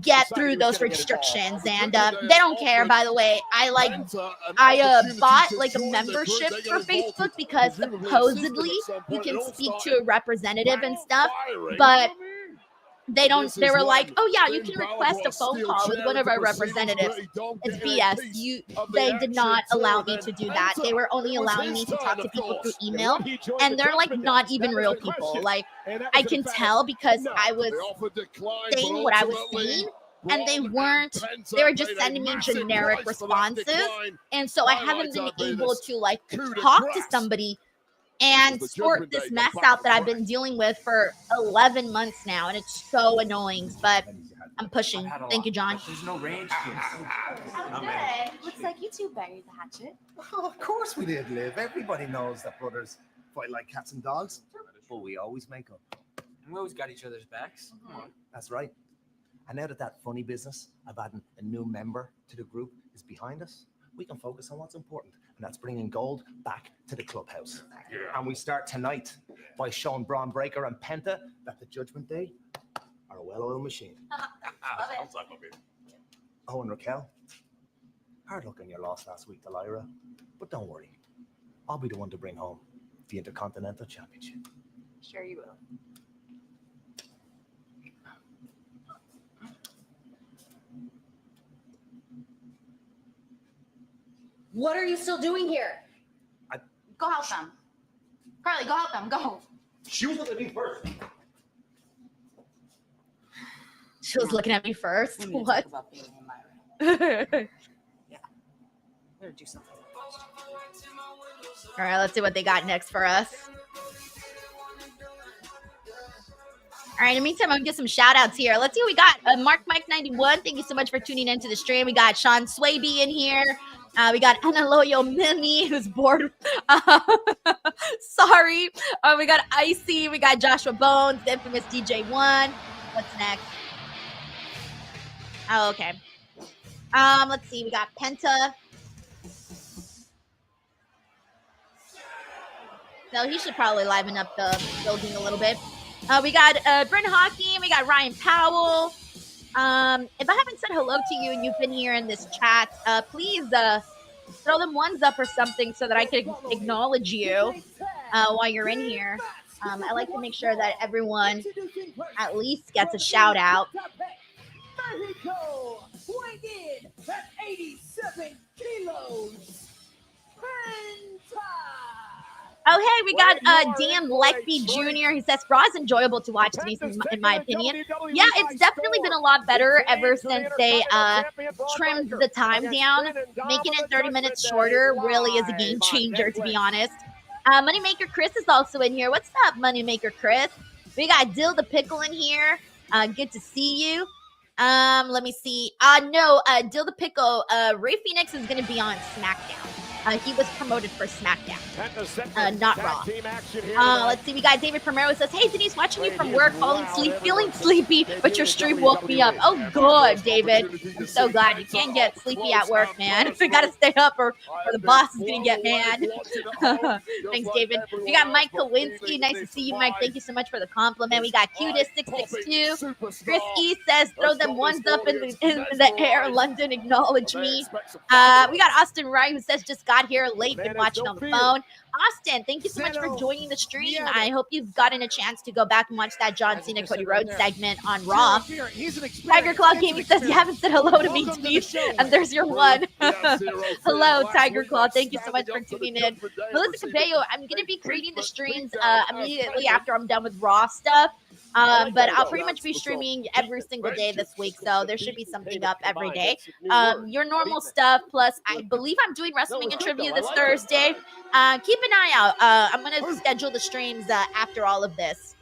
get through those restrictions, and they don't care, by the way. I bought like a membership for Facebook because supposedly you can speak to a representative and stuff, but they don't. They were like, oh yeah, you can request a phone call with one of our representatives. It's BS. They did not allow me to do that. They were only allowing me to talk to people through email, and they're like not even real people. Like I can tell because I was saying what I was saying, and they weren't. They were just sending me generic responses, and so I haven't been able to like talk to somebody and sort this mess out that I've been dealing with for 11 months now, and it's so annoying, but I'm pushing. Thank you, John. There's no range. Okay. Looks like you two buried the hatchet. Oh, of course we did, Liv. Everybody knows that brothers fight like cats and dogs, but we always make up. And we always got each other's backs. That's right. And now that funny business of adding a new member to the group is behind us, we can focus on what's important, and that's bringing gold back to the clubhouse. Yeah. And we start tonight by showing Braun Breaker and Penta that the Judgment Day are a well-oiled machine. Oh, and Raquel, hard luck on your loss last week to Lyra, but don't worry. I'll be the one to bring home the Intercontinental Championship. Sure you will. What are you still doing here? Go help them. Carly, go help them. Go. She was looking at me first. She was looking at me first. What? Yeah. Better do something. All right, let's see what they got next for us. All right, in the meantime, I'm going to get some shout outs here. Let's see what we got. Mark Mike 91, thank you so much for tuning into the stream. We got Sean Swaby in here. We got Analoyo Mimi, who's bored. Sorry. We got Icy. We got Joshua Bones, the infamous DJ1. What's next? Oh, okay. Let's see. We got Penta. So he should probably liven up the building a little bit. We got Bryn Hawking. We got Ryan Powell. If I haven't said hello to you and you've been here in this chat, please throw them ones up or something so that I can acknowledge you while you're in here. I like to make sure that everyone at least gets a shout out. Mexico, weighing in at 87 kilos. Oh, hey, we got Dan Leckby Jr. He says, Raw's enjoyable to watch, Denise, in my opinion. Yeah, it's definitely been a lot better ever since they trimmed the time down. Making it 30 minutes shorter really is a game changer, to be honest. Moneymaker Chris is also in here. What's up, Moneymaker Chris? We got Dill the Pickle in here. Good to see you. Let me see. No, Dill the Pickle, Ray Phoenix is going to be on SmackDown. He was promoted for SmackDown, not Raw. Let's see. We got David Primero says, "Hey Denise, watching you from work, falling asleep, feeling sleepy, but your stream woke me up." Oh, good, David. I'm so glad. You can't get sleepy at work, man. You got to stay up, or the boss is gonna get mad. Thanks, David. We got Mike Kowinski. Nice to see you, Mike. Thank you so much for the compliment. We got Cutest662. Chris E says, "Throw them ones up in the air. London, acknowledge me." We got Austin Wright, who says, "Just got here late, been watching on the phone." Austin, thank you so much for joining the stream. I hope you've gotten a chance to go back and watch that John Cena Cody Rhodes segment on Raw. Tiger Claw Gaming says, "You haven't said hello to me, Denise," and there's your one. Hello, Tiger Claw. Thank you so much for tuning in. Melissa Cabello, I'm going to be creating the streams immediately after I'm done with Raw stuff. But I'll pretty much be streaming every single day this week, so there should be something up every day. Your normal stuff, plus I believe I'm doing WrestleMania trivia this Thursday. Keep an eye out. I'm going to schedule the streams after all of this.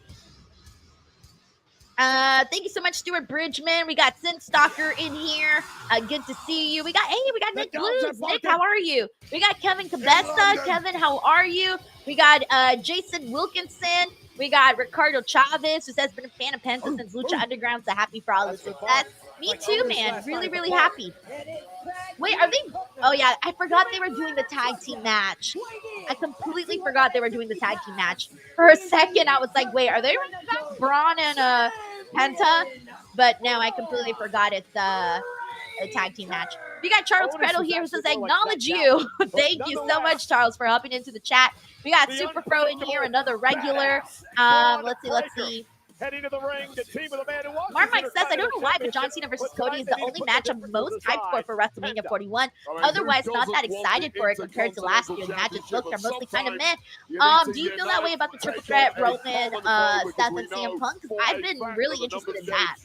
Thank you so much, Stuart Bridgman. We got Sin Stalker in here. Good to see you. We got Nick Blues. Nick, how are you? We got Kevin Cabeza. Kevin, how are you? We got Jason Wilkinson. We got Ricardo Chavez, who says, "Been a fan of Penta since Lucha Underground, so happy for all his success." Me too, man. Really, really happy. Wait, are they? Oh, yeah. I forgot they were doing the tag team match. I completely forgot they were doing the tag team match. For a second, I was like, wait, are they running back Braun and Penta? But now I completely forgot it's a tag team match. We got Charles Credo here, who says, "I acknowledge you." Thank you so much, Charles, for hopping into the chat. We got Super Pro in here, another regular. Let's see. Heading to the ring, the team of the man who was. Marmite says, "I don't know why, but John Cena versus Cody is the only match I'm most hyped for WrestleMania 41. Otherwise, not that excited for it compared to last year. The matches looked are mostly kind of meh." Do you feel that way about the triple threat Roman, Seth, and CM Punk? Because I've been really interested in that.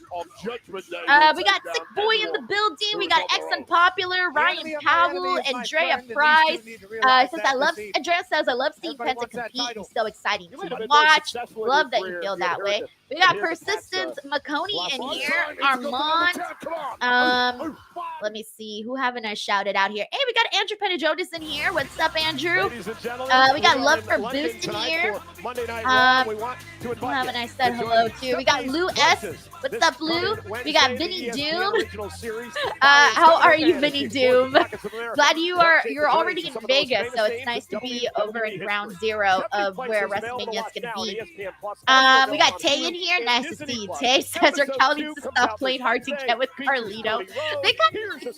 We got Sick Boy in the building. We got Ex Unpopular, Ryan Powell, Andrea Price. Andrea says, "I love seeing Penta compete. It's so exciting to watch. Love that you feel that way." We got Persistence McConey in here. Armand. Let me see. Who haven't I shouted out here? Hey, we got Andrew Penajotis in here. What's up, Andrew? We got Love for Boost in here. Who haven't I said hello to? We got Lou S. What's up, Lou? We got Vinny Doom. How are you, Vinny Doom? Glad you're already in Vegas, so it's nice to be over in ground zero of where WrestleMania is going to be. We got Tay in here. Nice to see you, Tay. Says Raquel needs to stop playing hard to get with Carlito. They kind of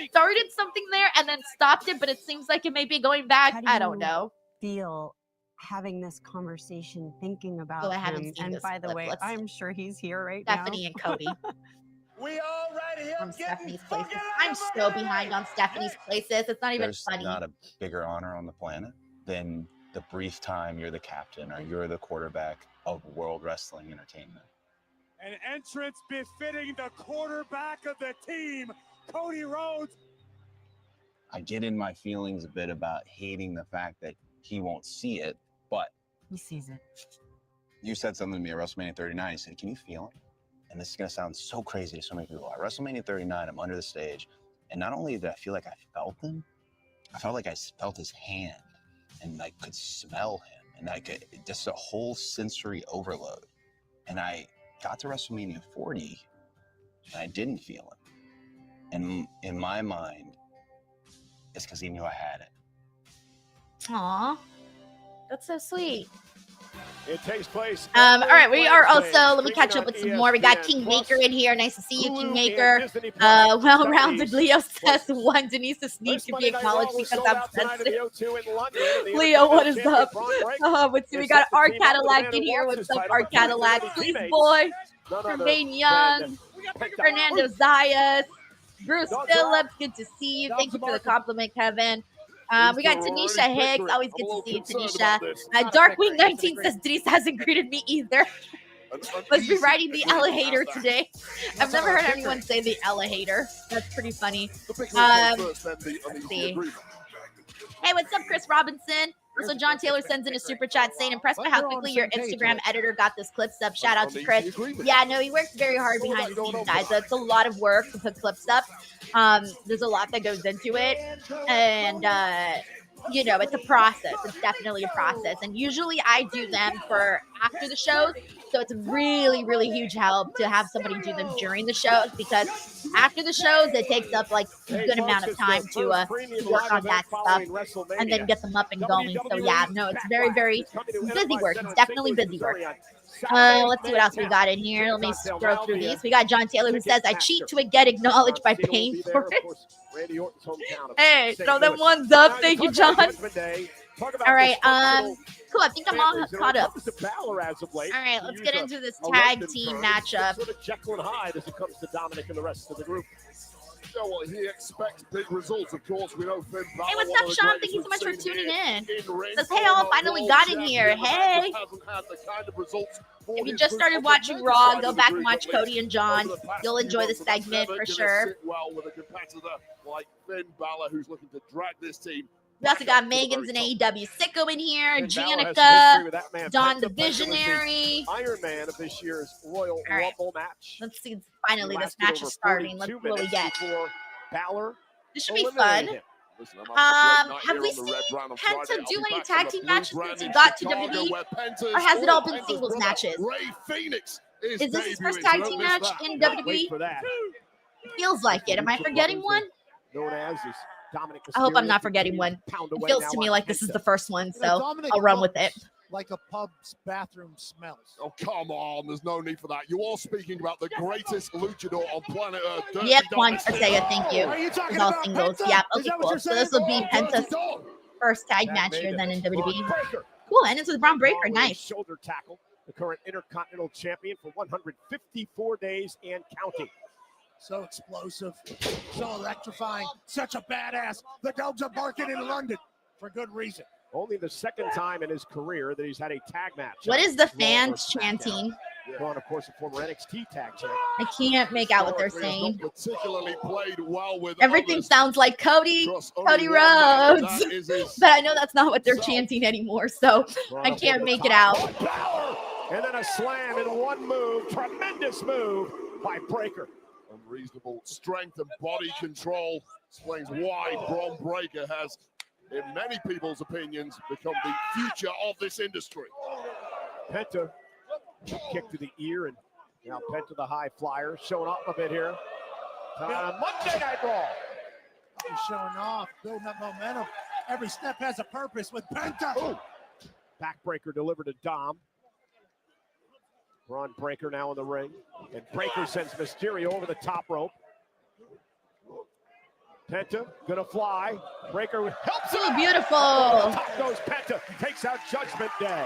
started something there and then stopped it, but it seems like it may be going back. I don't know. Feel having this conversation, thinking about him. And by the way, I'm sure he's here right now. Stephanie and Cody. We all right here. From Stephanie's Places. I'm so behind on Stephanie's Places. It's not even funny. There's not a bigger honor on the planet than the brief time you're the captain or you're the quarterback of World Wrestling Entertainment. An entrance befitting the quarterback of the team, Cody Rhodes. I get in my feelings a bit about hating the fact that he won't see it, but he sees it. You said something to me at WrestleMania 39. You said, "Can you feel it?" And this is going to sound so crazy to so many people. At WrestleMania 39, I'm under the stage, and not only did I feel like I felt him, I felt like I felt his hand, and I could smell him, and I could just a whole sensory overload. And I got to WrestleMania 40, and I didn't feel him. And in my mind, it's because he knew I had it. Aw, that's so sweet. It takes place. All right, we are also, let me catch up with some more. We got Kingmaker in here. Nice to see you, Kingmaker. Well-rounded Leo says, "One, Denise needs to be acknowledged because I'm sensitive." Leo, what is up? Let's see, we got our Cadillac in here. What's up, our Cadillac? Please, boy. Tremaine Young. Fernando Zayas. Bruce Phillips, good to see you. Thank you for the compliment, Kevin. We got Tanisha Hicks. Always good to see you, Tanisha. Darkwing 19 says, "Denise hasn't greeted me either." Must be riding the elevator today. I've never heard anyone say the elevator. That's pretty funny. Let's see. Hey, what's up, Chris Robinson? Also, John Taylor sends in a super chat saying, "Impressed by how quickly your Instagram editor got this clips up." Shout out to Chris. Yeah, no, he works very hard behind the scenes, guys. It's a lot of work to put clips up. There's a lot that goes into it. And you know, it's a process. It's definitely a process. And usually I do them for after the shows. So it's really, really huge help to have somebody do them during the shows, because after the shows, it takes up like a good amount of time to work on that stuff and then get them up and going. So yeah, no, it's very, very busy work. It's definitely busy work. Let's see what else we got in here. Let me scroll through these. We got John Taylor who says, I cheat to get acknowledged by paying for it. Hey, throw them ones up. Thank you, John. All right, cool. I think I'm all caught up. All right, let's get into this tag team matchup. Jekyll and Hyde as it comes to Dominic and the rest of the group. So well, he expects big results, of course. We know Finn Balor. Hey, what's up, Sean? Thank you so much for tuning in. Says, hey, all finally got in here. Hey. If you just started watching Raw, go back and watch Cody and John. You'll enjoy the segment for sure. Well, with a competitor like Finn Balor, who's looking to drag this team. We also got Megan's and AEW Sicko in here, Janica, Don the Visionary. Iron Man of this year's Royal Rumble match. Let's see. Finally, this match is starting. Let's see what we get. Balor this should be fun. Have we seen Penta do any tag team matches since he got to WWE? Or has it all been singles matches? Is this his first tag team match in WWE? Feels like it. Am I forgetting one? I hope I'm not forgetting one. It feels to me like this is the first one, so I'll run with it. Like a pub's bathroom smells. Oh, come on. There's no need for that. You are speaking about the greatest luchador on planet Earth. Yep, Juan Ortega, thank you. It's all singles. Yep, okay, cool. So this will be Penta's first tag match here then in WWE. Cool, and it's with Braun Breaker. Nice. Shoulder tackle, the current Intercontinental Champion for 154 days and counting. So explosive, so electrifying, such a badass. The dogs are barking in London for good reason. Only the second time in his career that he's had a tag match. What is the fans chanting? Braun, of course, a former NXT tag champ. I can't make out what they're saying. Particularly played well with everything sounds like Cody Rhodes. But I know that's not what they're chanting anymore, so I can't make it out. And then a slam in one move. Tremendous move by Breaker. Unreasonable strength and body control explains why Braun Breaker has, in many people's opinions, become the future of this industry. Penta, kick to the ear, and now Penta, the high flyer, showing off a bit here. Monday Night Raw. He's showing off, building up momentum. Every step has a purpose with Penta. Ooh. Backbreaker delivered to Dom. Braun Breaker now in the ring, and Breaker sends Mysterio over the top rope. Penta gonna fly. Breaker helps him. Beautiful. Top goes Penta. Takes out Judgment Day.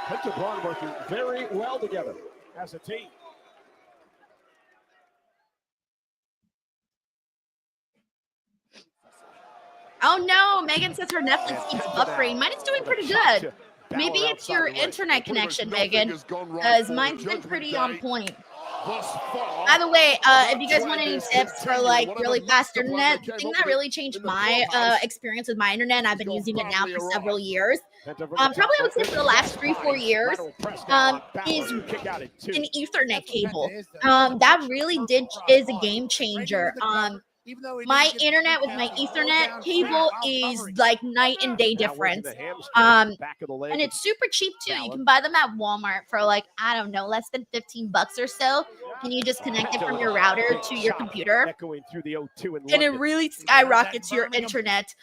Penta Braun working very well together as a team. Oh no, Megan says her Netflix keeps buffering. Mine is doing pretty good. Maybe it's your internet connection, Megan, because mine's been pretty on point. By the way, if you guys want any tips for like really fast internet, the thing that really changed my experience with my internet, and I've been using it now for several years, probably I would say for the last 3-4 years, is an Ethernet cable. That really is a game changer. My internet with my Ethernet cable is like night and day difference. And it's super cheap too. You can buy them at Walmart for like, I don't know, less than $15 or so. And you just connect it from your router to your computer. And it really skyrockets your internet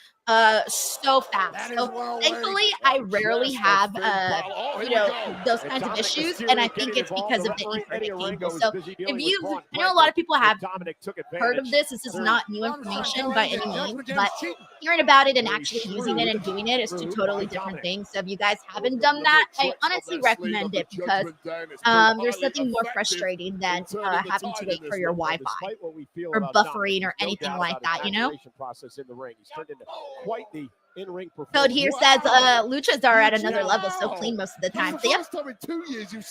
so fast. So thankfully, I rarely have those kinds of issues, and I think it's because of the Ethernet cable. So I know a lot of people have heard of this. This is not new information by any means, but hearing about it and actually using it and doing it is two totally different things. So if you guys haven't done that, I honestly recommend it, because there's nothing more frustrating than having to wait for your Wi-Fi or buffering or anything like that, you know? Quite the in-ring Code here says luchas are at another level, so clean most of the time. So, yep.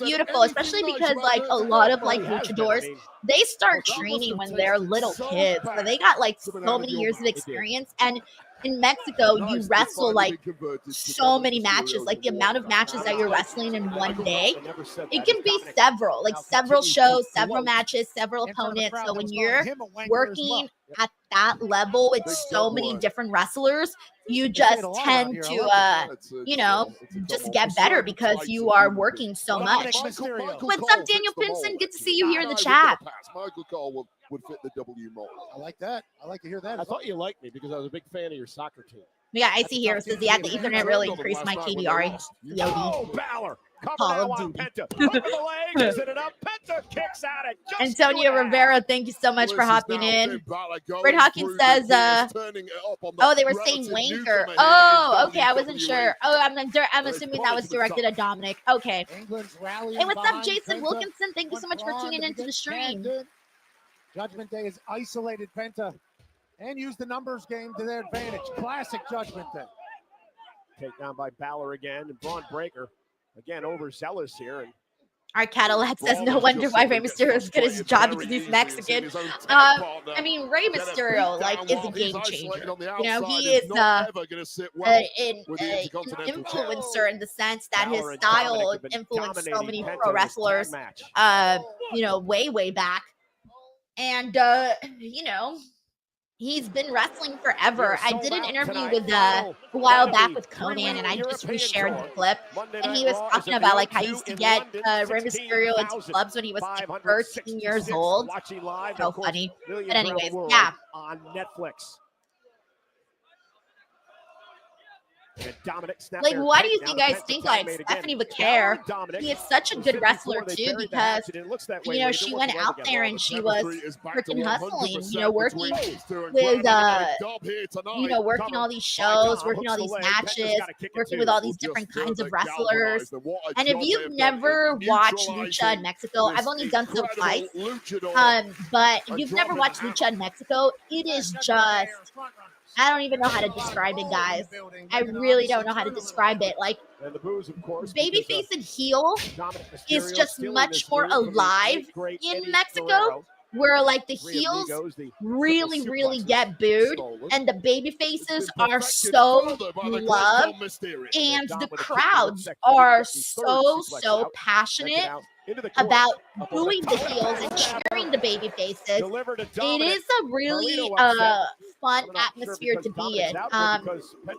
Beautiful, especially because like a lot of like luchadors, they start training when they're little kids, so they got like so many years of experience. And in Mexico, you wrestle like so many matches, like the amount of matches that you're wrestling in one day, it can be several shows, several matches, several opponents. So when you're working at that level with so many different wrestlers, you just tend to, you know, just get better because you are working so much. What's up, Daniel Pinson? Good to see you here in the chat. Michael Cole would fit the W mold. I like that. I like to hear that. I thought you liked me because I was a big fan of your soccer team. We got Icy here. Says, yeah, the Ethernet really increased my KDR. Oh, Balor. Cover now on Penta. Hook of the leg. Is it up? Penta kicks out at just Antonio Rivera, thank you so much for hopping in. Fred Hawkins says, oh, they were saying wanker. Oh, okay, I wasn't sure. Oh, I'm assuming that was directed at Dominic. Okay. Hey, what's up, Jason Wilkinson? Thank you so much for tuning into the stream. Judgment Day has isolated Penta and used the numbers game to their advantage. Classic Judgment Day. Takedown by Balor again, and Braun Breaker again overzealous here. And our Cadillac says, no wonder why Rey Mysterio is good at his job because he's Mexican. I mean, Rey Mysterio, like, is a game changer. You know, he is an influencer in the sense that his style influenced so many pro wrestlers, you know, way back. And, you know, he's been wrestling forever. I did an interview with a while back with Conan, and I just reshared the clip. And he was talking about like how he used to get Rey Mysterio into clubs when he was like 13 years old. So funny. But anyways, yeah. On Netflix. Like, why do you think guys think like Stephanie Vaquer? He is such a good wrestler too because, you know, she went out there and she was freaking hustling, you know, working with, you know, working all these shows, working all these matches, working with all these different kinds of wrestlers. And if you've never watched Lucha in Mexico, I've only done so twice, but if you've never watched Lucha in Mexico, it is just, I don't even know how to describe it, guys. I really don't know how to describe it. Like, babyface and heel is just much more alive in Mexico, where like the heels really get booed and the baby faces are so loved and the crowds are so passionate about booing the heels and cheering the baby faces. It is a really fun atmosphere to be in. I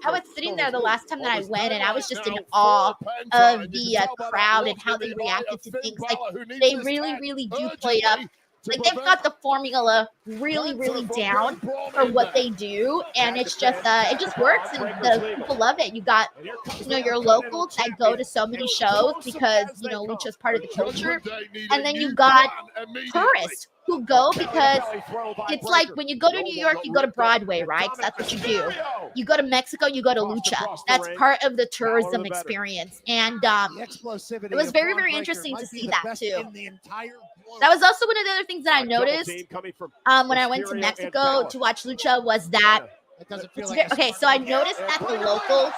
was sitting there the last time that I went and I was just in awe of the crowd and how they reacted to things. Like, they really do play up. Like, they've got the formula really down for what they do, and it's just it just works, and the people love it. You got, you know, your locals that go to so many shows because, you know, Lucha is part of the culture, and then you got tourists who go because it's like when you go to New York, you go to Broadway, right? So that's what you do. You go to Mexico, you go to Lucha. That's part of the tourism experience, and it was very interesting to see that too. That was also one of the other things that I noticed when I went to Mexico to watch Lucha was that, okay, so I noticed that the locals,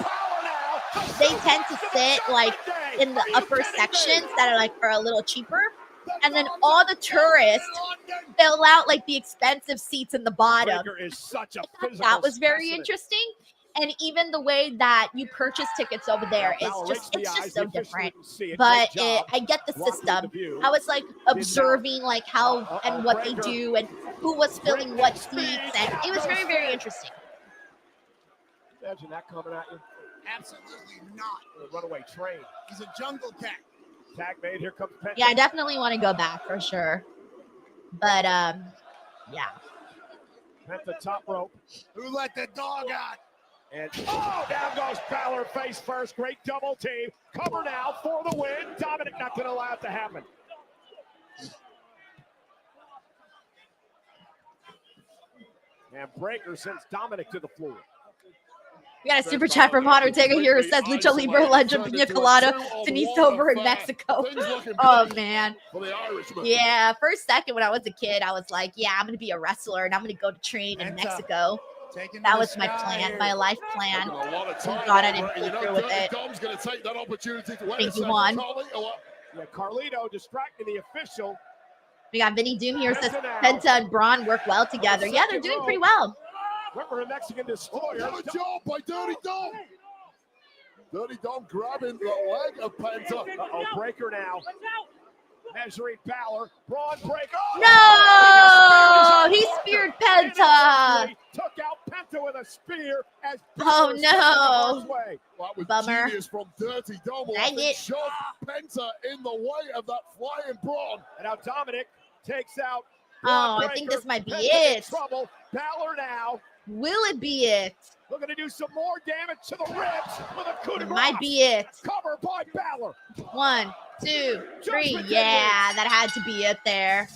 they tend to sit like in the upper sections that are like for a little cheaper. And then all the tourists fill out like the expensive seats in the bottom. That was very interesting. And even the way that you purchase tickets over there is it's just so different. But I get the system. I was like observing like how and what they do and who was filling what seats, and it was very interesting. Imagine that coming at you. Absolutely not. A runaway train. He's a jungle cat. Tag made. Here comes Penta. Yeah, I definitely want to go back for sure. But yeah. Penta top rope. Who let the dog out? And down goes Balor face first. Great double team. Cover now for the win. Dominic not going to allow it to happen. And Breaker sends Dominic to the floor. We got a super chat from Honor Taker here who says Lucha Libre legend Pina Colada, Denise over in Mexico. Oh, man. Yeah, for a second when I was a kid, I was like, yeah, I'm going to be a wrestler and I'm going to go to train in Mexico. That was my plan, my life plan. Oh, God, I didn't go through with it. Thank you, Juan. Yeah, Carlito distracting the official. We got Vinny Doom here who says Penta and Braun work well together. Yeah, they're doing pretty well. Remember a Mexican destroyer. Good job by Dirty Dom. Dirty Dom grabbing the leg of Penta. Breaker now. Measuring Balor. Braun Breaker. No! He speared Penta. Took out Penta with a spear as Oh, no. That was Bummer. genius from Dirty Domo. Dang it. Shoved Penta in the way of that flying brawn. And now Dominic takes out. Oh, I think this might be Penta in it. trouble. Balor now Will it be it? looking to do some more damage to the ribs with a coup de grace. Might be it. Cover by Balor. 1, 2, 3. Yeah, that had to be it there.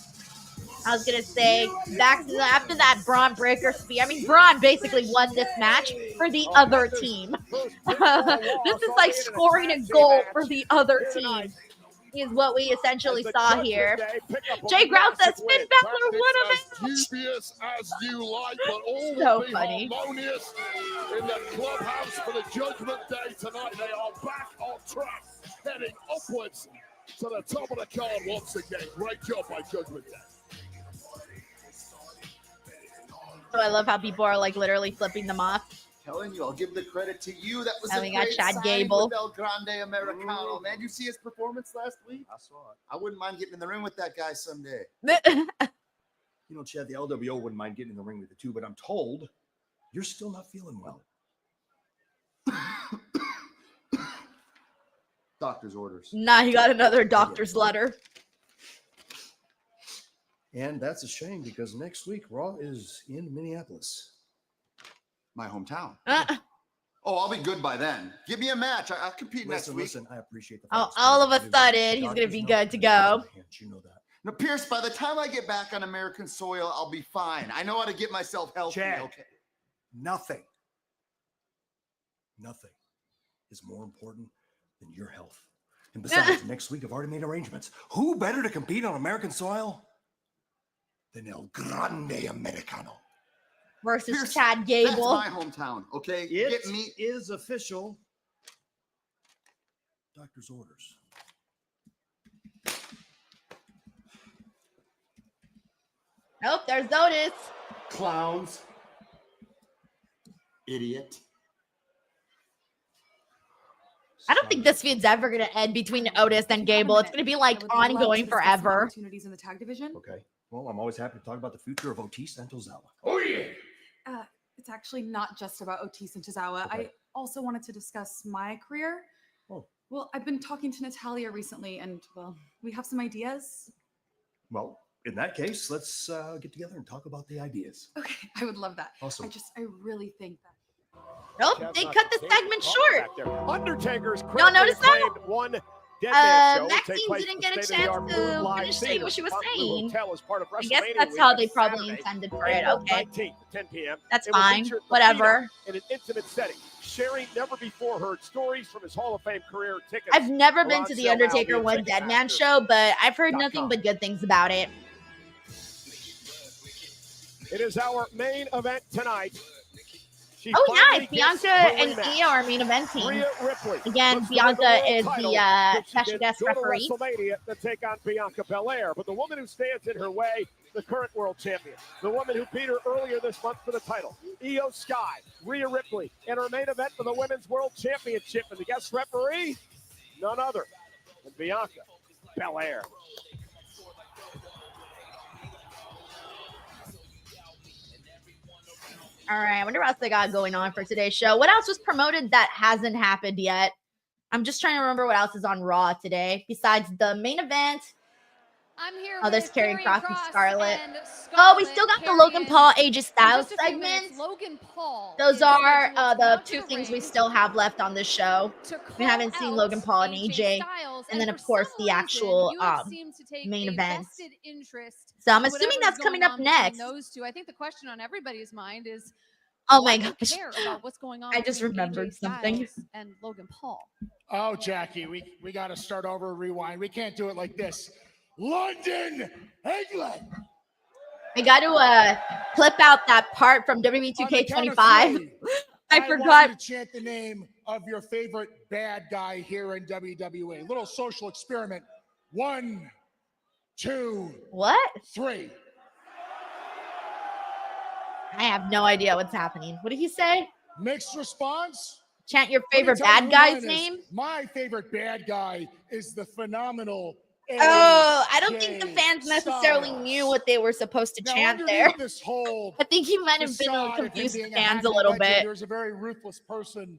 I was gonna say back to after that Braun Breaker spear. I mean, Braun basically won this match for the other team. This is like scoring a goal for the other team. Is what we essentially saw here. Jay Grout says Finn Balor won a match. Dubious as you like, but all So will be funny. harmonious in the clubhouse for the Judgment Day tonight. They are back on track, heading upwards to the top of the card once again. Great job by Judgment Day. So I love how people are like literally flipping them off. Telling you, I'll give the credit to you. That was And a we got great Chad sign Gable. with El Grande Americano. Man, you see his performance last week? I saw it. I wouldn't mind getting in the ring with that guy someday. You know, Chad, the LWO wouldn't mind getting in the ring with you too, but I'm told you're still not feeling well. Doctor's orders. Nah, he got another doctor's letter. And that's a shame because next week Raw is in Minneapolis. My hometown. Oh, I'll be good by then. Give me a match. I'll compete next week. Listen, I appreciate the Oh, all of a sudden, he's gonna be good to go. You know that. Now, Pierce, by the time I get back on American soil, I'll be fine. I know how to get myself healthy. Chad. Okay. Nothing is more important than your health. And besides, next week I've already made arrangements. Who better to compete on American soil than El Grande Americano? Versus Pierce, Chad Gable. That's my hometown, okay? It Get me. is official. Doctor's orders. Nope, there's Otis. Clowns. Idiot. I don't think this feud's ever gonna end between Otis and Gable. It's gonna be like ongoing forever. Opportunities in the tag division. Okay. Well, I'm always happy to talk about the future of Otis and Tozawa. Oh, yeah. It's actually not just about Otis and Tozawa. Okay. I also wanted to discuss my career. Oh. Well, I've been talking to Natalia recently, and well, we have some ideas. Well, in that case, let's get together and talk about the ideas. Okay, I would love that. Awesome. I really think that. Nope, they cut the segment short. Undertaker's Y'all notice that? one dead man show will Maxine take place didn't at get a the state-of-the-art chance to Moonlight finish saying Theater, what she was Buckley saying. Hotel as part of I guess WrestleMania that's week how on they probably Saturday, intended for it. April Okay. 19th at 10 p.m. That's It will fine. feature Whatever. Latino in an intimate setting, sharing never-before-heard stories from his Hall of Fame career. Tickets I've never are been on to the sale now Undertaker via One Dead Man Ticketmaster. show, but I've heard nothing but good things about it. It is our main event tonight. She Oh, finally nice. gets Bianca her and rematch. Iyo are main eventing. Rhea Ripley Again, looks to Bianca win the is world the title if she special can guest go to referee. WrestleMania to take on Bianca Belair. But the woman who stands in her way, the current world champion, the woman who beat her earlier this month for the title, Iyo Sky, Rhea Ripley, in her main event for the Women's World Championship. And the guest referee, none other than Bianca Belair. All right, I wonder what else they got going on for today's show. What else was promoted that hasn't happened yet? I'm just trying to remember what else is on Raw today besides the main event. I'm here. Oh, there's with Karrion Kross and Scarlett. and Oh, we still got the Karrion. Logan Paul AJ In Styles just a few segment. minutes, Logan Paul Those is are scheduled to the come to two the things we ring still have left on this show. to We haven't seen call Logan out Paul and AJ AJ, Styles, and then for of course some the reason, actual you have seemed to take main a event. vested interest So I'm in assuming whatever's that's coming going up on between next. Those two. I think the question on everybody's mind is, Oh my why do you gosh. care about what's going on I just between remembered AJ something. Styles and Logan Paul. Oh, Jackie, we got to start over, rewind. We can't do it like this. London, England. I got to clip out that part from WWE On the count of 2K25. three, I want forgot. you to chant the name of your favorite bad guy here in WWE. A little social experiment. 1, 2, What? 3. I have no idea what's happening. What did he say? Mixed response. Chant your Let me favorite tell you bad who guy's mine is. name? My favorite bad guy is the phenomenal Oh, I don't think the fans necessarily knew what they were supposed to chant there. This whole I think he might have been able to confuse the fans a little bit. There's a very ruthless person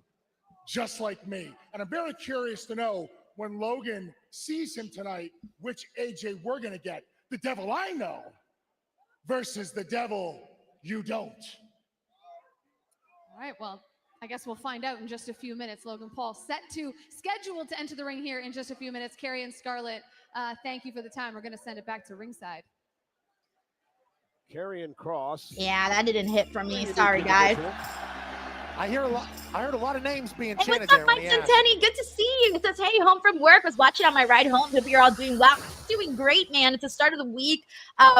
just like me. And I'm very curious to know when Logan sees him tonight, which AJ we're going to get. The devil I know versus the devil you don't. All right, well, I guess we'll find out in just a few minutes. Logan Paul scheduled to enter the ring here in just a few minutes. Carrie and Scarlett, thank you for the time. We're going to send it back to ringside. Karrion Kross. Yeah, that didn't hit for me. Sorry, guys. I heard a lot of names being Hey, chanted what's up, there. Mike Centenni? Good to see you. It says, hey, home from work. Was watching on my ride home. Hope you're all doing well. Doing great, man. It's the start of the week.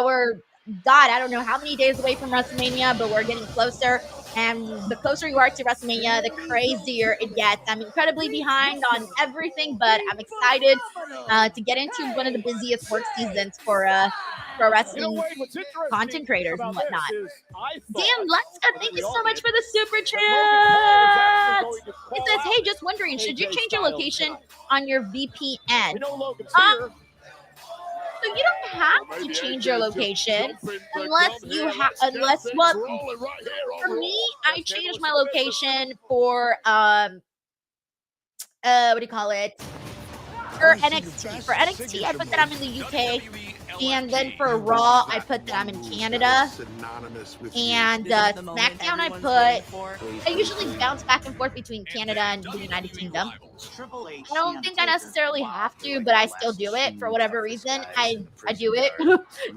We're, God, I don't know how many days away from WrestleMania, but we're getting closer. And the closer you are to WrestleMania, the crazier it gets. I'm incredibly behind on everything, but I'm excited to get into one of the busiest work seasons for wrestling content creators and whatnot. Dan Leska, thank you so much for the super chat. It says, hey, just wondering, should you change your location on your VPN? So you don't have to change your location unless well, for me, I changed my location for what do you call it? For NXT. For NXT, I put that I'm in the UK. And then for Raw, I put that I'm in Canada. And SmackDown, I usually bounce back and forth between Canada and the United Kingdom. I don't think I necessarily have to, but I still do it for whatever reason. I do it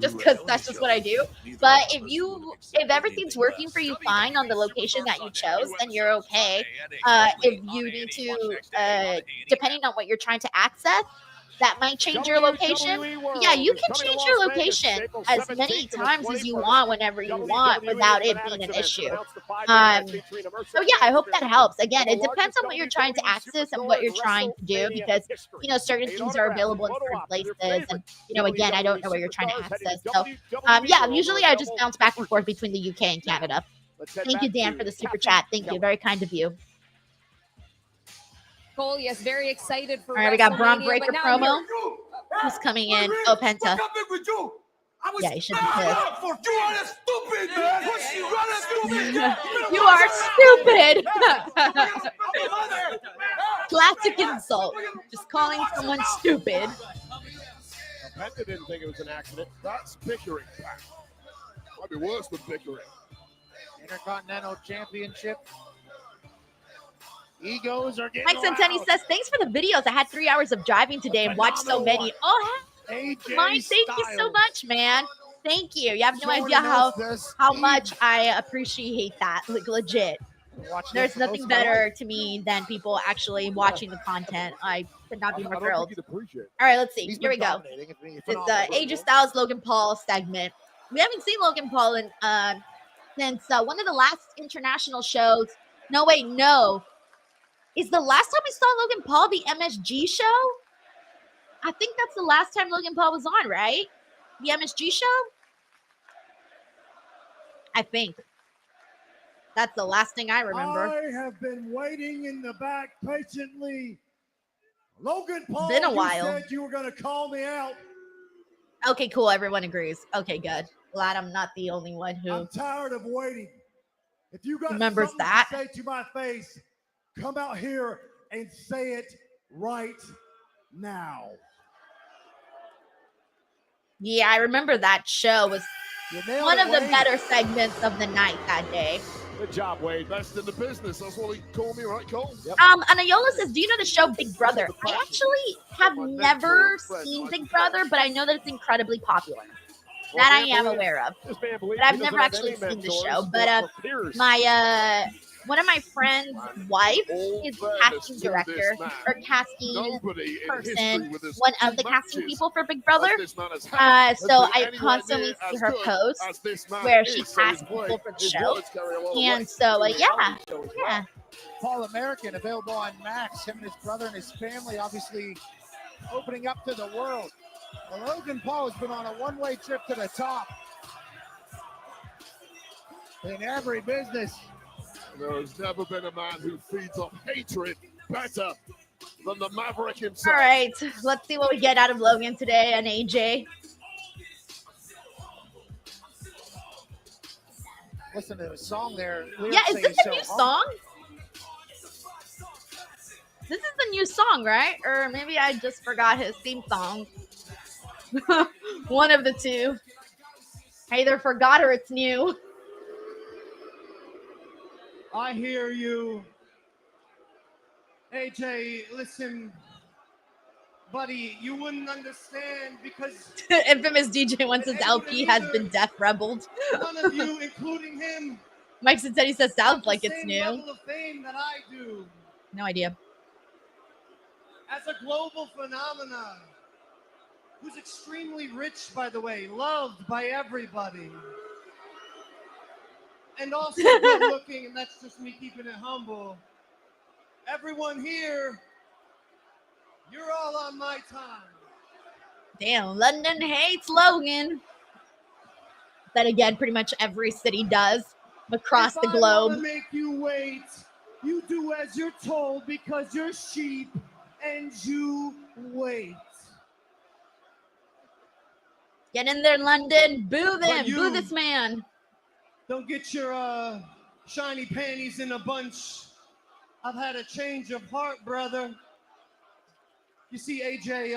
just because that's just what I do. But if everything's working for you fine on the location that you chose, then you're okay. If you need to, depending on what you're trying to access, that might change your location. Yeah, you can change your location as many times as you want, whenever you want, without it being an issue. So yeah, I hope that helps. Again, it depends on what you're trying to access and what you're trying to do, because certain things are available in certain places, and again, I don't know what you're trying to access. So yeah, usually I just bounce back and forth between the UK and Canada. Thank you, Dan, for the super chat. Thank you, very kind of you. Cole, yes, very excited for. All right, we got Braun Breaker promo. Who's coming in? Oh, Penta. Yeah, you should be pissed. You are stupid. Classic insult. Just calling someone stupid. Penta didn't think it was an accident. That's bickering. Might be worse than bickering. Intercontinental Championship. Egos are getting Mike Centenni says, thanks for the videos. I had 3 hours of driving today and watched so many. Oh, Mike, thank you so much, man. Thank you. You have no idea how much I appreciate that. Like, legit. There's nothing better to me than people actually watching the content. I could not be more thrilled. All right, let's see. Here we go. It's AJ Styles Logan Paul segment. We haven't seen Logan Paul in since one of the last international shows. No, wait, no. Is the last time we saw Logan Paul the MSG show? I think that's the last time Logan Paul was on, right? The MSG show? I think. That's the last thing I remember. I have been waiting in the back patiently. Logan Paul, Been a while. You said you were going to call me out. Okay, cool. Everyone agrees. Okay, good. Glad I'm not the only one who I'm tired of waiting. If you got remembers something that. to say to my face, come out here and say it right now. Yeah, I remember that show was one of the better segments of the night that day. Good job, Wade. Best in the business. That's what he called me, right, Cole? Yep. Anayola says, do you know the show Big Brother? I actually have never seen Big Brother, but I know that it's incredibly popular. That I am aware of. But I've never actually seen the show. But one of my friend's wife is the casting director or casting person, one of the casting people for Big Brother. So I constantly see her posts where she casts people for the show. And so, yeah. Paul American available on Max. Him and his brother and his family obviously opening up to the world. Well, Logan Paul has been on a one-way trip to the top. In every business. There has never been a man who feeds off hatred better than the Maverick himself. All right, let's see what we get out of Logan today and AJ. Listen to the song there. Yeah, is this a new song? This is the new song, right? Or maybe I just forgot his theme song. One of the two. I either forgot or it's new. I hear you. AJ, listen, buddy, you wouldn't understand because Infamous DJ once his LP has been death rebelled. none of you, including him, Mike said he says sounds like it's same new. level of fame that I do. No idea. As a global phenomenon, who's extremely rich, by the way, loved by everybody, and also good looking, and that's just me keeping it humble. Everyone here, you're all on my time. Damn, London hates Logan. That again, pretty much every city does across the If globe. I wanna make you wait, you do as you're told because you're sheep and you wait. Get in there, London. Boo them. you- Boo this man. Don't get your shiny panties in a bunch. I've had a change of heart, brother. You see, AJ,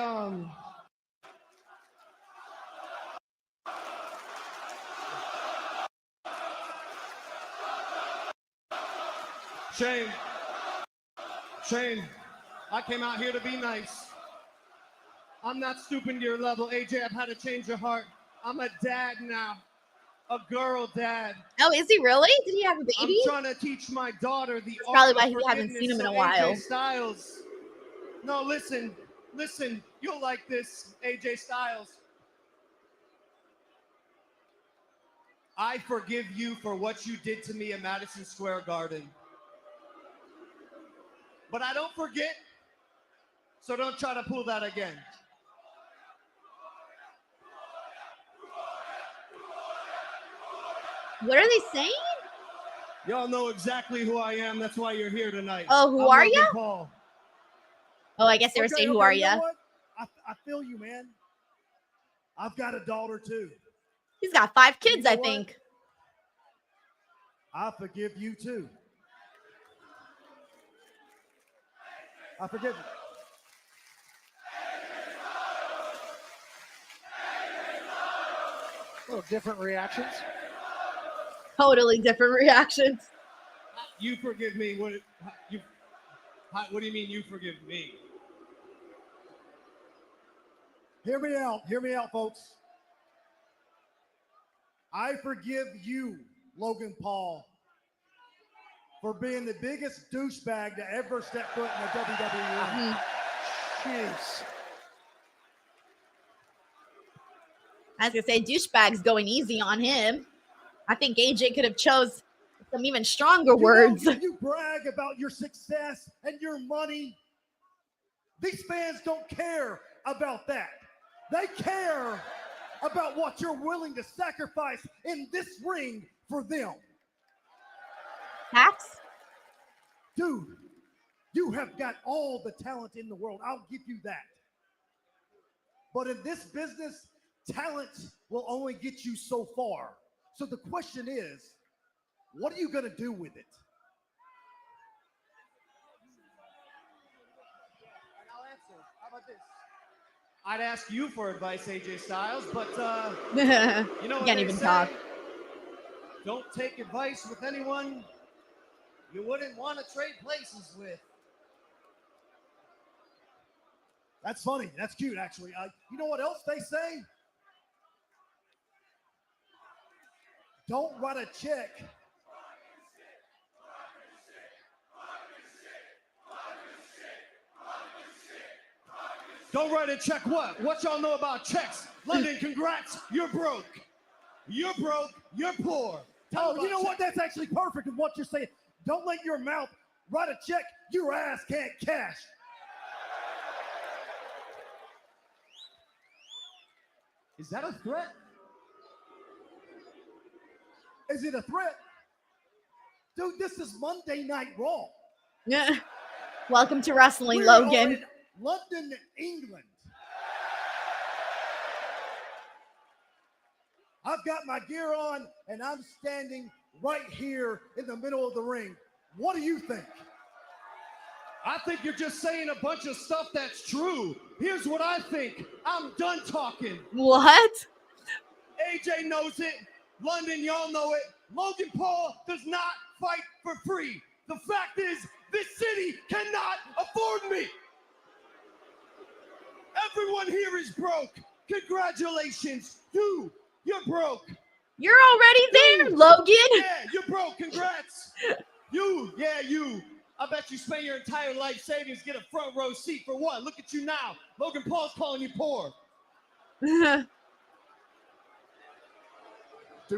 Shane, I came out here to be nice. I'm not stooping to your level, AJ. I've had a change of heart. I'm a dad now, a girl dad. Oh, is he really? Did he have a baby? I'm trying to teach my daughter the art probably of why we haven't forgiveness, seen him in a so while. AJ Styles. No, listen, you'll like this, AJ Styles. I forgive you for what you did to me at Madison Square Garden. But I don't forget, so don't try to pull that again. What are they saying? Y'all know exactly who I am. That's why you're here tonight. Oh, who I'm are Logan ya? Paul. Oh, I guess they were saying, who are you know you? what? I feel you, man. I've got a daughter too. He's got 5 kids, You know I what? think. I forgive you too. I forgive you. Little different reactions. Totally different reactions. You forgive me. What do you mean you forgive me? Hear me out, folks. I forgive you, Logan Paul, for being the biggest douchebag to ever step foot in the WWE. Jeez. I was gonna say douchebag's going easy on him. I think AJ could have chose some even stronger words. You brag about your success and your money. These fans don't care about that. They care about what you're willing to sacrifice in this ring for them. Hacks? Dude, you have got all the talent in the world. I'll give you that. But in this business, talent will only get you so far. So the question is, what are you going to do with it? I'll answer. How about this? I'd ask you for advice, AJ Styles, but you know what Can't they even say? talk. Don't take advice with anyone you wouldn't want to trade places with. That's funny. That's cute, actually. You know what else they say? Don't write a check. Don't write a check what? What y'all know about checks? London, congrats. You're broke. You're broke. You're poor. Oh, you know what? That's actually perfect in what you're saying. Don't let your mouth write a check your ass can't cash. Is that a threat? Is it a threat? Dude, this is Monday Night Raw. Yeah. Welcome to wrestling, We Logan. are in London, England. I've got my gear on, and I'm standing right here in the middle of the ring. What do you think? I think you're just saying a bunch of stuff that's true. Here's what I think. I'm done talking. What? AJ knows it. London, y'all know it. Logan Paul does not fight for free. The fact is, this city cannot afford me. Everyone here is broke. Congratulations. You're broke. You're already there, Logan. Yeah, you're broke. Congrats. You. I bet you spend your entire life savings, get a front row seat for what? Look at you now. Logan Paul's calling you poor. Do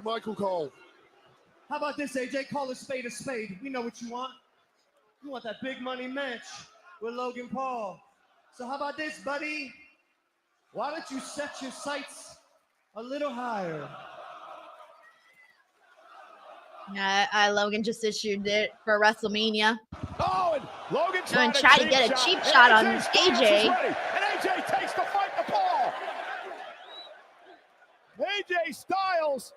Michael Cole. How about this, AJ? Call a spade a spade. We know what you want. You want that big money match with Logan Paul. So how about this, buddy? Why don't you set your sights a little higher? Logan just issued it for WrestleMania. Oh, and Logan and try to get a cheap shot on AJ. And AJ takes the fight to Paul. AJ Styles.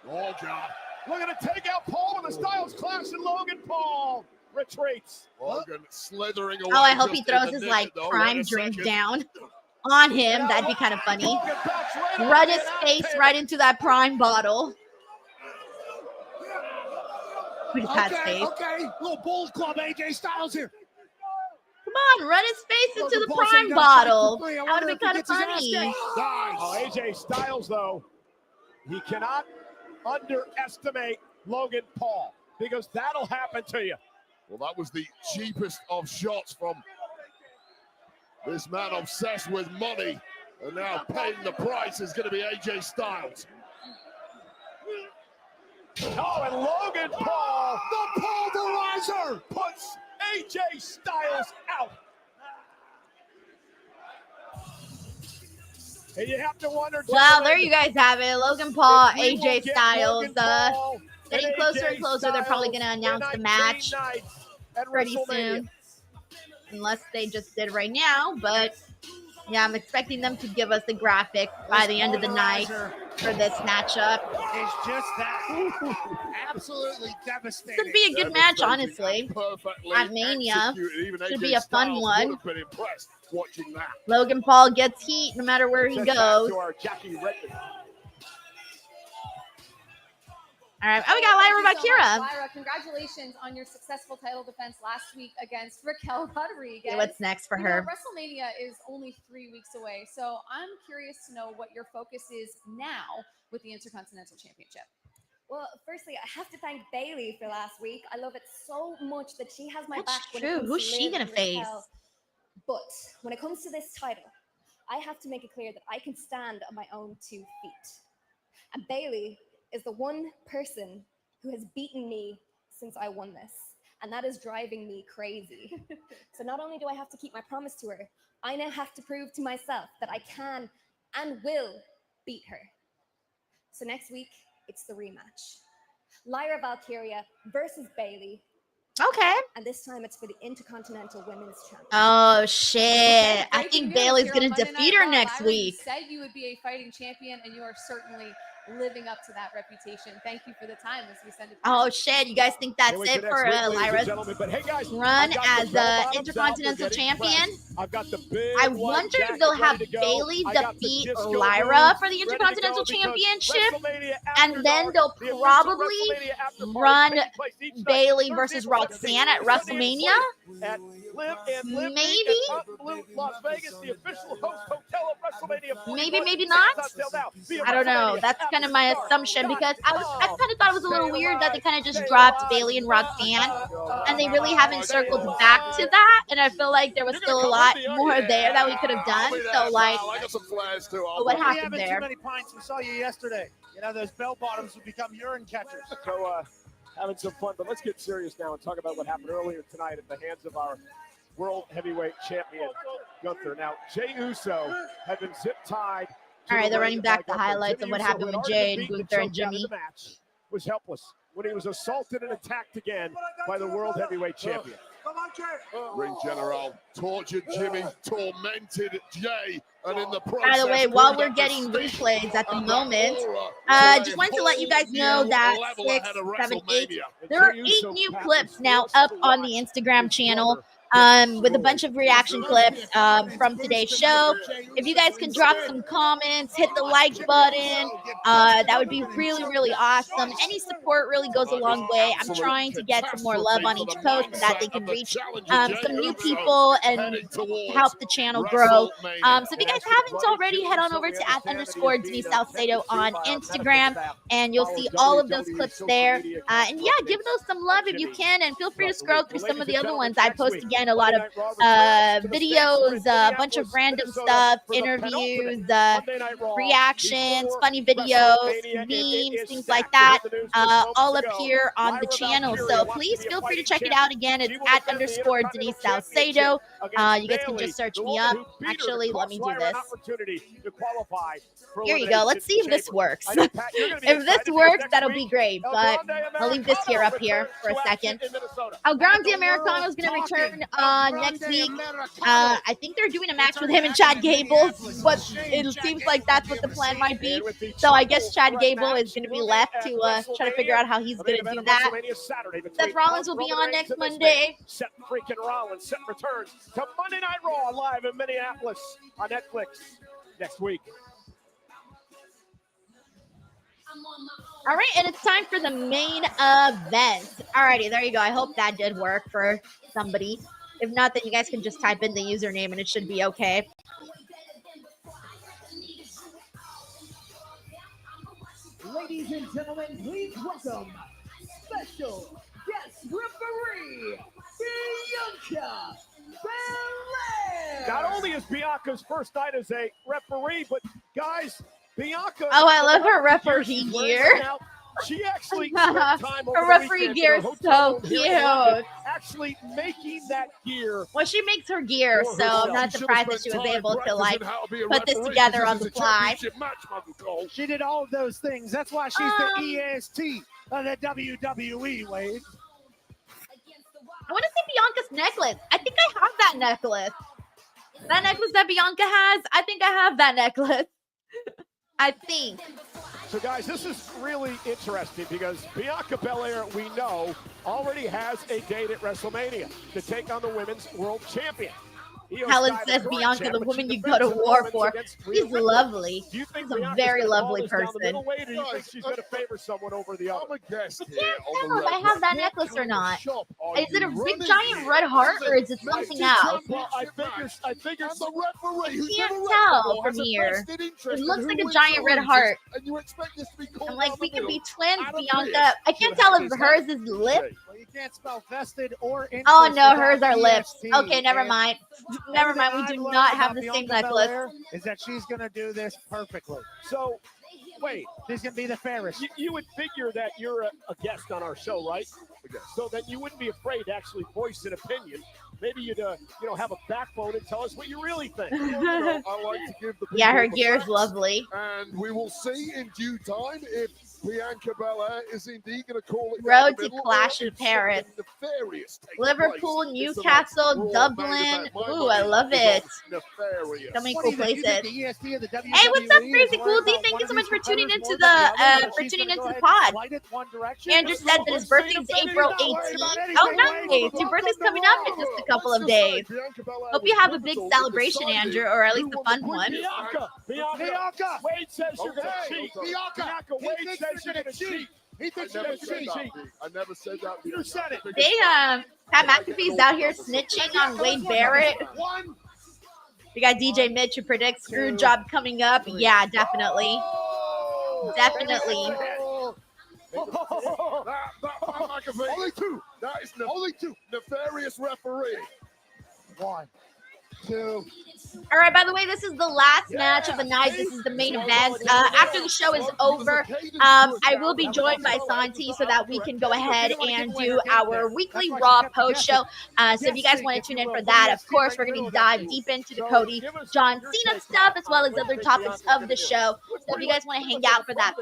Oh, God. Looking to take out Paul with a Styles clash, and Logan Paul retreats. Logan slithering away. Oh, I hope he throws his like prime drink down on him. That'd be kind of funny. Run his face right into that prime bottle. Look at that face. Okay. Little Bulls Club AJ Styles here. Come on, run his face into the prime bottle. That would have been kind of funny. Oh, AJ Styles, though, he cannot underestimate Logan Paul, because that'll happen to you. Well, that was the cheapest of shots from this man obsessed with money, and now paying the price is going to be AJ Styles. Oh, and Logan Paul, the Paulverizer, puts AJ Styles out. And you have to wonder. Well, there you guys have it. Logan Paul, AJ Styles. Getting closer and closer. They're probably going to announce the match pretty soon. Unless they just did right now. But yeah, I'm expecting them to give us the graphic by the end of the night for this matchup. It's just that absolutely devastating. Should be a good match, honestly. At Mania. Should be a fun one. Logan Paul gets heat no matter where he goes. All right. Oh, we got Lyra Valkyria. Lyra, congratulations on your successful title defense last week against Raquel Rodriguez. Okay, what's next for her? WrestleMania is only 3 weeks away, so I'm curious to know what your focus is now with the Intercontinental Championship. Well, firstly, I have to thank Bayley for last week. I love it so much that she has my That's back. true. Who's she gonna face? But when it comes to this title, I have to make it clear that I can stand on my own 2 feet. And Bayley is the one person who has beaten me since I won this. And that is driving me crazy. So not only do I have to keep my promise to her, I now have to prove to myself that I can and will beat her. So next week, it's the rematch. Lyra Valkyria versus Bayley. Okay. And this time it's for the Intercontinental Women's Championship. Oh, shit. I think Bayley's going to defeat her next week. You said you would be a fighting champion, and you are certainly living up to that reputation. Thank you for the time as we send it. Oh, shit. You guys think that's it for Lyra's run as the Intercontinental Champion? I wonder if they'll have Bayley defeat Lyra for the Intercontinental Championship, and then they'll probably run Bayley versus Roxanne at WrestleMania? Maybe? Las Vegas, the official host hotel of WrestleMania. Maybe, maybe not. I don't know. That's kind of my assumption, because I kind of thought it was a little weird that they kind of just dropped Bayley and Roxanne, and they really haven't circled back to that. And I feel like there was still a lot more there that we could have done. So, like, what happened there? Too many pints. We saw you yesterday. You know, those bell bottoms would become urine catchers. So, having some fun, but let's get serious now and talk about what happened earlier tonight at the hands of our World Heavyweight Champion, Gunther. Now, Jey Uso had been zip-tied. All right, they're running back the highlights of what happened with Jey and Gunther and Jimmy. The match was helpless when he was assaulted and attacked again by the World Heavyweight Champion. Ring General tortured Jimmy, tormented Jay, and in the process. By the way, while we're getting replays at the moment, just wanted to let you guys know that 6, 7, 8, there are 8 new clips now up on the Instagram channel. With a bunch of reaction clips from today's show. If you guys can drop some comments, hit the like button, that would be really, really awesome. Any support really goes a long way. I'm trying to get some more love on each post so that they can reach some new people and help the channel grow. So if you guys haven't already, head on over to @_Denise Salcedo on Instagram, and you'll see all of those clips there. And yeah, give those some love if you can, and feel free to scroll through some of the other ones I post again. A lot of videos, a bunch of random stuff, interviews, reactions, funny videos, memes, things like that, all up here on the channel. So please feel free to check it out. Again, it's @_Denise Salcedo. You guys can just search me up. Actually, let me do this. Here you go. Let's see if this works. If this works, that'll be great. But I'll leave this here up here for a second. El Grande Americano is going to return next week. I think they're doing a match with him and Chad Gable, but it seems like that's what the plan might be. So I guess Chad Gable is going to be left to try to figure out how he's going to do that. Seth Rollins will be on next Monday. Seth freaking Rollins. Seth returns to Monday Night Raw live in Minneapolis on Netflix next week. All right, and it's time for the main event. Alrighty, there you go. I hope that did work for somebody. If not, then you guys can just type in the username and it should be okay. Ladies and gentlemen, please welcome special guest referee, Bianca Belair. Not only is Bianca's first night as a referee, but guys, Bianca. Oh, I love her referee gear. She actually spent time over her referee gear is so cute. Actually making that gear. Well, she makes her gear, so I'm not surprised that she was able to like put this together on the fly. She did all of those things. That's why she's the EST of the WWE, Wade. I want to see Bianca's necklace. I think I have that necklace. That necklace that Bianca has, I think I have that necklace. I think. So, guys, this is really interesting because Bianca Belair, we know, already has a date at WrestleMania to take on the Women's World Champion. Helen says Bianca, the woman you go to war for. She's lovely. She's a very lovely person. Do you think she's going to favor someone over the other? I can't tell if I have that necklace or not. Is it a big giant red heart or is it something else? Well, I figure the referee who's can't tell from here. It looks like a giant red heart. And you expect this to be called I'm like, we could be twins, Bianca. I can't tell if hers is lip. Well, you can't spell vested or interest. Oh no, hers are lips. Okay, never mind. Never mind, we do not have the same necklace. Is that she's going to do this perfectly. So, wait. She's going to be the fairest. You would figure that you're a guest on our show, right? So then you wouldn't be afraid to actually voice an opinion. Maybe you'd, have a backbone and tell us what you really think. I like to give the yeah, her gear is lovely. And we will see in due time if Bianca Belair is indeed going to call it Road to Clash in Paris. Liverpool, Newcastle, Dublin. Ooh, I love it. So many cool places. Hey, what's up, Crazy Cool D? Thank you so much for tuning into the pod. Andrew said that his birthday is April 18th. Oh, nice. Your birthday's coming up in just a couple of days. Hope you have a big celebration, Andrew, or at least a fun one. Bianca. Wade says you're going to cheat. Bianca, Wade says you're going to cheat. He thinks you're going to cheat. I never said that. You said it. They, Pat McAfee's out here snitching on Wade Barrett. We got DJ Mitch who predicts screw job coming up. Yeah, definitely. Definitely. Only two. That is only two. Nefarious referee. 1, 2. All right, by the way, this is the last match of the night. This is the main event. After the show is over, I will be joined by Santi so that we can go ahead and do our weekly Raw post show. So if you guys want to tune in for that, of course, we're going to dive deep into the Cody, John Cena stuff, as well as other topics of the show. So if you guys want to hang out for that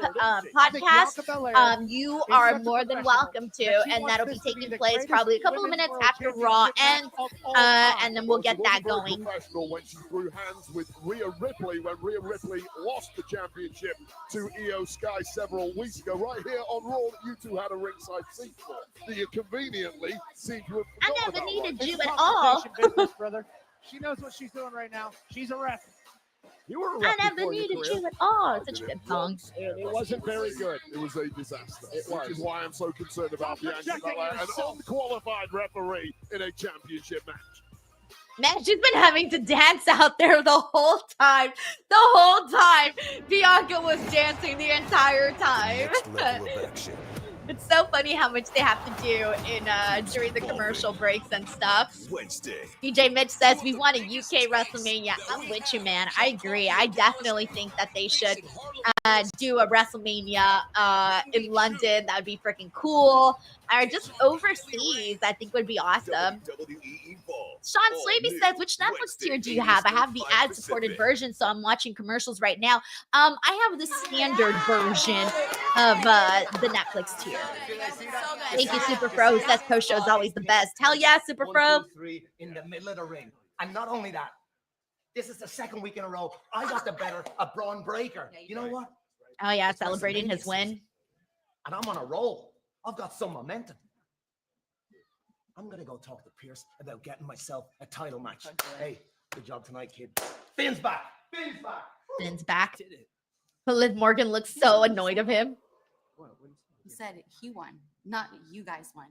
podcast, you are more than welcome to. And that'll be taking place probably a couple of minutes after Raw ends. And then we'll get that going. Professional when she threw hands with Rhea Ripley when Rhea Ripley lost the championship to Iyo Sky several weeks ago. Right here on Raw, you two had a ringside seat for. Do you conveniently seem to have I never needed you at all. all. Business, brother. She knows what she's doing right now. She's a ref. You were a I ref never before your needed career. you at all. It's such a good song. And it wasn't very good. It was a disaster. Which is why I'm so concerned about Bianca Belair, an unqualified referee in a championship match. Man, she's been having to dance out there the whole time. The whole time. Bianca was dancing the entire time. It's so funny how much they have to do in during the commercial breaks and stuff. Wednesday. DJ Mitch says we want a UK WrestleMania. I'm with you, man. I agree. I definitely think that they should do a WrestleMania in London. That would be freaking cool. Or just overseas, I think would be awesome. Sean Slaby says, which Netflix tier do you have? I have the ad-supported version, so I'm watching commercials right now. I have the standard version of the Netflix tier. Thank you, Super Pro, who says post-show is always the best. Hell yeah, Super Pro. 1, 2, 3 in the middle of the ring. And not only that, this is the second week in a row I got the better of Braun Breaker. You know what? Oh yeah, celebrating his win. And I'm on a roll. I've got some momentum. I'm going to go talk to Pierce about getting myself a title match. Hey, good job tonight, kid. Finn's back. Finn's back. Finn's back. Liv Morgan looks so annoyed of him. He said he won, not you guys won.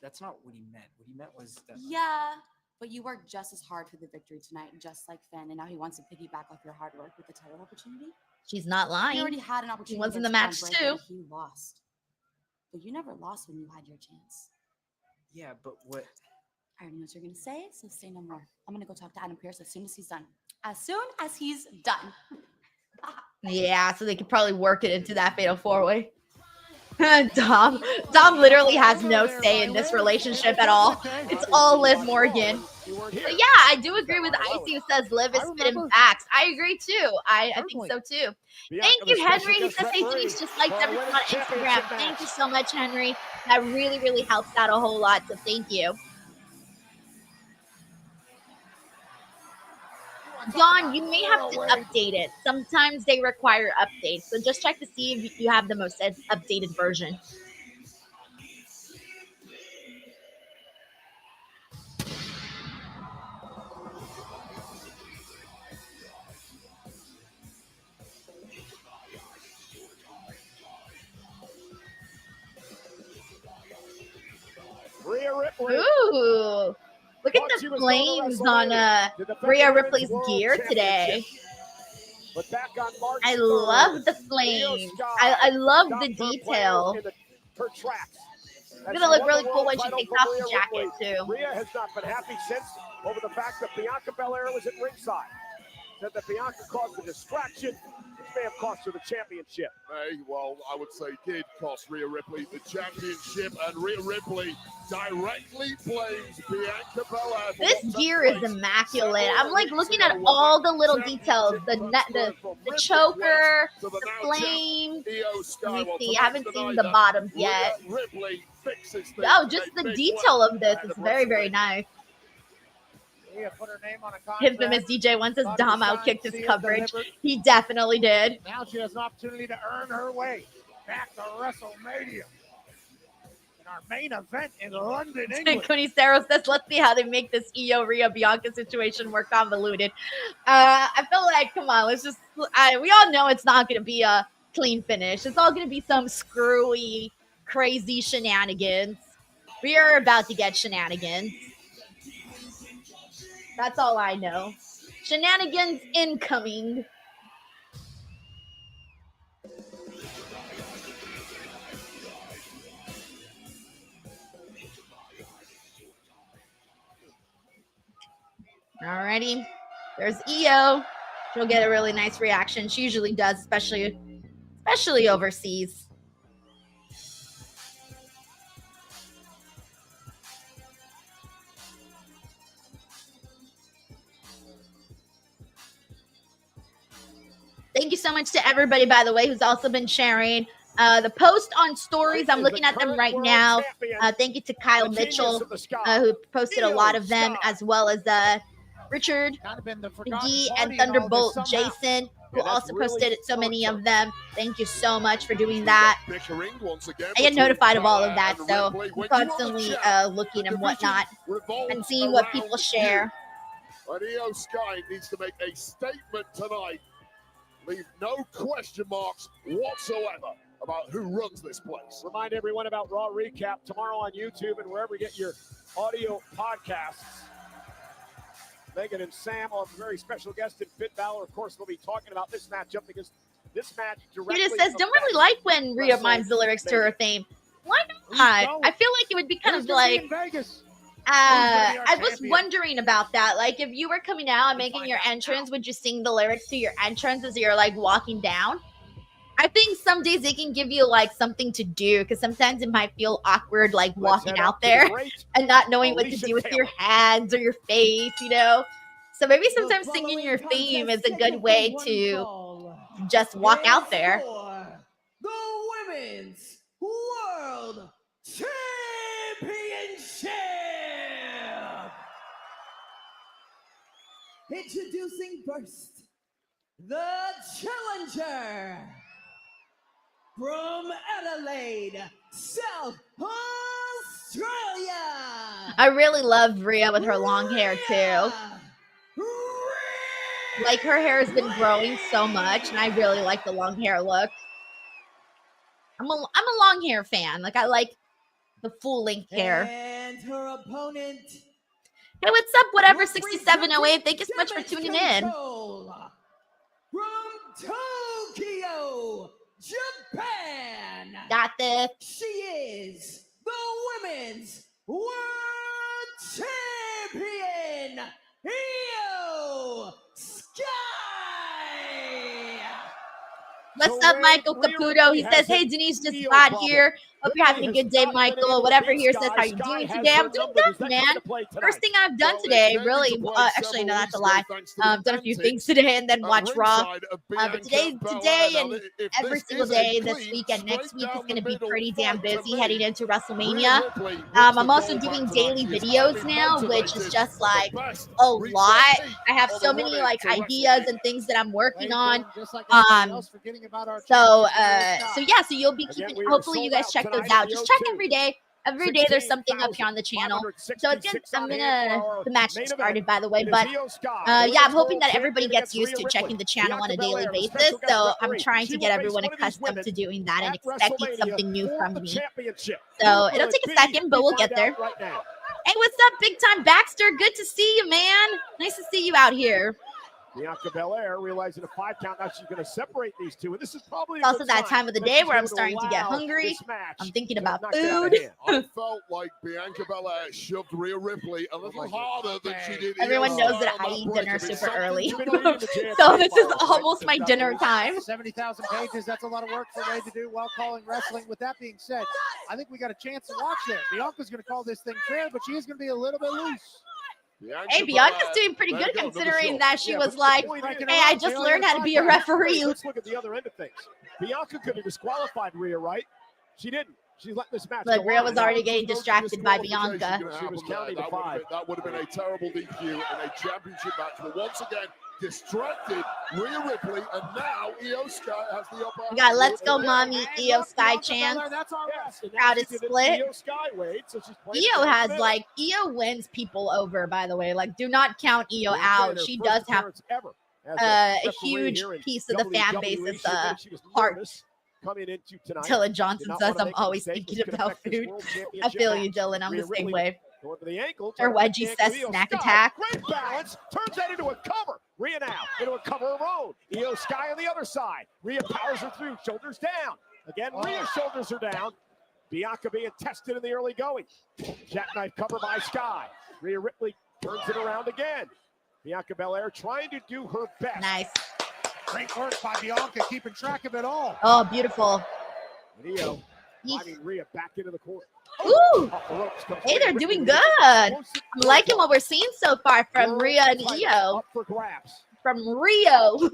That's not what he meant. What he meant was that. Yeah, but you worked just as hard for the victory tonight, just like Finn, and now he wants to piggyback off your hard work with the title opportunity. She's not lying. He already had an opportunity. He was in the against match Braun Breaker, too. He lost. But you never lost when you had your chance. Yeah, but what? I already know what you're going to say, so say no more. I'm going to go talk to Adam Pearce as soon as he's done. As soon as he's done. Yeah, so they could probably work it into that fatal four-way. Dom literally has no say in this relationship at all. It's all Liv Morgan. But yeah, I do agree with Icy who says Liv is spitting facts. I agree too. I think so too. Thank you, Henry. He says, hey, Denise, just liked everything on Instagram. Thank you so much, Henry. That really, really helps out a whole lot, so thank you. Dawn, you may have to update it. Sometimes they require updates, so just check to see if you have the most updated version. Rhea Ripley. Ooh, look at the flames on Rhea Ripley's gear today. I love the flames. I love the detail. It's gonna look really cool when she takes off the jacket too. Rhea has not been happy since over the fact that Bianca Belair was at ringside. Said that Bianca caused a distraction, which may have cost her the championship. Hey, well, I would say did cost Rhea Ripley the championship, and Rhea Ripley directly blames Bianca Belair. This gear is immaculate. I'm like looking at all the little details, the choker, the flame. Let me see, I haven't seen the bottoms yet. Oh, just the detail of this is very, very nice. Put her name on a contract. Infamous DJ once says Dom outkicked his coverage. He definitely did. Now she has an opportunity to earn her way back to WrestleMania. In our main event in London, England. Conicero says, let's see how they make this Iyo Rhea Bianca situation more convoluted. I feel like, come on, let's just, we all know it's not going to be a clean finish. It's all going to be some screwy, crazy shenanigans. We are about to get shenanigans. That's all I know. Shenanigans incoming. Alrighty. There's Iyo. She'll get a really nice reaction. She usually does, especially overseas. Thank you so much to everybody, by the way, who's also been sharing the post on stories. I'm looking at them right now. Thank you to Kyle Mitchell, who posted a lot of them, as well as Richard McGee and Thunderbolt Jason, who also posted so many of them. Thank you so much for doing that. I get notified of all of that, so I'm constantly looking and whatnot and seeing what people share. And Iyo Sky needs to make a statement tonight. Leave no question marks whatsoever about who runs this place. Remind everyone about Raw Recap tomorrow on YouTube and wherever you get your audio podcasts. Megan and Sam, on very special guest in Finn Balor, of course, they'll be talking about this matchup because this match directly. He just says, don't really like when Rhea mimes the lyrics to her theme. Why not? I feel like it would be kind of like. I was wondering about that. Like, if you were coming out and making your entrance, would you sing the lyrics to your entrance as you're like walking down? I think some days they can give you like something to do, because sometimes it might feel awkward, like walking out there and not knowing what to do with your hands or your face, you know? So maybe sometimes singing your theme is a good way to just walk out there. The Women's World Championship! Introducing first, the challenger from Adelaide, South Australia. I really love Rhea with her long hair too. Like, her hair has been growing so much, and I really like the long hair look. I'm a long hair fan. Like, I like the full length hair. And her opponent. Hey, what's up? Whatever 6708. Thank you so much for tuning in. From Tokyo, Japan. Got this. She is the Women's World Champion, Iyo Sky. What's up, Michael Caputo? He says, hey, Denise just got here. Hope you're having a good day, Michael. Whatever here says, how you doing today? I'm doing good, man. First thing I've done today, really, actually, no, that's a lie. I've done a few things today and then watch Raw. But today and every single day this week and next week is going to be pretty damn busy heading into WrestleMania. I'm also doing daily videos now, which is just like a lot. I have so many like ideas and things that I'm working on. So you'll be keeping, hopefully you guys check those out. Just check every day. Every day there's something up here on the channel. So it's the match just started, by the way, but I'm hoping that everybody gets used to checking the channel on a daily basis. So I'm trying to get everyone accustomed to doing that and expecting something new from me. So it'll take a second, but we'll get there. Hey, what's up, Big Time Baxter? Good to see you, man. Nice to see you out here. Bianca Belair realizing a 5 count. Now she's going to separate these two. And this is probably also that time of the day where I'm starting to get hungry. I'm thinking about food. I felt like Bianca Belair shoved Rhea Ripley a little harder than she did. Everyone knows that I eat dinner super early. So this is almost my dinner time. 70,000 pages. That's a lot of work for Ray to do while calling wrestling. With that being said, I think we got a chance to watch there. Bianca's going to call this thing fair, but she is going to be a little bit loose. Hey, Bianca's doing pretty good considering that she was like, hey, I just learned how to be a referee. Let's look at the other end of things. Bianca could have disqualified Rhea, right? She didn't. She let this match go. Rhea was already getting distracted by Bianca. She was counting to 5. That would have been a terrible DQ in a championship match. But once again, distracted Rhea Ripley, and now Iyo Sky has the upper hand. We got Let's Go Mommy, Iyo Sky chance. Crowd is split. Iyo has like, Iyo wins people over, by the way. Like, do not count Iyo out. She does have a huge piece of the fan base's heart. Dylan Johnson says, I'm always thinking about food. I feel you, Dylan. I'm the same way. Going for the ankle. Or Wedgie says snack attack. Great balance. Turns that into a cover. Rhea now into a cover of her own. Iyo Sky on the other side. Rhea powers her through. Shoulders down. Again, Rhea's shoulders are down. Bianca being tested in the early going. Jackknife cover by Sky. Rhea Ripley turns it around again. Bianca Belair trying to do her best. Nice. Great work by Bianca, keeping track of it all. Oh, beautiful. And Iyo driving Rhea back into the court. Ooh! Hey, they're doing good. I'm liking what we're seeing so far from Rhea and Iyo. From Rio.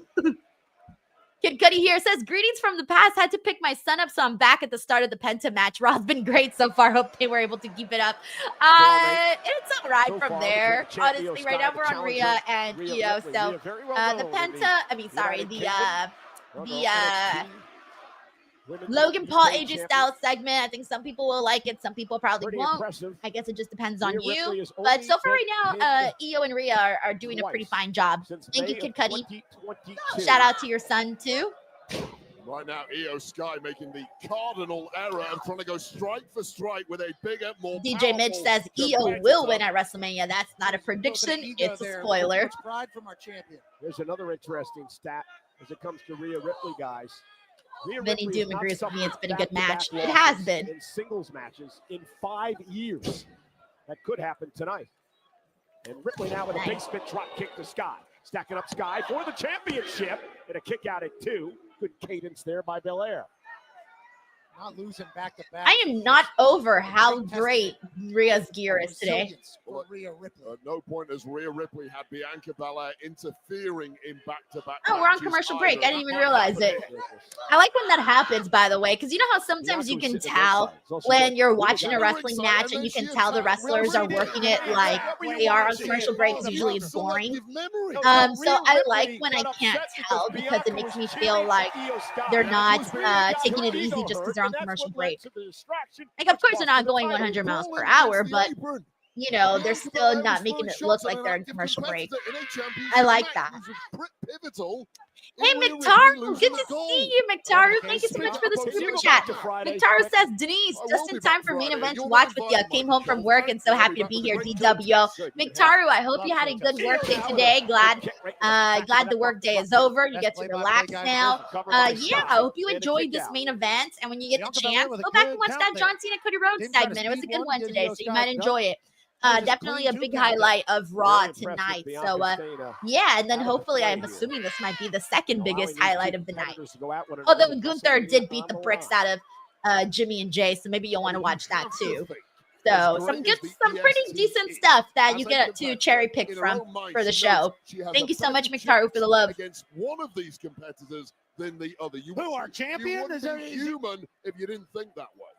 Can't Kid Cuddy here says, greetings from the past. Had to pick my son up, so I'm back at the start of the Penta match. Raw's been great so far. Hope they were able to keep it up. It's all right from there. Honestly, right now we're on Rhea and Iyo. So the Penta, Logan Paul AJ Styles segment. I think some people will like it. Some people probably won't. I guess it just depends on you. But so far right now, Iyo and Rhea are doing a pretty fine job. Thank you, Kid Cuddy. Shout out to your son, too. Right now, Iyo Sky making the cardinal error of trying to go strike for strike with a bigger, more DJ Mitch says Iyo will win at WrestleMania. That's not a prediction. It's a spoiler. Pride from our champion. Here's another interesting stat as it comes to Rhea Ripley, guys. Vinny Doom agrees with me. It's been a good match. It has been. In singles matches in 5 years. That could happen tonight. And Ripley now with a big spin drop kick to Sky. Stacking up Sky for the championship. And a kick out at 2. Good cadence there by Belair. Not losing back to back. I am not over how great Rhea's gear is today. Well, at no point has Rhea Ripley had Bianca Belair interfering in back-to-back. Oh, we're on commercial break. I didn't even realize it. I like when that happens, by the way, because you know how sometimes you can tell when you're watching a wrestling match and you can tell the wrestlers are working it like they are on commercial breaks. Usually it's boring. So I like when I can't tell because it makes me feel like they're not taking it easy just because they're on commercial break. Like, of course, they're not going 100 miles per hour, but you know, they're still not making it look like they're in commercial break. I like that. Hey, McTaru, good to see you, McTaru. Thank you so much for the super chat. McTaru says, Denise, just in time for main event to watch with you. Came home from work and so happy to be here, DWO. McTaru, I hope you had a good work day today. Glad the work day is over. You get to relax now. Yeah, I hope you enjoyed this main event. And when you get the chance, go back and watch that John Cena Cody Rhodes segment. It was a good one today, so you might enjoy it. Definitely a big highlight of Raw tonight. So, yeah, and then hopefully, I'm assuming this might be the second biggest highlight of the night. Although Gunther did beat the bricks out of Jimmy and Jay, so maybe you'll want to watch that too. So, some pretty decent stuff that you get to cherry pick from for the show. Thank you so much, McTaru, for the love. Against one of these competitors than the other. Who are champion? Is human if you didn't think that way.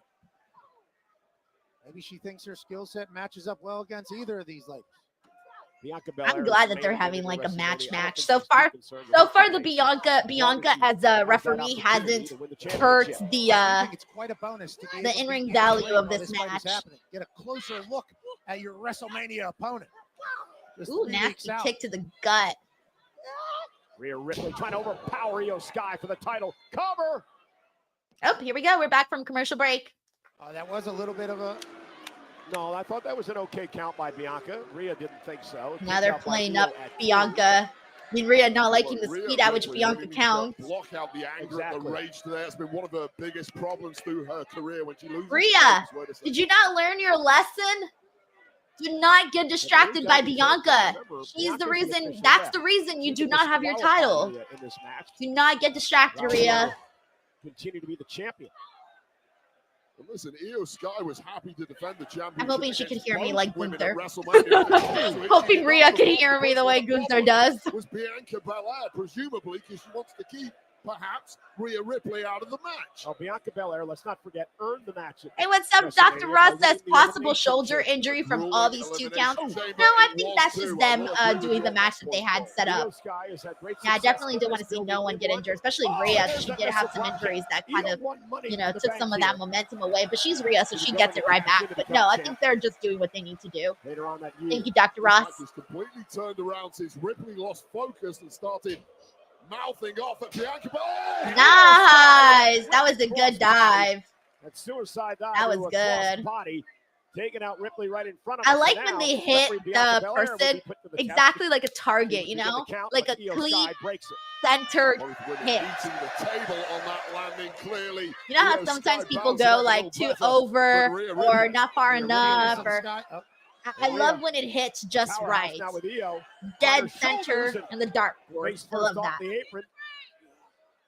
Maybe she thinks her skill set matches up well against either of these ladies. I'm glad that they're having like a match. So far, the Bianca as a referee hasn't hurt the in-ring value of this match. Get a closer look at your WrestleMania opponent. Ooh, nasty kick to the gut. Rhea Ripley trying to overpower Iyo Sky for the title. Cover. Oh, here we go. We're back from commercial break. Oh, that was a little bit of a... No, I thought that was an okay count by Bianca. Rhea didn't think so. Now they're playing up Bianca. I mean, Rhea not liking the speed at which Bianca counts. Block out the anger and the rage today. That's been one of her biggest problems through her career when she loses. Rhea, did you not learn your lesson? Do not get distracted by Bianca. She's the reason. That's the reason you do not have your title. Do not get distracted, Rhea. Continue to be the champion. And listen, Iyo Sky was happy to defend the championship. I'm hoping she can hear me like Gunther. Hoping Rhea can hear me the way Gunther does. Was Bianca Belair, presumably, because she wants to keep, perhaps, Rhea Ripley out of the match. Oh, Bianca Belair, let's not forget, earned the match. Hey, what's up? Dr. Ross says possible shoulder injury from all these 2 counts. No, I think that's just them doing the match that they had set up. Yeah, I definitely don't want to see no one get injured, especially Rhea. She did have some injuries that kind of, took some of that momentum away. But she's Rhea, so she gets it right back. But no, I think they're just doing what they need to do. Thank you, Dr. Ross. Completely turned around since Ripley lost focus and started mouthing off at Bianca Belair. Nice. That was a good dive. That suicide dive. That was good. Body, taking out Ripley right in front of I like when they hit the person exactly like a target, like a clean center hit. You know how sometimes people go like too over or not far enough, or I love when it hits just right. Dead center in the dark. I love that.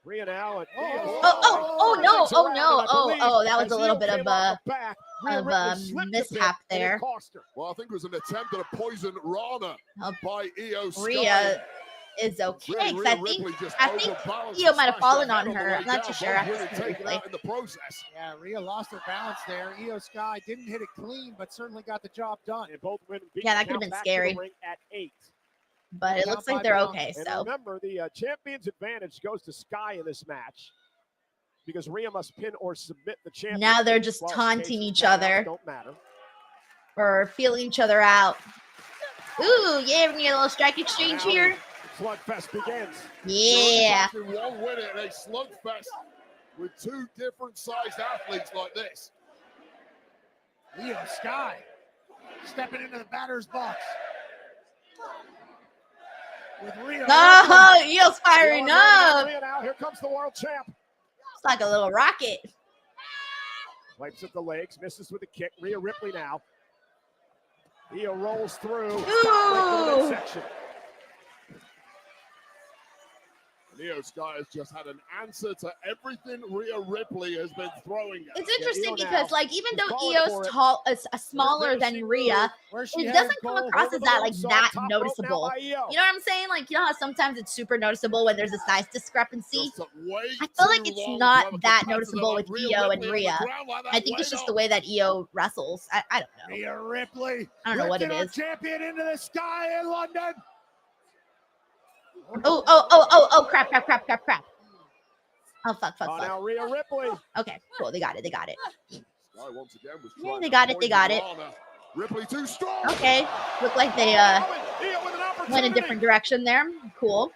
Rhea now. Oh, that was a little bit of a mishap there. Well, I think it was an attempt at a poison Rana by Iyo Sky. Rhea is okay. Because I think Iyo might have fallen on her. I'm not too sure. I have to see the replay. Yeah, Rhea lost her balance there. Iyo Sky didn't hit it clean, but certainly got the job done. And both women beat Yeah, that could have been scary. At 8. But it looks like they're okay. And So remember, the champion's advantage goes to Sky in this match because Rhea must pin or submit the champion. now they're just taunting each other Don't matter. or feeling each other out. Ooh, yeah, we're gonna get a little strike exchange here. Slugfest begins. Yeah. One winner in a slugfest with two different sized athletes like this. Iyo Sky stepping into the batter's box. With Rhea. Oh, Io's firing up. Now, here comes the world champ. It's like a little rocket. Wipes at the legs, misses with a kick. Rhea Ripley now. Iyo rolls through. Ooh. Section. Iyo Sky has just had an answer to everything Rhea Ripley has been throwing at. It's interesting because, like, even though Io's tall, smaller than Rhea, it doesn't come across as that noticeable. You know what I'm saying? Like, you know how sometimes it's super noticeable when there's a size discrepancy. I feel like it's not that noticeable with Iyo and Rhea. I think it's just the way that Iyo wrestles. I don't know. Rhea Ripley. I don't know what it is. Champion into the sky in London. Oh, crap. Oh, fuck. Now Rhea Ripley. Okay, cool. They got it. Sky once again was Yeah, they got it. Ripley too strong. Okay, look like they went a different direction there. Cool.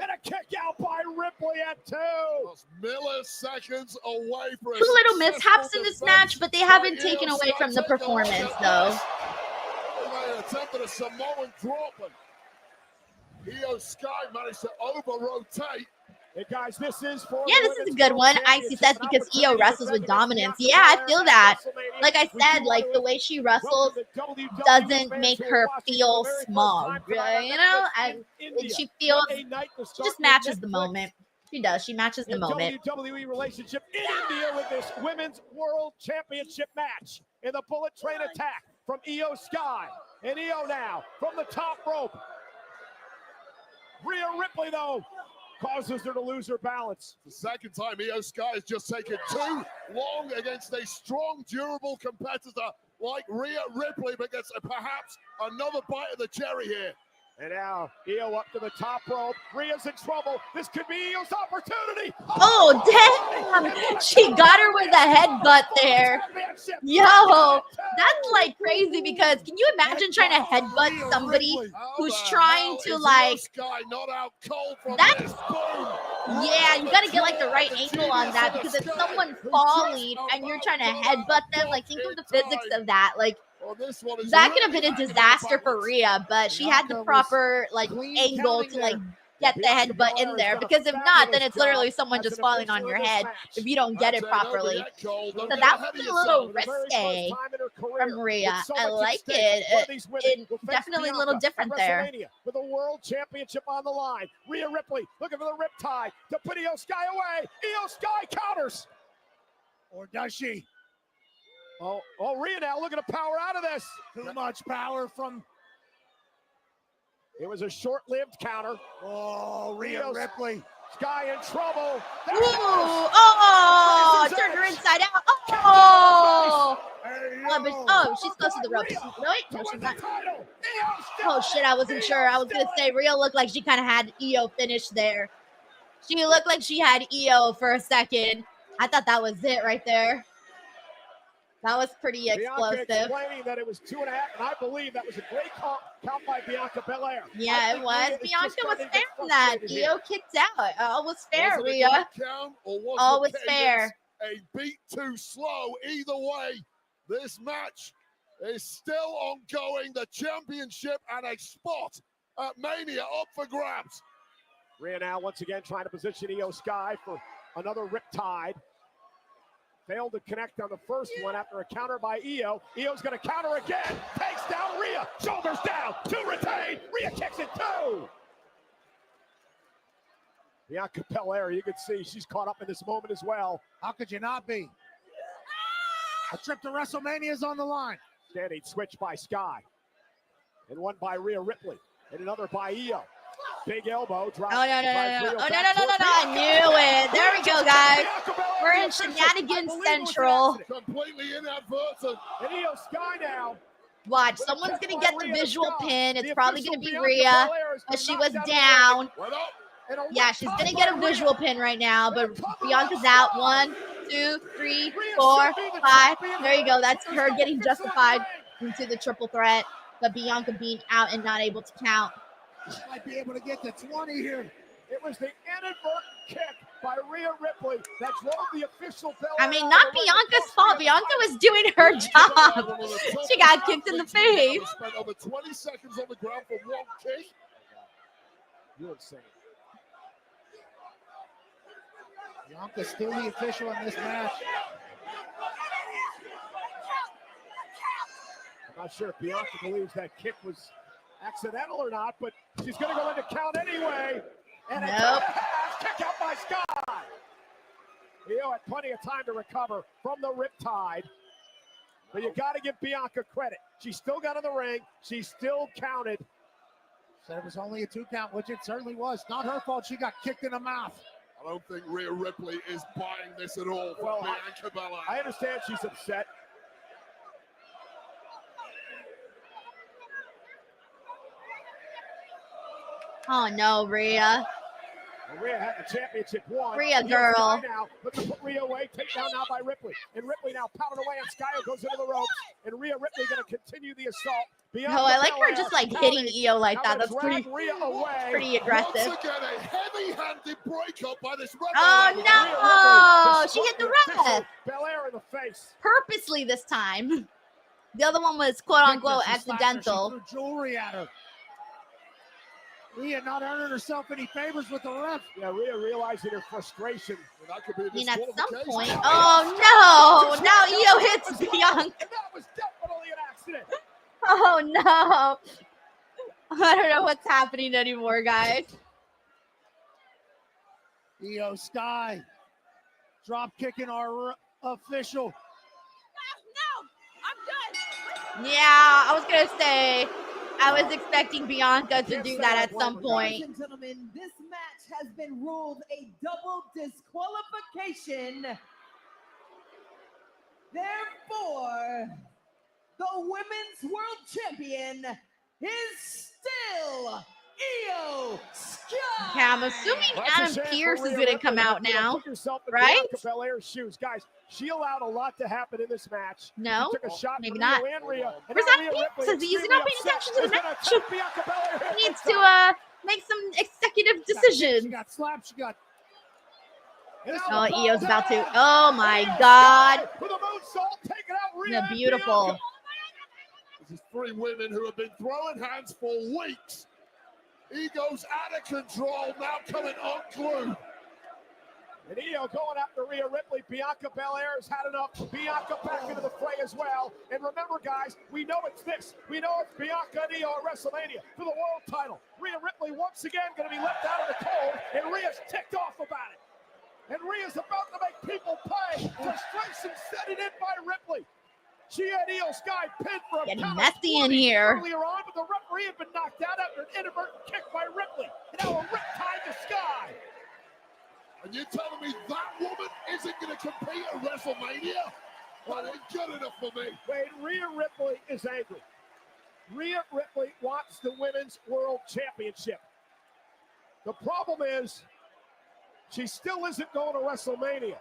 And a kick out by Ripley at 2. Milliseconds away from 2 little mishaps in this match, but they haven't taken away from the performance, though. They attempted a Samoan drop, and Iyo Sky managed to over-rotate. Hey guys, this is for this is a good one. Icy says because Iyo wrestles with dominance. Yeah, I feel that. Like I said, like the way she wrestles doesn't make her feel small. You know, she just matches the moment. She does. She matches the moment. WWE relationship in India with this Women's World Championship match in the bullet train attack from Iyo Sky. And Iyo now from the top rope. Rhea Ripley, though, causes her to lose her balance. The second time Iyo Sky has just taken too long against a strong, durable competitor like Rhea Ripley, but gets perhaps another bite of the cherry here. And now Iyo up to the top rope. Rhea's in trouble. This could be Io's opportunity. Oh, damn. She got her with a headbutt there. Yo, that's like crazy because can you imagine trying to headbutt somebody who's trying to like. That's. Yeah, you got to get like the right angle on that because if someone's falling and you're trying to headbutt them, like think of the physics of that. Like, that could have been a disaster for Rhea, but she had the proper like angle to like get the headbutt in there because if not, then it's literally someone just falling on your head if you don't get it properly. So that was a little risque from Rhea. I like it. It definitely a little different there. With a world championship on the line, Rhea Ripley looking for the riptide to put Iyo Sky away. Iyo Sky counters, or does she? Oh, Rhea now looking to power out of this. Too much power from. It was a short-lived counter. Oh, Rhea Ripley. Sky in trouble. Turned her inside out. Oh, she's close to the ropes. No, she's not. Oh, shit, I wasn't sure. I was going to say Rhea looked like she kind of had Iyo finished there. She looked like she had Iyo for a second. I thought that was it right there. That was pretty explosive. Bianca explaining that it was 2.5, and I believe that was a great count by Bianca Belair. Yeah, it was. Bianca was fair in that. Iyo kicked out. All was fair, Rhea. All was fair. A beat too slow. Either way, this match is still ongoing. The championship and a spot at Mania up for grabs. Rhea now once again trying to position Iyo Sky for another riptide. Failed to connect on the first one after a counter by Iyo. Io's going to counter again. Takes down Rhea. Shoulders down. 2 retain. Rhea kicks it 2. Bianca Belair, you can see she's caught up in this moment as well. How could you not be? A trip to WrestleMania is on the line. Standing switch by Sky. And one by Rhea Ripley. And another by Iyo. Big elbow drop. Oh, no. I knew it. There we go, guys. We're in Shenanigans Central. Completely inadvertent. And Iyo Sky now. Watch, someone's going to get the visual pin. It's probably going to be Rhea, but she was down. Yeah, she's going to get a visual pin right now, but Bianca's out. 1, 2, 3, 4, 5. There you go. That's her getting justified into the triple threat, but Bianca being out and not able to count. She might be able to get to 20 here. It was the inadvertent kick by Rhea Ripley that drove the official bell. I mean, not Bianca's fault. Bianca was doing her job. She got kicked in the face. Spent over 20 seconds on the ground for one kick. You're insane. Bianca's still the official in this match. I'm not sure if Bianca believes that kick was accidental or not, but she's going to go into count anyway. And nope. Kick out by Sky. Iyo had plenty of time to recover from the riptide. But you got to give Bianca credit. She still got in the ring. She still counted. Said it was only a 2 count, which it certainly was. Not her fault. She got kicked in the mouth. I don't think Rhea Ripley is buying this at all for Well, Bianca Belair. I understand she's upset. Oh, no, Rhea. Well, Rhea had the championship won. Rhea, girl. Now, but to put Rhea away, take down now by Ripley. And Ripley now pounded away on Sky, who goes into the ropes. And Rhea Ripley going to continue the assault. No, I like her just like hitting Iyo like that. That's pretty aggressive. Once again, a heavy-handed breakup by this ref. Oh, no. She hit the ref. Belair in the face. Purposely this time. The other one was quote-unquote accidental. She threw jewelry at her. Rhea not earning herself any favors with the ref. Yeah, Rhea realizing her frustration. That could be I mean, at some point. Oh, no. Now Iyo hits Bianca. That was definitely an accident. Oh, no. I don't know what's happening anymore, guys. Iyo Sky drop kicking our official. No, I'm done. Yeah, I was going to say, I was expecting Bianca to do that at some point. Ladies and gentlemen, this match has been ruled a double disqualification. Therefore, the Women's World Champion is still Iyo Sky. Okay, I'm assuming Adam Pearce is going to come out now, right? Bianca Belair's shoes. Guys, she allowed a lot to happen in this match. No, she took a shot maybe from not. Iyo and Rhea, and Where's now Adam Rhea Pearce? Ripley He's not paying extremely attention to the upset. match. She's gonna attack Bianca Belair. He needs to make some executive decisions. She got slapped. She got. Oh, Io's about to. Oh, my God. With a moonsault, taking out Rhea. The beautiful. This is 3 women who have been throwing hands for weeks. Ego's out of control, now coming unglued. And Iyo going after Rhea Ripley. Bianca Belair has had enough. Bianca back into the fray as well. And remember, guys, we know it's this. We know it's Bianca and Iyo at WrestleMania for the world title. Rhea Ripley once again going to be left out of the cold, and Rhea's ticked off about it. And Rhea's about to make people pay. Frustration setting in by Ripley. She had Iyo Sky pinned for a Getting count of messy in 20 here. earlier on, but the referee had been knocked out after an inadvertent kick by Ripley. And now a riptide to Sky. And you're telling me that woman isn't going to compete at WrestleMania? That ain't good enough for me. Wait, Rhea Ripley is angry. Rhea Ripley wants the Women's World Championship. The problem is, she still isn't going to WrestleMania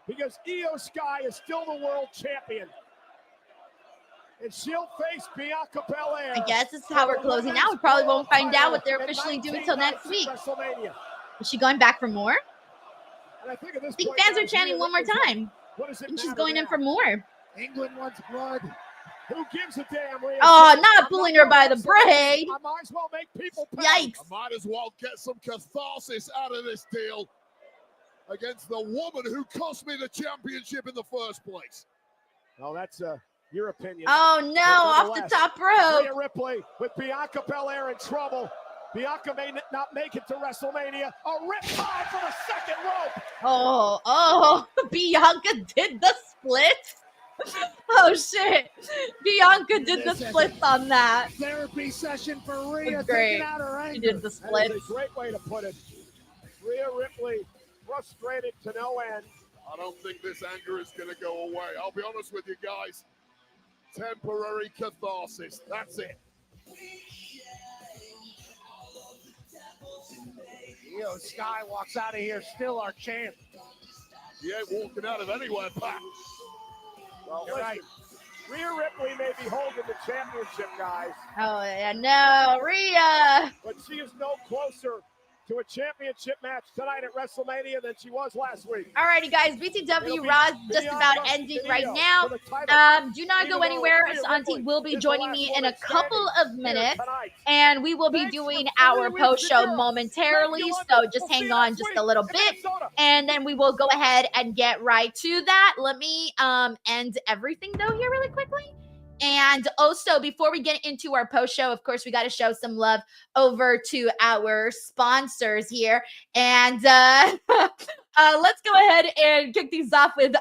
because Iyo Sky is still the world champion. And she'll face Bianca Belair. I guess this is how we're closing out. We probably won't find out what they're officially doing until next week. Is she going back for more? And I think, at this I think point, fans are guys, chanting Rhea one more Ripley's time. What does it I think she's matter going in now? for more. England wants blood. Who gives a damn, Rhea? Oh, not pulling her by the braid. I might as well make people pay. Yikes. I might as well get some catharsis out of this deal against the woman who cost me the championship in the first place. Oh, that's your opinion. Oh, no, off the top rope. Rhea Ripley with Bianca Belair in trouble. Bianca may not make it to WrestleMania. A riptide from the second rope. Oh, Bianca did the split. Oh shit! Bianca did the splits on that. Therapy session for Rhea, Great. taking out her She anger. did the That splits. is a great way to put it. Rhea Ripley frustrated to no end. I don't think this anger is going to go away. I'll be honest with you guys. Temporary catharsis. That's it. Iyo Sky walks out of here, still our champ. He ain't walking out of anywhere, Pat. Well, You're listen, right. Rhea Ripley may be holding the championship, guys, Oh yeah, no, Rhea. but she is no closer to a championship match tonight at WrestleMania than she was last week. Alrighty, guys, It'll BTW be Raw is just Bianca about ending right Belair now. for the title. Do not go Even though anywhere. Rhea Santi Ripley will be is the joining last me in a woman couple standing of here minutes, tonight. and we will be Thanks doing for our 3 weeks in post-show Europe. momentarily. Thank you, So London. just We'll see hang you on next just week a little in bit, Minnesota. and then we will go ahead and get right to that. Let me end everything though here really quickly. And also, before we get into our post show, of course, we got to show some love over to our sponsors here. And let's go ahead and kick these off with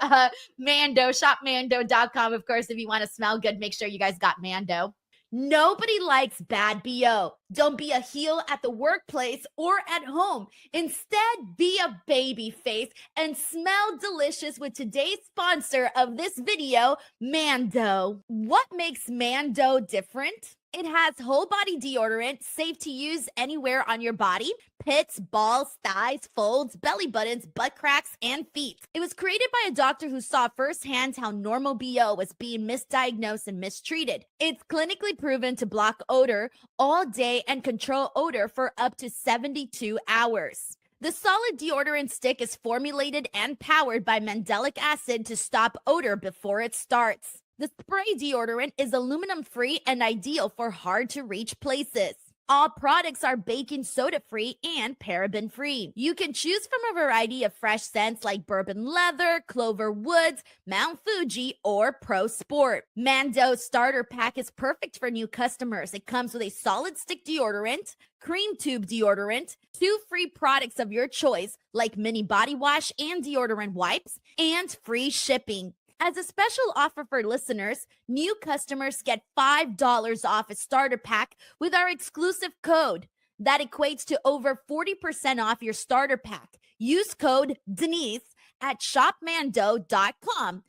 Mando, shopmando.com. Of course, if you want to smell good, make sure you guys got Mando. Nobody likes bad BO. Don't be a heel at the workplace or at home. Instead, be a baby face and smell delicious with today's sponsor of this video, Mando. What makes Mando different? It has whole body deodorant, safe to use anywhere on your body, pits, balls, thighs, folds, belly buttons, butt cracks, and feet. It was created by a doctor who saw firsthand how normal BO was being misdiagnosed and mistreated. It's clinically proven to block odor all day and control odor for up to 72 hours. The solid deodorant stick is formulated and powered by mandelic acid to stop odor before it starts. The spray deodorant is aluminum-free and ideal for hard-to-reach places. All products are baking soda-free and paraben-free. You can choose from a variety of fresh scents like bourbon leather, clover woods, Mount Fuji, or Pro Sport. Mando Starter Pack is perfect for new customers. It comes with a solid stick deodorant, cream tube deodorant, 2 free products of your choice like mini body wash and deodorant wipes, and free shipping. As a special offer for listeners, new customers get $5 off a starter pack with our exclusive code. That equates to over 40% off your starter pack. Use code Denise at shopmando.com.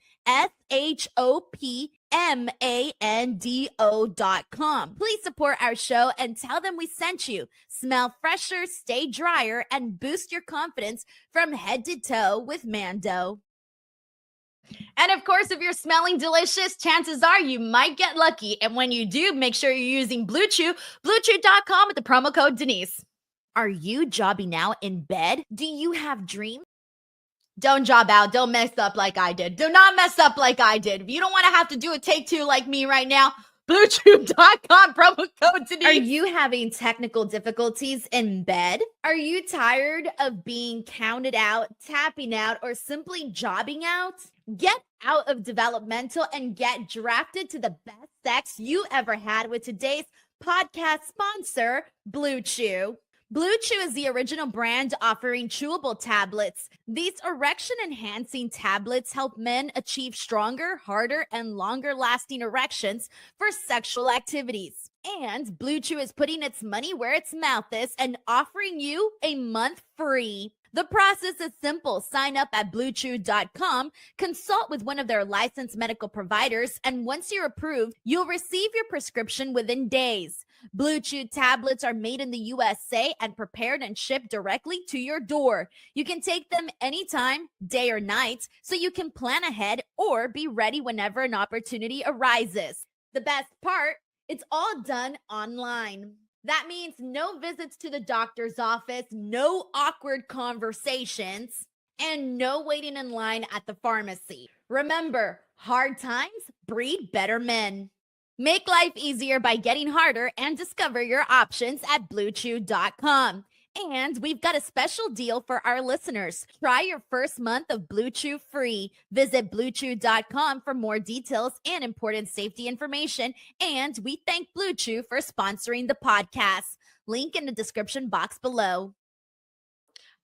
SHOPMANDO.com. Please support our show and tell them we sent you. Smell fresher, stay drier, and boost your confidence from head to toe with Mando. And of course, if you're smelling delicious, chances are you might get lucky. And when you do, make sure you're using Blue Chew, BlueChew.com with the promo code Denise. Are you jobbing out in bed? Do you have dreams? Don't job out. Don't mess up like I did. Do not mess up like I did. If you don't want to have to do a take 2 like me right now, BlueChew.com, promo code Denise. Are you having technical difficulties in bed? Are you tired of being counted out, tapping out, or simply jobbing out? Get out of developmental and get drafted to the best sex you ever had with today's podcast sponsor, Blue Chew. Blue Chew is the original brand offering chewable tablets. These erection-enhancing tablets help men achieve stronger, harder, and longer-lasting erections for sexual activities. And Blue Chew is putting its money where its mouth is and offering you a month free. The process is simple. Sign up at BlueChew.com, consult with one of their licensed medical providers, and once you're approved, you'll receive your prescription within days. Blue Chew tablets are made in the USA and prepared and shipped directly to your door. You can take them anytime, day or night, so you can plan ahead or be ready whenever an opportunity arises. The best part, it's all done online. That means no visits to the doctor's office, no awkward conversations, and no waiting in line at the pharmacy. Remember, hard times breed better men. Make life easier by getting harder and discover your options at BlueChew.com. And we've got a special deal for our listeners. Try your first month of Blue Chew free. Visit BlueChew.com for more details and important safety information. And we thank Blue Chew for sponsoring the podcast. Link in the description box below.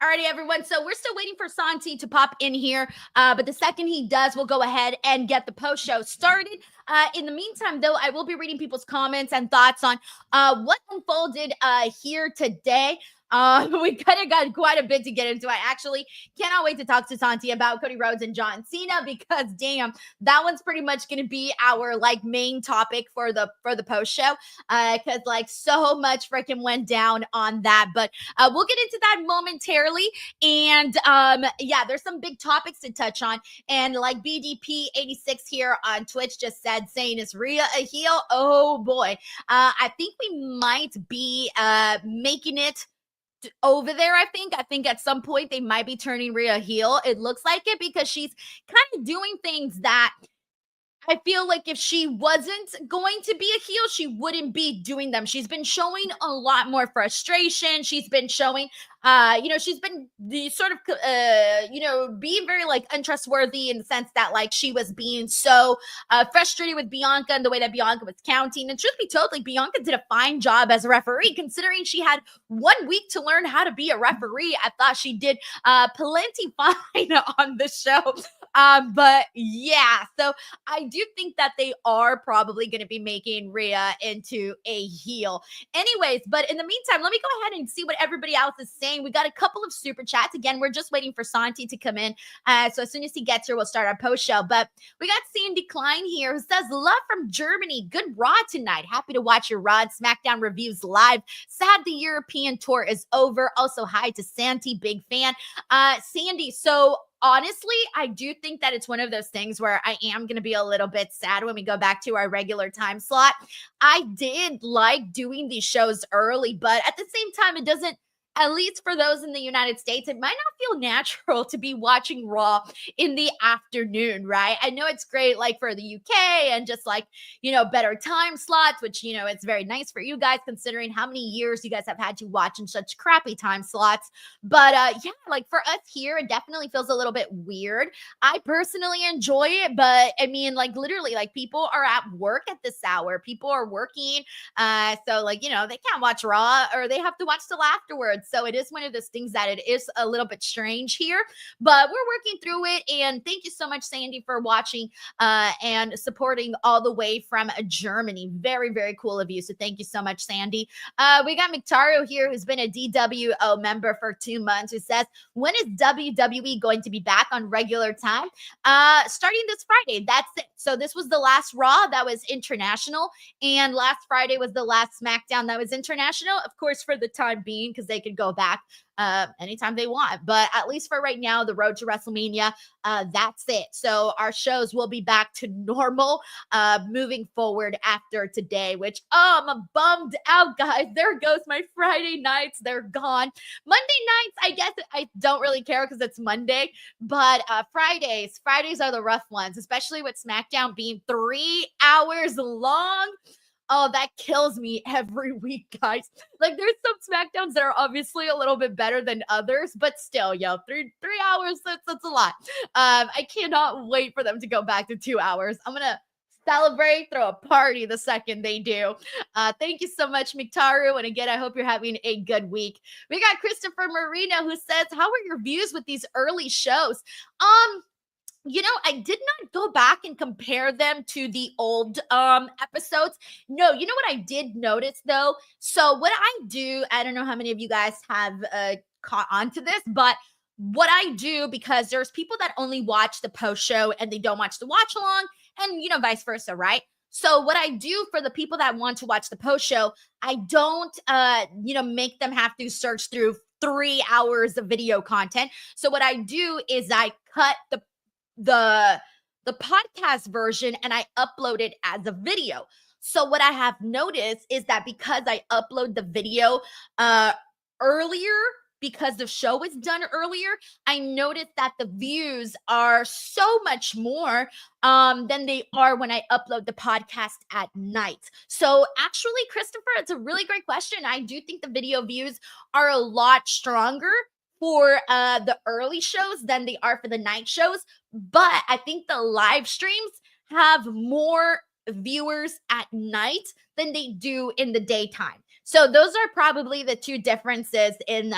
Alrighty, everyone. So we're still waiting for Santi to pop in here. But the second he does, we'll go ahead and get the post show started. In the meantime, though, I will be reading people's comments and thoughts on what unfolded here today. We kind of got quite a bit to get into. I actually cannot wait to talk to Santi about Cody Rhodes and John Cena, because damn, that one's pretty much going to be our like main topic for the post show, because like so much freaking went down on that. But we'll get into that momentarily. And yeah, there's some big topics to touch on. And like BDP86 here on Twitch just said, saying, is Rhea a heel? Oh boy, I think we might be making it over there. I think at some point they might be turning Rhea heel. It looks like it, because she's kind of doing things that I feel like if she wasn't going to be a heel, she wouldn't be doing them. She's been showing a lot more frustration. She's been showing, she's been the sort of, being very like untrustworthy in the sense that like she was being so frustrated with Bianca and the way that Bianca was counting. And truth be told, like Bianca did a fine job as a referee, considering she had 1 week to learn how to be a referee. I thought she did plenty fine on the show. But yeah, so I do think that they are probably going to be making Rhea into a heel. Anyways, but in the meantime, let me go ahead and see what everybody else is saying. We got a couple of super chats. Again, we're just waiting for Santi to come in. So as soon as he gets here, we'll start our post show. But we got Sandy Klein here, who says, love from Germany. Good Raw tonight. Happy to watch your Raw and SmackDown reviews live. Sad the European tour is over. Also, hi to Santi, big fan. Sandy, so honestly, I do think that it's one of those things where I am going to be a little bit sad when we go back to our regular time slot. I did like doing these shows early, but at the same time, it doesn't, at least for those in the United States, it might not feel natural to be watching Raw in the afternoon, right? I know it's great like for the UK and just like, better time slots, which, it's very nice for you guys considering how many years you guys have had to watch in such crappy time slots. But yeah, like for us here, it definitely feels a little bit weird. I personally enjoy it, but I mean, like literally, like people are at work at this hour. People are working. So like, they can't watch Raw, or they have to watch till afterwards. So it is one of those things that it is a little bit strange here, but we're working through it. And thank you so much, Sandy, for watching and supporting all the way from Germany. Very, very cool of you. So thank you so much, Sandy. We got Mictario here, who's been a DWO member for 2 months, who says, when is WWE going to be back on regular time? Starting this Friday. That's it. So this was the last Raw that was international, and last Friday was the last SmackDown that was international, of course, for the time being, because they could go back anytime they want. But at least for right now, the road to WrestleMania, that's it. So our shows will be back to normal moving forward after today, which I'm bummed out, guys. There goes my Friday nights. They're gone. Monday nights, I guess I don't really care because it's Monday, but Fridays are the rough ones, especially with SmackDown being 3 hours long. Oh, that kills me every week, guys. Like, there's some SmackDowns that are obviously a little bit better than others, but still, three hours, that's a lot. I cannot wait for them to go back to 2 hours. I'm going to celebrate, throw a party the second they do. Thank you so much, Mictaru. And again, I hope you're having a good week. We got Christopher Marino, who says, how are your views with these early shows? I did not go back and compare them to the old episodes. No, you know what I did notice though? So what I do, I don't know how many of you guys have caught on to this, but what I do, because there's people that only watch the post show and they don't watch the watch along, and vice versa, right? So what I do for the people that want to watch the post show, I don't make them have to search through 3 hours of video content. So what I do is I cut the podcast version and I upload it as a video. So what I have noticed is that because I upload the video earlier, because the show is done earlier, I noticed that the views are so much more than they are when I upload the podcast at night. So actually, Christopher, it's a really great question. I do think the video views are a lot stronger for the early shows than they are for the night shows. But I think the live streams have more viewers at night than they do in the daytime. So those are probably the two differences in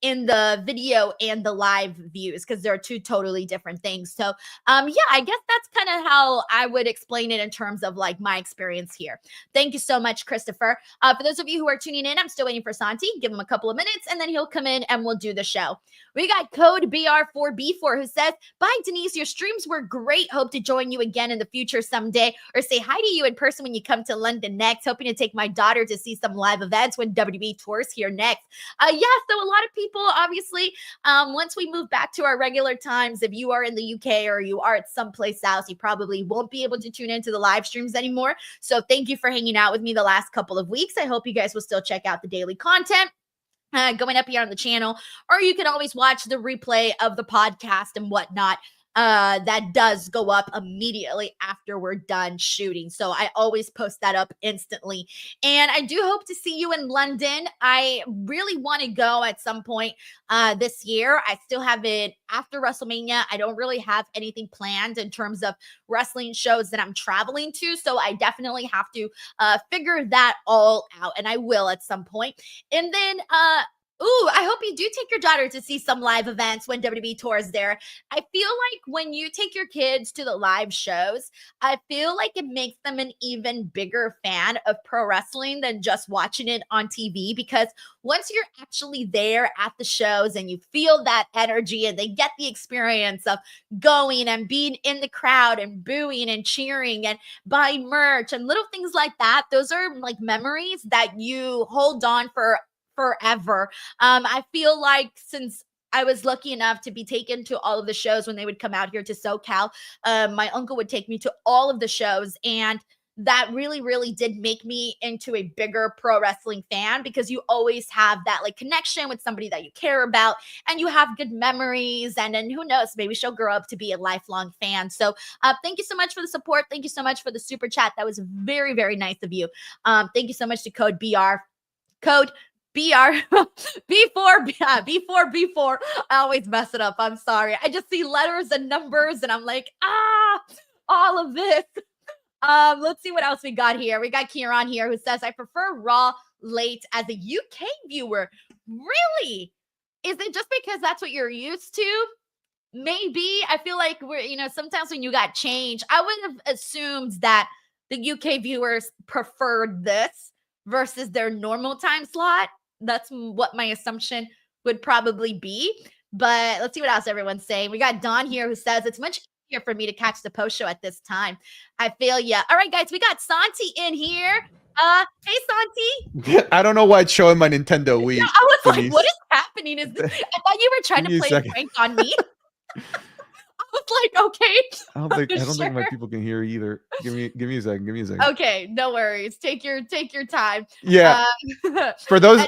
in the video and the live views, because they're two totally different things. So yeah, I guess that's kind of how I would explain it in terms of like my experience here. Thank you so much, Christopher. For those of you who are tuning in, I'm still waiting for Santi. Give him a couple of minutes and then he'll come in and we'll do the show. We got code BR4B4 who says, bye Denise, your streams were great. Hope to join you again in the future someday, or say hi to you in person when you come to London next. Hoping to take my daughter to see some live events when WWE tours here next. Yeah, so a lot of people, obviously, once we move back to our regular times, if you are in the UK or you are at someplace else, you probably won't be able to tune into the live streams anymore. So thank you for hanging out with me the last couple of weeks. I hope you guys will still check out the daily content going up here on the channel, or you can always watch the replay of the podcast and whatnot. That does go up immediately after we're done shooting. So I always post that up instantly. And I do hope to see you in London. I really want to go at some point this year. I still have it after WrestleMania. I don't really have anything planned in terms of wrestling shows that I'm traveling to. So I definitely have to figure that all out. And I will at some point. And then, ooh, I hope you do take your daughter to see some live events when WWE tours there. I feel like when you take your kids to the live shows, I feel like it makes them an even bigger fan of pro wrestling than just watching it on TV, because once you're actually there at the shows and you feel that energy and they get the experience of going and being in the crowd and booing and cheering and buying merch and little things like that, those are like memories that you hold on for forever. I feel like since I was lucky enough to be taken to all of the shows when they would come out here to SoCal, my uncle would take me to all of the shows, and that really, really did make me into a bigger pro wrestling fan, because you always have that like connection with somebody that you care about and you have good memories, and then who knows, maybe she'll grow up to be a lifelong fan. So thank you so much for the support. Thank you so much for the super chat. That was very, very nice of you. Thank you so much to code BR. Code B4B4. I always mess it up. I'm sorry. I just see letters and numbers and I'm like, all of this. Let's see what else we got here. We got Kieran here who says, I prefer Raw late as a UK viewer. Really? Is it just because that's what you're used to? Maybe. I feel like sometimes when you got change, I would have assumed that the UK viewers preferred this versus their normal time slot. That's what my assumption would probably be. But let's see what else everyone's saying. We got Dawn here who says, it's much easier for me to catch the post show at this time. I feel ya. All right, guys, we got Santi in here. Hey, Santi. I don't know why it's showing my Nintendo Wii. Yeah, I was like, what is happening? I thought you were trying to play a prank on me. I was like, okay. I don't think my people can hear either. Give me a second. Okay, no worries. Take your time. Yeah. For those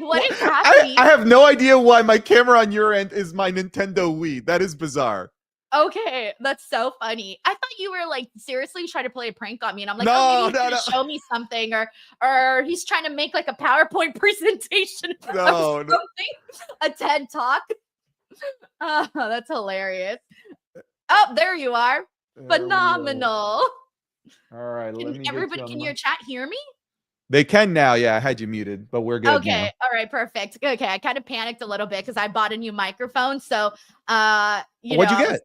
what is happening? I have no idea why my camera on your end is my Nintendo Wii. That is bizarre. Okay, that's so funny. I thought you were like seriously trying to play a prank on me, and I'm like, no, maybe he's gonna show me something, or he's trying to make like a PowerPoint presentation or something, a TED talk. Oh, that's hilarious. Oh, there you are. Phenomenal. All right. Can your chat hear me? They can now. Yeah, I had you muted, but we're good. Okay. Now. All right. Perfect. Okay. I kind of panicked a little bit because I bought a new microphone. So, what'd you get?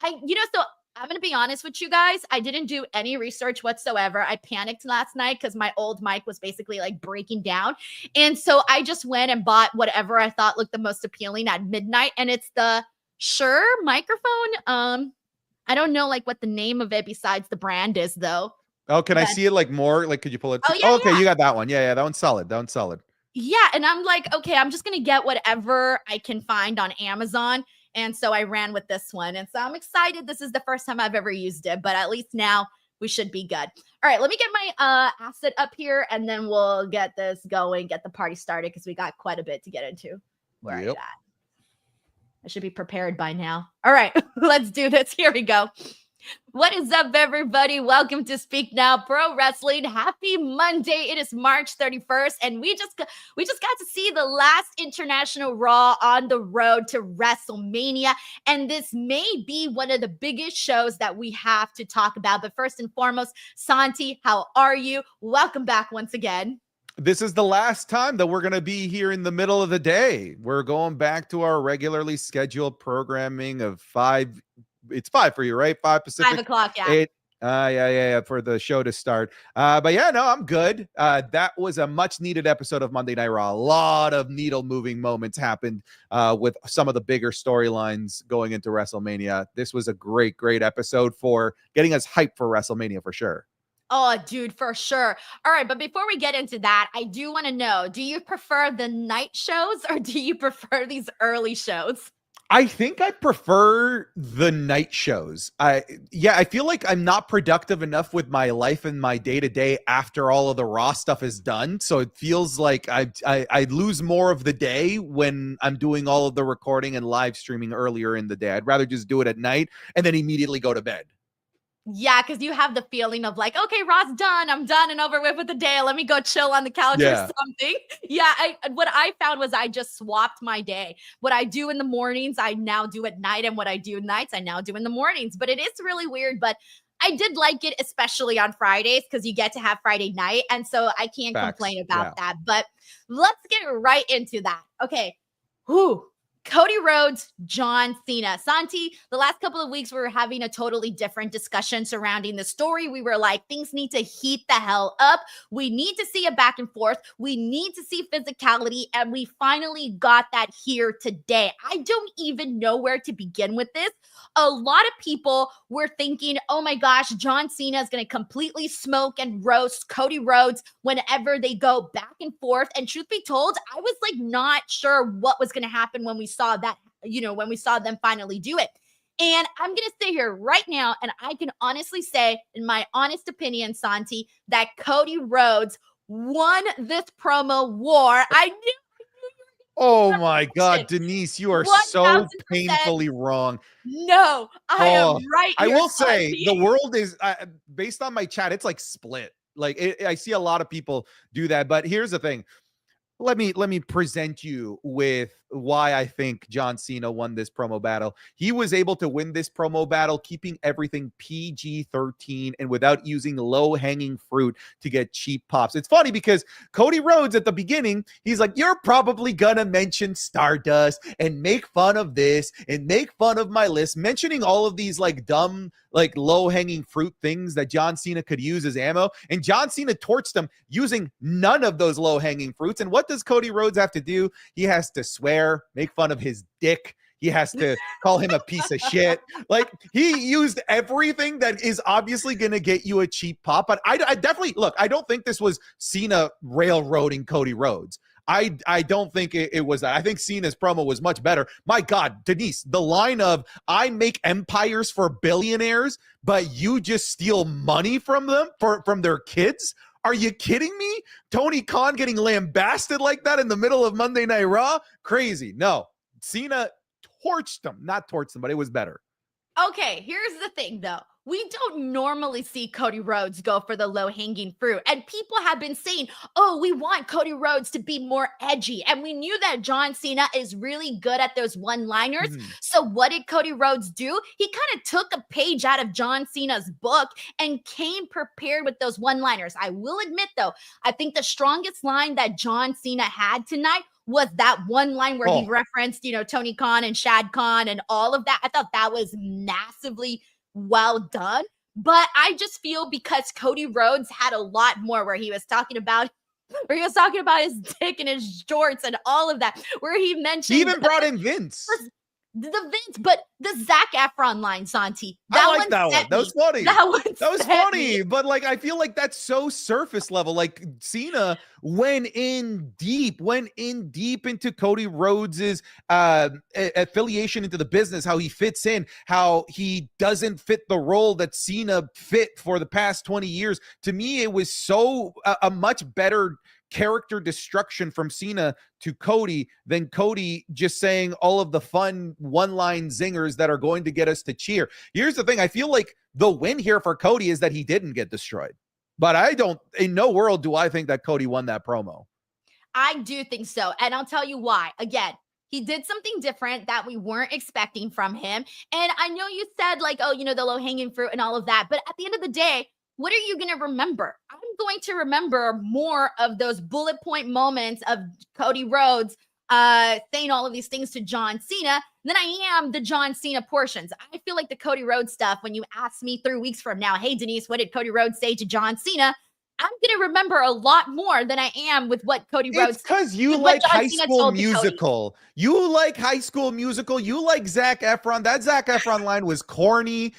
So I'm going to be honest with you guys. I didn't do any research whatsoever. I panicked last night because my old mic was basically like breaking down. And so I just went and bought whatever I thought looked the most appealing at midnight. And it's the Shure microphone. I don't know like what the name of it besides the brand is though. Oh, can I see it like more? Like, could you pull it? Oh, yeah, okay. Yeah. You got that one. Yeah. That one's solid. Yeah. And I'm like, okay, I'm just going to get whatever I can find on Amazon. And so I ran with this one. And so I'm excited. This is the first time I've ever used it, but at least now we should be good. All right, let me get my asset up here and then we'll get this going, get the party started because we got quite a bit to get into. Where are you at? I should be prepared by now. All right, let's do this. Here we go. What is up, everybody? Welcome to Speak Now Pro Wrestling. Happy Monday. It is March 31st, and we just got to see the last international Raw on the road to WrestleMania, and this may be one of the biggest shows that we have to talk about. But first and foremost, Santi, how are you? Welcome back once again. This is the last time that we're going to be here in the middle of the day. We're going back to our regularly scheduled programming of 5. It's 5 for you, right? 5 Pacific. 5 o'clock, yeah. 8. Yeah, for the show to start. But yeah, no, I'm good. That was a much needed episode of Monday Night Raw. A lot of needle moving moments happened with some of the bigger storylines going into WrestleMania. This was a great episode for getting us hyped for WrestleMania for sure. Oh, dude, for sure. All right, but before we get into that, I do want to know, do you prefer the night shows or do you prefer these early shows? I think I prefer the night shows. I feel like I'm not productive enough with my life and my day-to-day after all of the Raw stuff is done. So it feels like I lose more of the day when I'm doing all of the recording and live streaming earlier in the day. I'd rather just do it at night and then immediately go to bed. Yeah, because you have the feeling of like, okay, Raw's done. I'm done and over with the day. Let me go chill on the couch or something. Yeah, what I found was I just swapped my day. What I do in the mornings, I now do at night. And what I do nights, I now do in the mornings. But it is really weird. But I did like it, especially on Fridays, because you get to have Friday night. And so I can't complain about that. But let's get right into that. Okay. Cody Rhodes, John Cena. Santi, the last couple of weeks, we were having a totally different discussion surrounding the story. We were like, things need to heat the hell up. We need to see a back and forth. We need to see physicality. And we finally got that here today. I don't even know where to begin with this. A lot of people were thinking, oh my gosh, John Cena is going to completely smoke and roast Cody Rhodes whenever they go back and forth. And truth be told, I was like not sure what was going to happen when we saw that, when we saw them finally do it. And I'm going to sit here right now, and I can honestly say, in my honest opinion, Santi, that Cody Rhodes won this promo war. I knew. Oh my God, Denise, you are 1000%. So painfully wrong. No, I am right here. I will say the world is, based on my chat, it's like split. Like I see a lot of people do that, but here's the thing. Let me present you with why I think John Cena won this promo battle. He was able to win this promo battle, keeping everything PG-13 and without using low-hanging fruit to get cheap pops. It's funny because Cody Rhodes at the beginning, he's like, you're probably gonna mention Stardust and make fun of this and make fun of my list, mentioning all of these like dumb, like low-hanging fruit things that John Cena could use as ammo. And John Cena torched him using none of those low-hanging fruits. And what does Cody Rhodes have to do? He has to swear, make fun of his dick. He has to call him a piece of shit. Like, he used everything that is obviously going to get you a cheap pop. But I definitely, look, I don't think this was Cena railroading Cody Rhodes. I don't think it was that. I think Cena's promo was much better. My God, Denise, the line of, I make empires for billionaires, but you just steal money from them, from their kids? Are you kidding me? Tony Khan getting lambasted like that in the middle of Monday Night Raw? Crazy. No, Cena torched them. Not torched them, but it was better. Okay, here's the thing, though. We don't normally see Cody Rhodes go for the low-hanging fruit. And people have been saying, oh, we want Cody Rhodes to be more edgy. And we knew that John Cena is really good at those one-liners. So what did Cody Rhodes do? He kind of took a page out of John Cena's book and came prepared with those one-liners. I will admit, though, I think the strongest line that John Cena had tonight was that one line where he referenced, Tony Khan and Shad Khan and all of that. I thought that was massively well done. But I just feel because Cody Rhodes had a lot more where he was talking about his dick and his shorts and all of that, where he mentioned he even brought in Vince. But the Zac Efron line, Santi. I like that one. That was funny. That was funny. But like, I feel like that's so surface level. Like, Cena went in deep into Cody Rhodes's affiliation into the business, how he fits in, how he doesn't fit the role that Cena fit for the past 20 years. To me, it was so a much better character destruction from Cena to Cody than Cody just saying all of the fun one-line zingers that are going to get us to cheer. Here's the thing. I feel like the win here for Cody is that he didn't get destroyed. But in no world do I think that Cody won that promo. I do think so. And I'll tell you why. Again, he did something different that we weren't expecting from him. And I know you said like, oh, the low-hanging fruit and all of that. But at the end of the day, what are you going to remember? I'm going to remember more of those bullet point moments of Cody Rhodes saying all of these things to John Cena than I am the John Cena portions. I feel like the Cody Rhodes stuff, when you ask me 3 weeks from now, hey, Denise, what did Cody Rhodes say to John Cena? I'm going to remember a lot more than I am with what Cody Rhodes. It's because you like High School Musical. You like High School Musical. You like Zac Efron. That Zac Efron line was corny.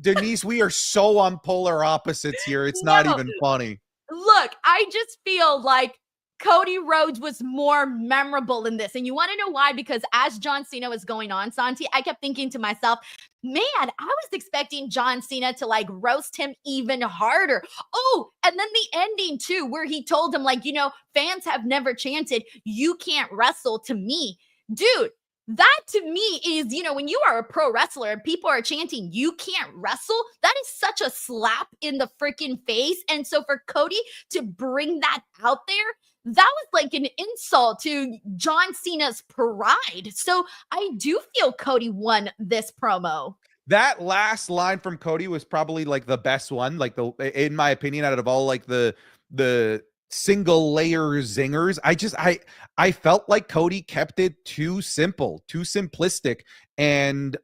Denise, we are so on polar opposites here. It's not even funny. Look, I just feel like Cody Rhodes was more memorable in this. And you want to know why? Because as John Cena was going on, Santi, I kept thinking to myself, man, I was expecting John Cena to like roast him even harder. Oh, and then the ending too, where he told him like, fans have never chanted, you can't wrestle to me. Dude, that to me is, when you are a pro wrestler and people are chanting, you can't wrestle, that is such a slap in the freaking face. And so for Cody to bring that out there, that was like an insult to John Cena's pride. So I do feel Cody won this promo. That last line from Cody was probably like the best one, like in my opinion, out of all like the single layer zingers. I felt like Cody kept it too simple, too simplistic, and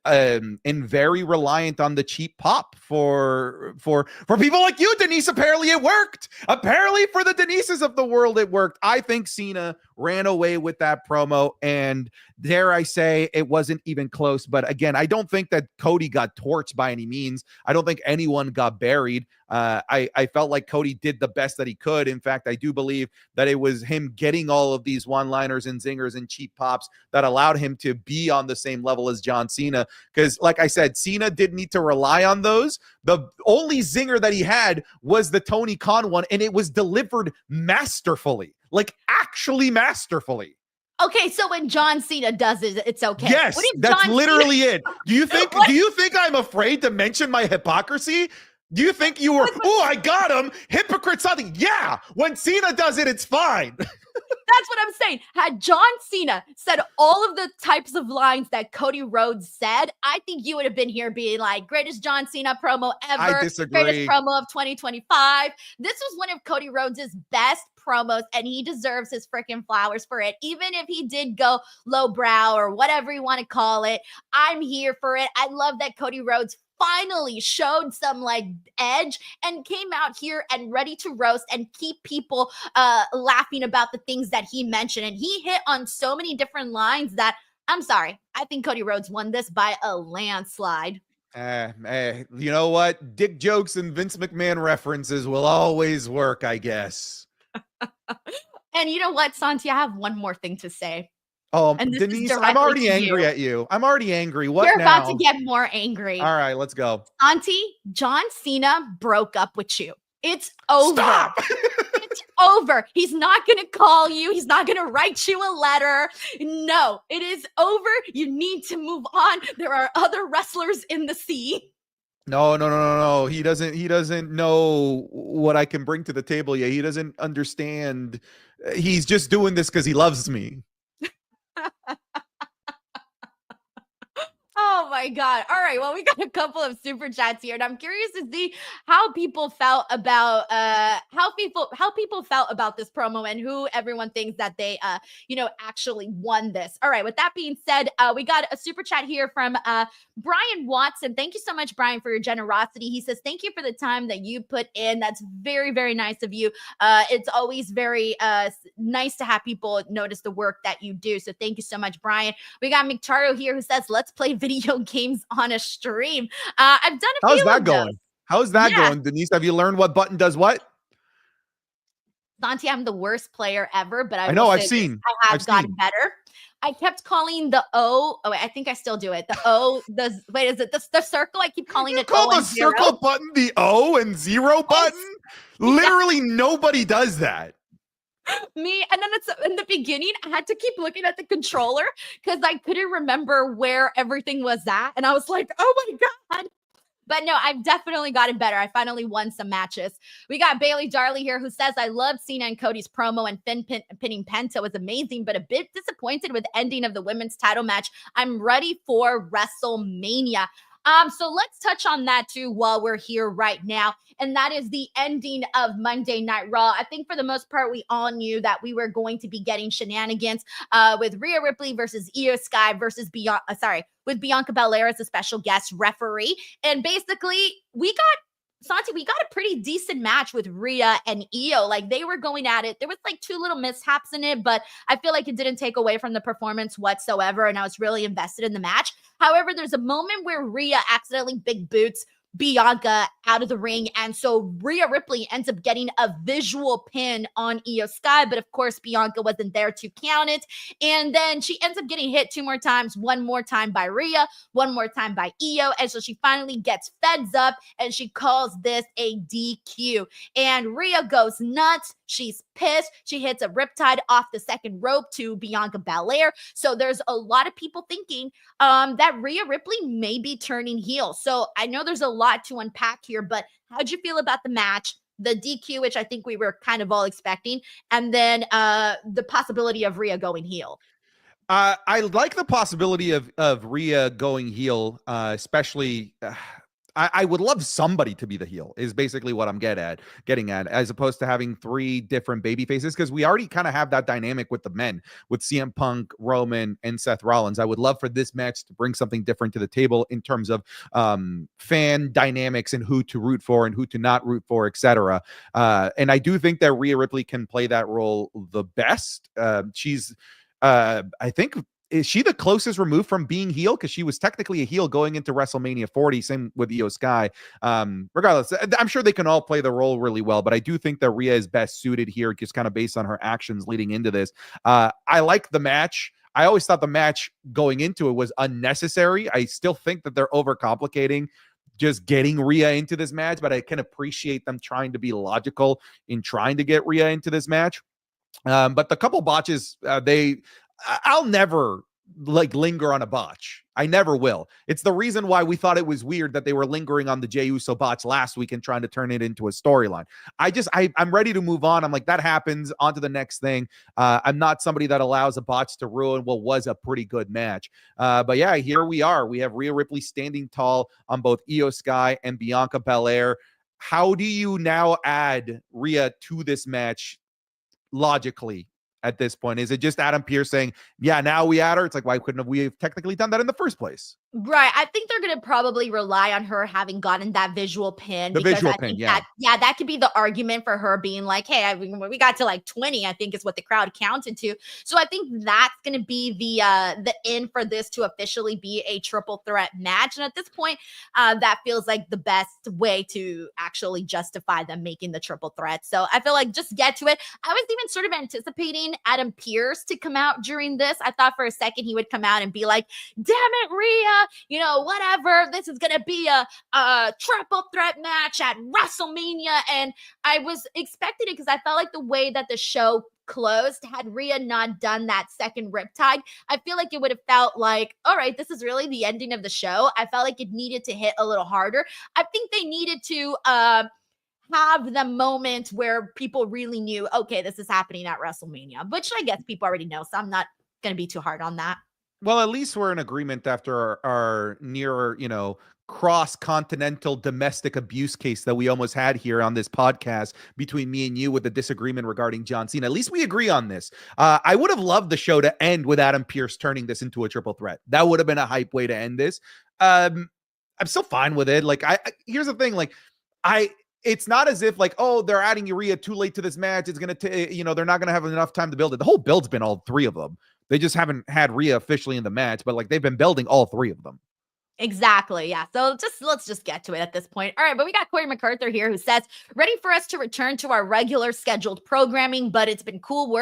very reliant on the cheap pop for people like you, Denise. Apparently it worked. Apparently for the Denises of the world, it worked. I think Cena ran away with that promo, and dare I say it wasn't even close. But again, I don't think that Cody got torched by any means. I don't think anyone got buried. I felt like Cody did the best that he could. In fact, I do believe that it was him getting all of these one-liners and zingers and cheap pops that allowed him to be on the same level as John Cena. Because like I said, Cena didn't need to rely on those. The only zinger that he had was the Tony Khan one, and it was delivered masterfully, like actually masterfully. Okay, so when John Cena does it, it's okay. Yes, that's literally it. Do you think I'm afraid to mention my hypocrisy? Do you think you were, I got him, hypocrite something? Yeah, when Cena does it, it's fine. That's what I'm saying. Had John Cena said all of the types of lines that Cody Rhodes said, I think you would have been here being like, greatest John Cena promo ever. I disagree. Greatest promo of 2025. This was one of Cody Rhodes' best promos, and he deserves his freaking flowers for it. Even if he did go lowbrow or whatever you want to call it, I'm here for it. I love that Cody Rhodes finally showed some like edge and came out here and ready to roast and keep people laughing about the things that he mentioned. And he hit on so many different lines that I'm sorry, I think Cody Rhodes won this by a landslide. You know what? Dick jokes and Vince McMahon references will always work, I guess. And you know what, Santi? I have one more thing to say. Denise, I'm already angry at you. I'm already angry. What You're now? about to get more angry. All right, let's go. Santi, John Cena broke up with you. It's over. Stop. It's over. He's not going to call you. He's not going to write you a letter. No, it is over. You need to move on. There are other wrestlers in the sea. No. He doesn't know what I can bring to the table yet. He doesn't understand. He's just doing this because he loves me. Oh my God. All right. Well, we got a couple of super chats here, and I'm curious to see how people felt about how people felt about this promo and who everyone thinks that they actually won this. All right. With that being said, we got a super chat here from Brian Watson. Thank you so much, Brian, for your generosity. He says, thank you for the time that you put in. That's very, very nice of you. It's always very nice to have people notice the work that you do. So thank you so much, Brian. We got Mictaro here who says, let's play video games on a stream. I've done a few. How's that going? How's that going, Denise? Have you learned what button does what? Santi, I'm the worst player ever, but I know I've seen. I have gotten better. I kept calling the O. Oh, wait, I think I still do it. The O. Wait, is it the circle? I keep calling it. Call the circle button the O and zero button. Literally, nobody does that. Me, and then it's in the beginning, I had to keep looking at the controller because I couldn't remember where everything was at, and I was like, "Oh my God!" But no, I've definitely gotten better. I finally won some matches. We got Bailey Darley here who says, I loved Cena and Cody's promo, and Finn pinning Penta was amazing, but a bit disappointed with the ending of the women's title match. I'm ready for WrestleMania. So let's touch on that too while we're here right now. And that is the ending of Monday Night Raw. I think for the most part, we all knew that we were going to be getting shenanigans with Rhea Ripley versus Iyo Sky versus with Bianca Belair as a special guest referee. And basically, we got a pretty decent match with Rhea and Iyo. Like, they were going at it. There was like two little mishaps in it, but I feel like it didn't take away from the performance whatsoever, and I was really invested in the match. However, there's a moment where Rhea accidentally big boots Bianca out of the ring, and so Rhea Ripley ends up getting a visual pin on Iyo Sky, but of course Bianca wasn't there to count it, and then she ends up getting hit 2 more times, 1 more time by Rhea, 1 more time by Iyo, and so she finally gets feds up, and she calls this a DQ, and Rhea goes nuts. She's pissed. She hits a riptide off the second rope to Bianca Belair. So there's a lot of people thinking that Rhea Ripley may be turning heel. So I know there's a lot to unpack here, but how'd you feel about the match, the DQ, which I think we were kind of all expecting, and then the possibility of Rhea going heel? I like the possibility of Rhea going heel, especially. I would love somebody to be the heel is basically what I'm getting at, as opposed to having 3 different baby faces, because we already kind of have that dynamic with the men with CM Punk, Roman, and Seth Rollins. I would love for this match to bring something different to the table in terms of fan dynamics and who to root for and who to not root for, etc. And I do think that Rhea Ripley can play that role the best. She's I think, is she the closest removed from being heel? Because she was technically a heel going into WrestleMania 40. Same with Iyo Sky. Regardless, I'm sure they can all play the role really well, but I do think that Rhea is best suited here, just kind of based on her actions leading into this. I like the match. I always thought the match going into it was unnecessary. I still think that they're overcomplicating just getting Rhea into this match, but I can appreciate them trying to be logical in trying to get Rhea into this match. But the couple botches, I'll never linger on a botch. I never will. It's the reason why we thought it was weird that they were lingering on the Jey Uso botch last week and trying to turn it into a storyline. I'm ready to move on. I'm like, that happens, on to the next thing. I'm not somebody that allows a botch to ruin what was a pretty good match. But yeah, here we are. We have Rhea Ripley standing tall on both Iyo Sky and Bianca Belair. How do you now add Rhea to this match logically at this point? Is it just Adam Pearce saying, yeah, now we add her? It's like, why couldn't we have technically done that in the first place? Right. I think they're going to probably rely on her having gotten that visual pin. The visual pin, yeah. That could be the argument for her being like, hey, we got to like 20, I think is what the crowd counted to. So I think that's going to be the in for this to officially be a triple threat match. And at this point, that feels like the best way to actually justify them making the triple threat. So I feel like just get to it. I was even sort of anticipating Adam Pearce to come out during this. I thought for a second he would come out and be like, damn it, Rhea, whatever. This is going to be a triple threat match at WrestleMania. And I was expecting it because I felt like the way that the show closed, had Rhea not done that second riptide, I feel like it would have felt like, all right, this is really the ending of the show. I felt like it needed to hit a little harder. I think they needed to have the moment where people really knew, okay, this is happening at WrestleMania, which I guess people already know. So I'm not going to be too hard on that. Well, at least we're in agreement after our near, cross-continental domestic abuse case that we almost had here on this podcast between me and you with the disagreement regarding John Cena. At least we agree on this. I would have loved the show to end with Adam Pearce turning this into a triple threat. That would have been a hype way to end this. I'm still fine with it. Like, here's the thing. Like, it's not as if like, oh, they're adding Rhea too late to this match. It's going to, they're not going to have enough time to build it. The whole build's been all 3 of them. They just haven't had Rhea officially in the match, but like they've been building all 3 of them. Exactly. Yeah. So let's just get to it at this point. All right. But we got Corey MacArthur here who says, ready for us to return to our regular scheduled programming, but it's been cool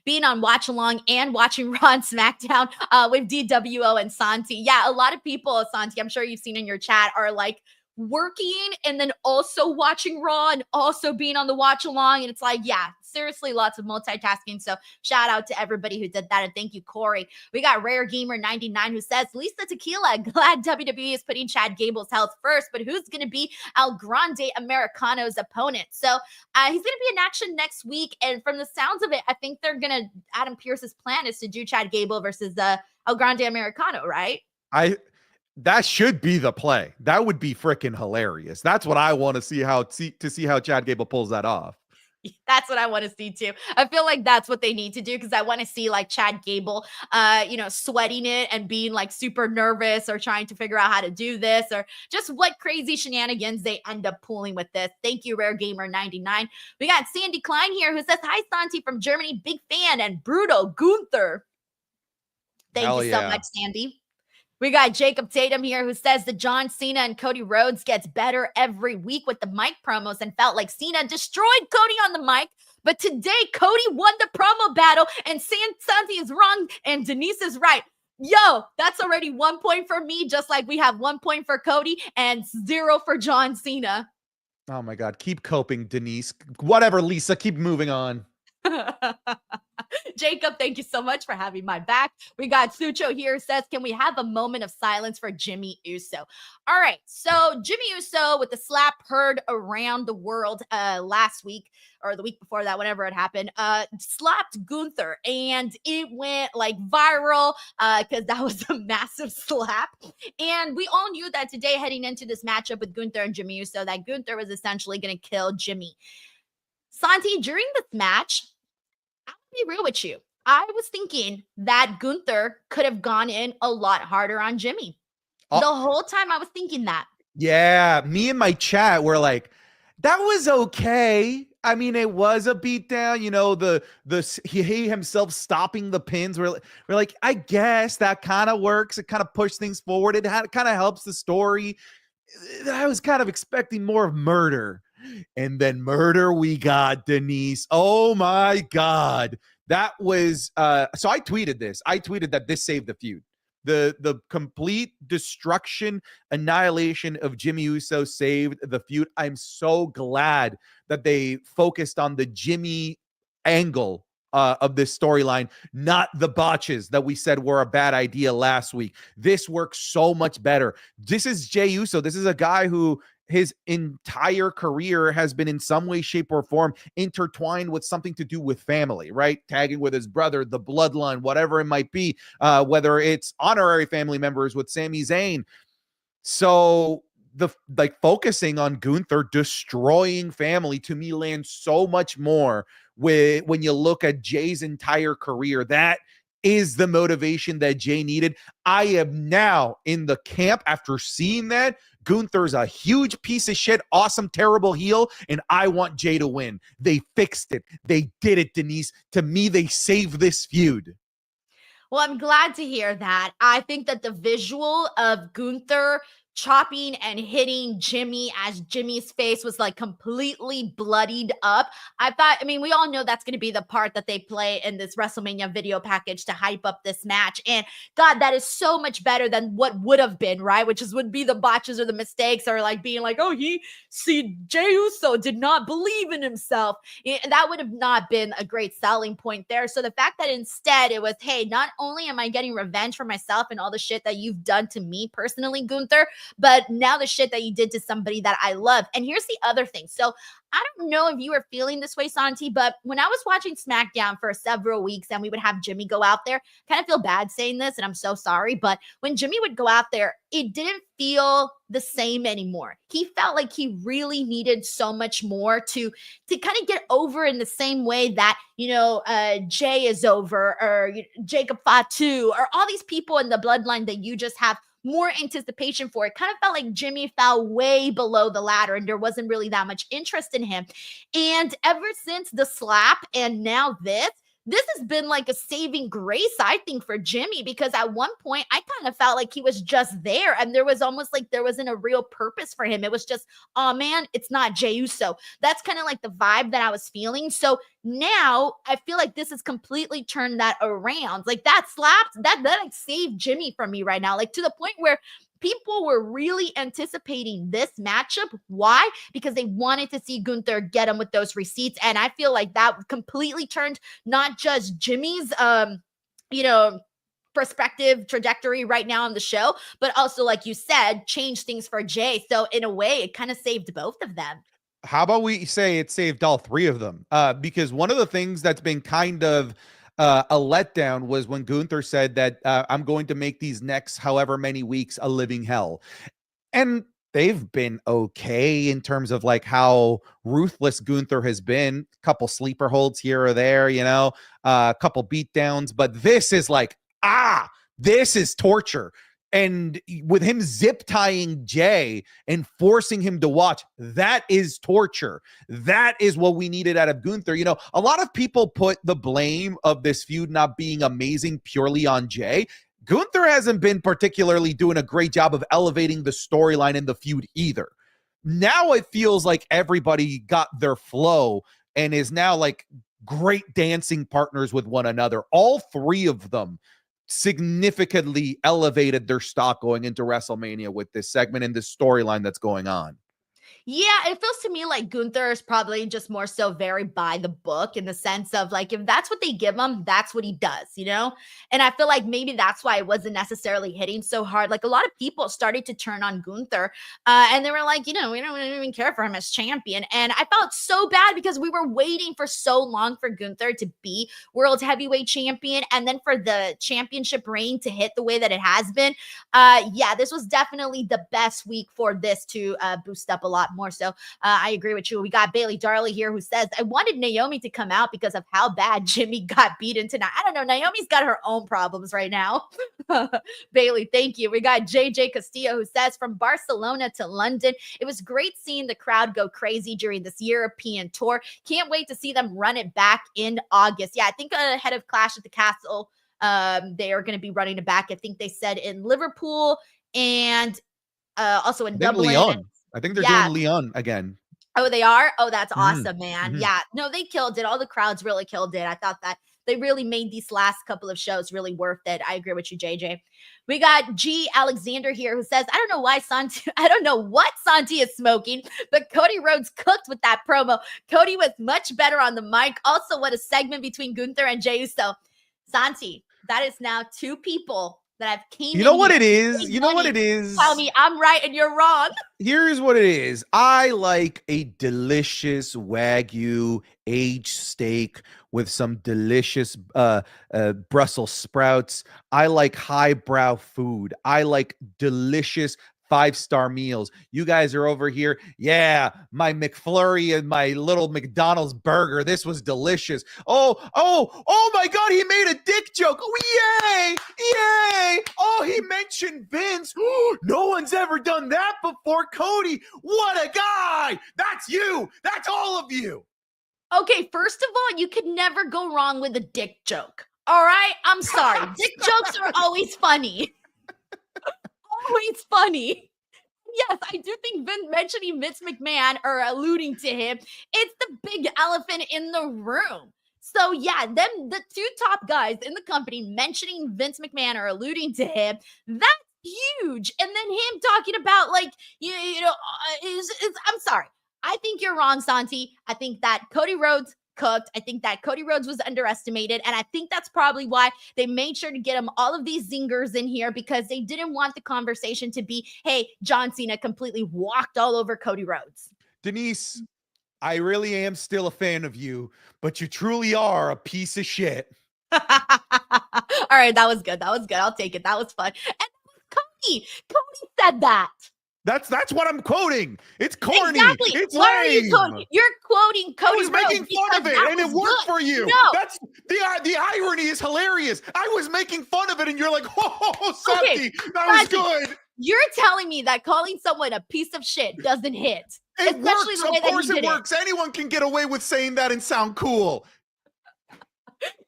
being on Watch Along and watching Raw and SmackDown with DWO and Santi. Yeah. A lot of people, Santi, I'm sure you've seen in your chat, are like working and then also watching Raw and also being on the Watch Along. And it's like, yeah, seriously, lots of multitasking. So shout out to everybody who did that. And thank you, Corey. We got Rare Gamer 99 who says, Lisa Tequila, glad WWE is putting Chad Gable's health first, but who's going to be El Grande Americano's opponent? So he's going to be in action next week. And from the sounds of it, I think Adam Pearce's plan is to do Chad Gable versus El Grande Americano, right? That should be the play. That would be freaking hilarious. That's what I want to see how Chad Gable pulls that off. That's what I want to see too. I feel like that's what they need to do because I want to see like Chad Gable, sweating it and being like super nervous or trying to figure out how to do this or just what crazy shenanigans they end up pulling with this. Thank you, Rare Gamer 99. We got Sandy Klein here who says, "Hi, Santi from Germany, big fan," and Bruto Gunther. Thank you so much, Sandy. We got Jacob Tatum here who says that John Cena and Cody Rhodes gets better every week with the mic promos and felt like Cena destroyed Cody on the mic. But today, Cody won the promo battle and Santi is wrong and Denise is right. Yo, that's already 1 point for me, just like we have 1 point for Cody and 0 for John Cena. Oh my God. Keep coping, Denise. Whatever, Lisa. Keep moving on. Jacob, thank you so much for having my back. We got Sucho here says, "Can we have a moment of silence for Jimmy Uso?" All right, so Jimmy Uso with the slap heard around the world last week or the week before that, whenever it happened, slapped Gunther and it went like viral because that was a massive slap. And we all knew that today heading into this matchup with Gunther and Jimmy Uso that Gunther was essentially going to kill Jimmy. Santi, during this match, I'll be real with you. I was thinking that Gunther could have gone in a lot harder on Jimmy. The whole time I was thinking that. Yeah, me and my chat were like, that was okay. I mean, it was a beatdown, you know, he himself stopping the pins. We're like, I guess that kind of works. It kind of pushed things forward. It kind of helps the story. I was kind of expecting more of murder. And then murder, we got Denise. Oh my God. That was so I tweeted this. I tweeted that this saved the feud. The complete destruction, annihilation of Jimmy Uso saved the feud. I'm so glad that they focused on the Jimmy angle of this storyline, not the botches that we said were a bad idea last week. This works so much better. This is Jey Uso. This is a guy who his entire career has been in some way, shape, or form intertwined with something to do with family, right? Tagging with his brother, the bloodline, whatever it might be, whether it's honorary family members with Sami Zayn. So focusing on Gunther destroying family to me lands so much more when you look at Jay's entire career. That is the motivation that Jey needed. I am now in the camp after seeing that. Gunther's a huge piece of shit, awesome, terrible heel, and I want Jey to win. They fixed it. They did it, Denise. To me, they saved this feud. Well, I'm glad to hear that. I think that the visual of Gunther chopping and hitting Jimmy as Jimmy's face was like completely bloodied up. We all know that's going to be the part that they play in this WrestleMania video package to hype up this match. And God, that is so much better than what would have been, right? Which would be the botches or the mistakes or like being like, oh, Jey Uso did not believe in himself. That would have not been a great selling point there. So the fact that instead it was, hey, not only am I getting revenge for myself and all the shit that you've done to me personally, Gunther, but now the shit that you did to somebody that I love. And here's the other thing. So I don't know if you were feeling this way, Santi, but when I was watching SmackDown for several weeks and we would have Jimmy go out there, kind of feel bad saying this, and I'm so sorry, but when Jimmy would go out there, it didn't feel the same anymore. He felt like he really needed so much more to kind of get over in the same way that, Jay is over or Jacob Fatu or all these people in the bloodline that you just have more anticipation for. It kind of felt like Jimmy fell way below the ladder and there wasn't really that much interest in him. And ever since the slap and now this has been like a saving grace, I think, for Jimmy, because at one point I kind of felt like he was just there and there was almost like there wasn't a real purpose for him. It was just, oh man, it's not Jey Uso. That's kind of like the vibe that I was feeling. So now I feel like this has completely turned that around. Like that slap, that like saved Jimmy from me right now, like to the point where people were really anticipating this matchup. Why? Because they wanted to see Gunther get him with those receipts. And I feel like that completely turned not just Jimmy's, perspective trajectory right now on the show, but also, like you said, changed things for Jey. So in a way, it kind of saved both of them. How about we say it saved all three of them? Because one of the things that's been kind of a letdown was when Gunther said that I'm going to make these next however many weeks a living hell. And they've been okay in terms of like how ruthless Gunther has been. A couple sleeper holds here or there, you know, a couple beatdowns. But this is like, this is torture. And with him zip tying Jay and forcing him to watch, that is torture. That is what we needed out of Gunther. You know, a lot of people put the blame of this feud not being amazing purely on Jay. Gunther hasn't been particularly doing a great job of elevating the storyline in the feud either. Now it feels like everybody got their flow and is now like great dancing partners with one another. All three of them significantly elevated their stock going into WrestleMania with this segment and this storyline that's going on. Yeah, it feels to me like Gunther is probably just more so very by the book in the sense of like, if that's what they give him, that's what he does, you know? And I feel like maybe that's why it wasn't necessarily hitting so hard. Like a lot of people started to turn on Gunther and they were like, you know, we don't even care for him as champion. And I felt so bad because we were waiting for so long for Gunther to be world heavyweight champion. And then for the championship reign to hit the way that it has been. Yeah, this was definitely the best week for this to boost up a lot more. So I agree with you. We got Bailey Darley here who says, I wanted Naomi to come out because of how bad Jimmy got beaten tonight. I don't know. Naomi's got her own problems right now. Bailey, thank you. We got JJ Castillo who says, from Barcelona to London, it was great seeing the crowd go crazy during this European tour. Can't wait to see them run it back in August. Yeah, I think ahead of Clash at the Castle, they are going to be running it back. I think they said in Liverpool and also in Dublin. Leon. I think they're doing Leon again. Oh, they are? Oh, that's awesome, man. Yeah. No, they killed it. All the crowds really killed it. I thought that they really made these last couple of shows really worth it. I agree with you, JJ. We got G Alexander here who says, I don't know why I don't know what Santi is smoking, but Cody Rhodes cooked with that promo. Cody was much better on the mic. Also, what a segment between Gunther and Jey Uso. Santi, that is now two people that I've came. You know what it is? You know what it is? Tell me I'm right and you're wrong. Here's what it is. I like a delicious Wagyu aged steak with some delicious Brussels sprouts. I like highbrow food. I like delicious 5-star meals. You guys are over here. Yeah, my McFlurry and my little McDonald's burger. This was delicious. Oh my God, he made a dick joke. Oh, yay. Oh, he mentioned Vince. No one's ever done that before. Cody, what a guy. That's you. That's all of you. Okay, first of all, you could never go wrong with a dick joke. All right? I'm sorry. Dick jokes are always funny. Always funny. Yes, I do think mentioning Vince McMahon or alluding to him, it's the big elephant in the room. So yeah, the two top guys in the company mentioning Vince McMahon or alluding to him, that's huge. And then him talking about like, I'm sorry. I think you're wrong, Santi. I think that Cody Rhodes cooked. I think that Cody Rhodes was underestimated. And I think that's probably why they made sure to get him all of these zingers in here because they didn't want the conversation to be, hey, John Cena completely walked all over Cody Rhodes. Denise, I really am still a fan of you, but you truly are a piece of shit. All right, that was good. I'll take it. That was fun. And Cody said that. That's what I'm quoting. It's corny. Exactly. It's Why lame. are you quoting? You're quoting Cody I was making Rhodes fun of it, and it worked for you. No. That's the irony is hilarious. I was making fun of it, and you're like, "Oh, Santi, that was good." You're telling me that calling someone a piece of shit doesn't hit. It works. Of course, it works. Anyone can get away with saying that and sound cool.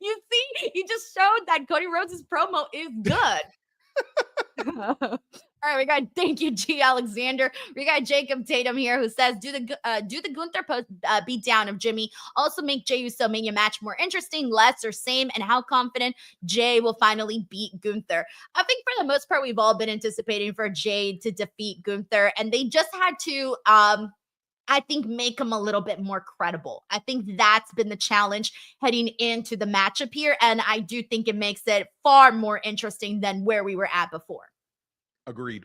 You see, you just showed that Cody Rhodes' promo is good. All right, we got thank you, G Alexander. We got Jacob Tatum here who says, do the Gunther post beat down of Jimmy. Also make Jey Uso Mania match more interesting, less or same, and how confident Jay will finally beat Gunther. I think for the most part, we've all been anticipating for Jay to defeat Gunther, and they just had to I think make him a little bit more credible. I think that's been the challenge heading into the matchup here, and I do think it makes it far more interesting than where we were at before. Agreed.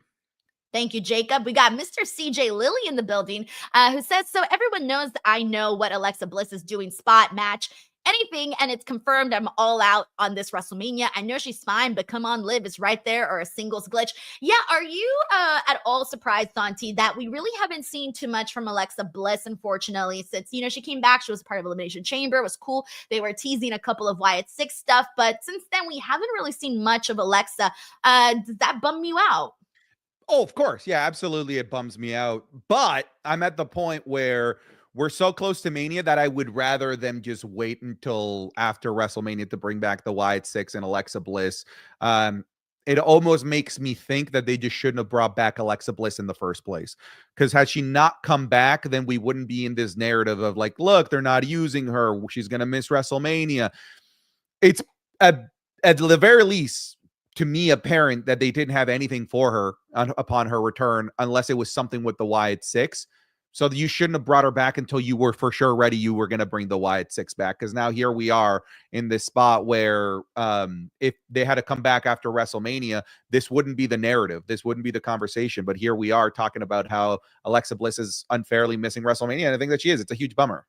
Thank you, Jacob. We got Mr. CJ Lilly in the building who says, so everyone knows that I know what Alexa Bliss is doing spot match. anything and it's confirmed, I'm all out on this WrestleMania. I know she's fine, but come on, Liv is right there, or a singles glitch. Yeah, are you at all surprised, Santi, that we really haven't seen too much from Alexa Bliss, unfortunately, since, you know, she came back, she was part of Elimination Chamber, it was cool. They were teasing a couple of Wyatt Six stuff, but since then, we haven't really seen much of Alexa. Does that bum you out? Oh, of course. Yeah, absolutely. It bums me out. But I'm at the point where we're so close to Mania that I would rather them just wait until after WrestleMania to bring back the Wyatt Six and Alexa Bliss. It almost makes me think that they just shouldn't have brought back Alexa Bliss in the first place. Because had she not come back, then we wouldn't be in this narrative of like, look, they're not using her. She's going to miss WrestleMania. It's at the very least, to me, apparent that they didn't have anything for her upon her return, unless it was something with the Wyatt Six. So you shouldn't have brought her back until you were for sure ready. You were going to bring the Wyatt Six back, because now here we are in this spot where if they had to come back after WrestleMania, this wouldn't be the narrative. This wouldn't be the conversation. But here we are talking about how Alexa Bliss is unfairly missing WrestleMania. And I think that she is. It's a huge bummer.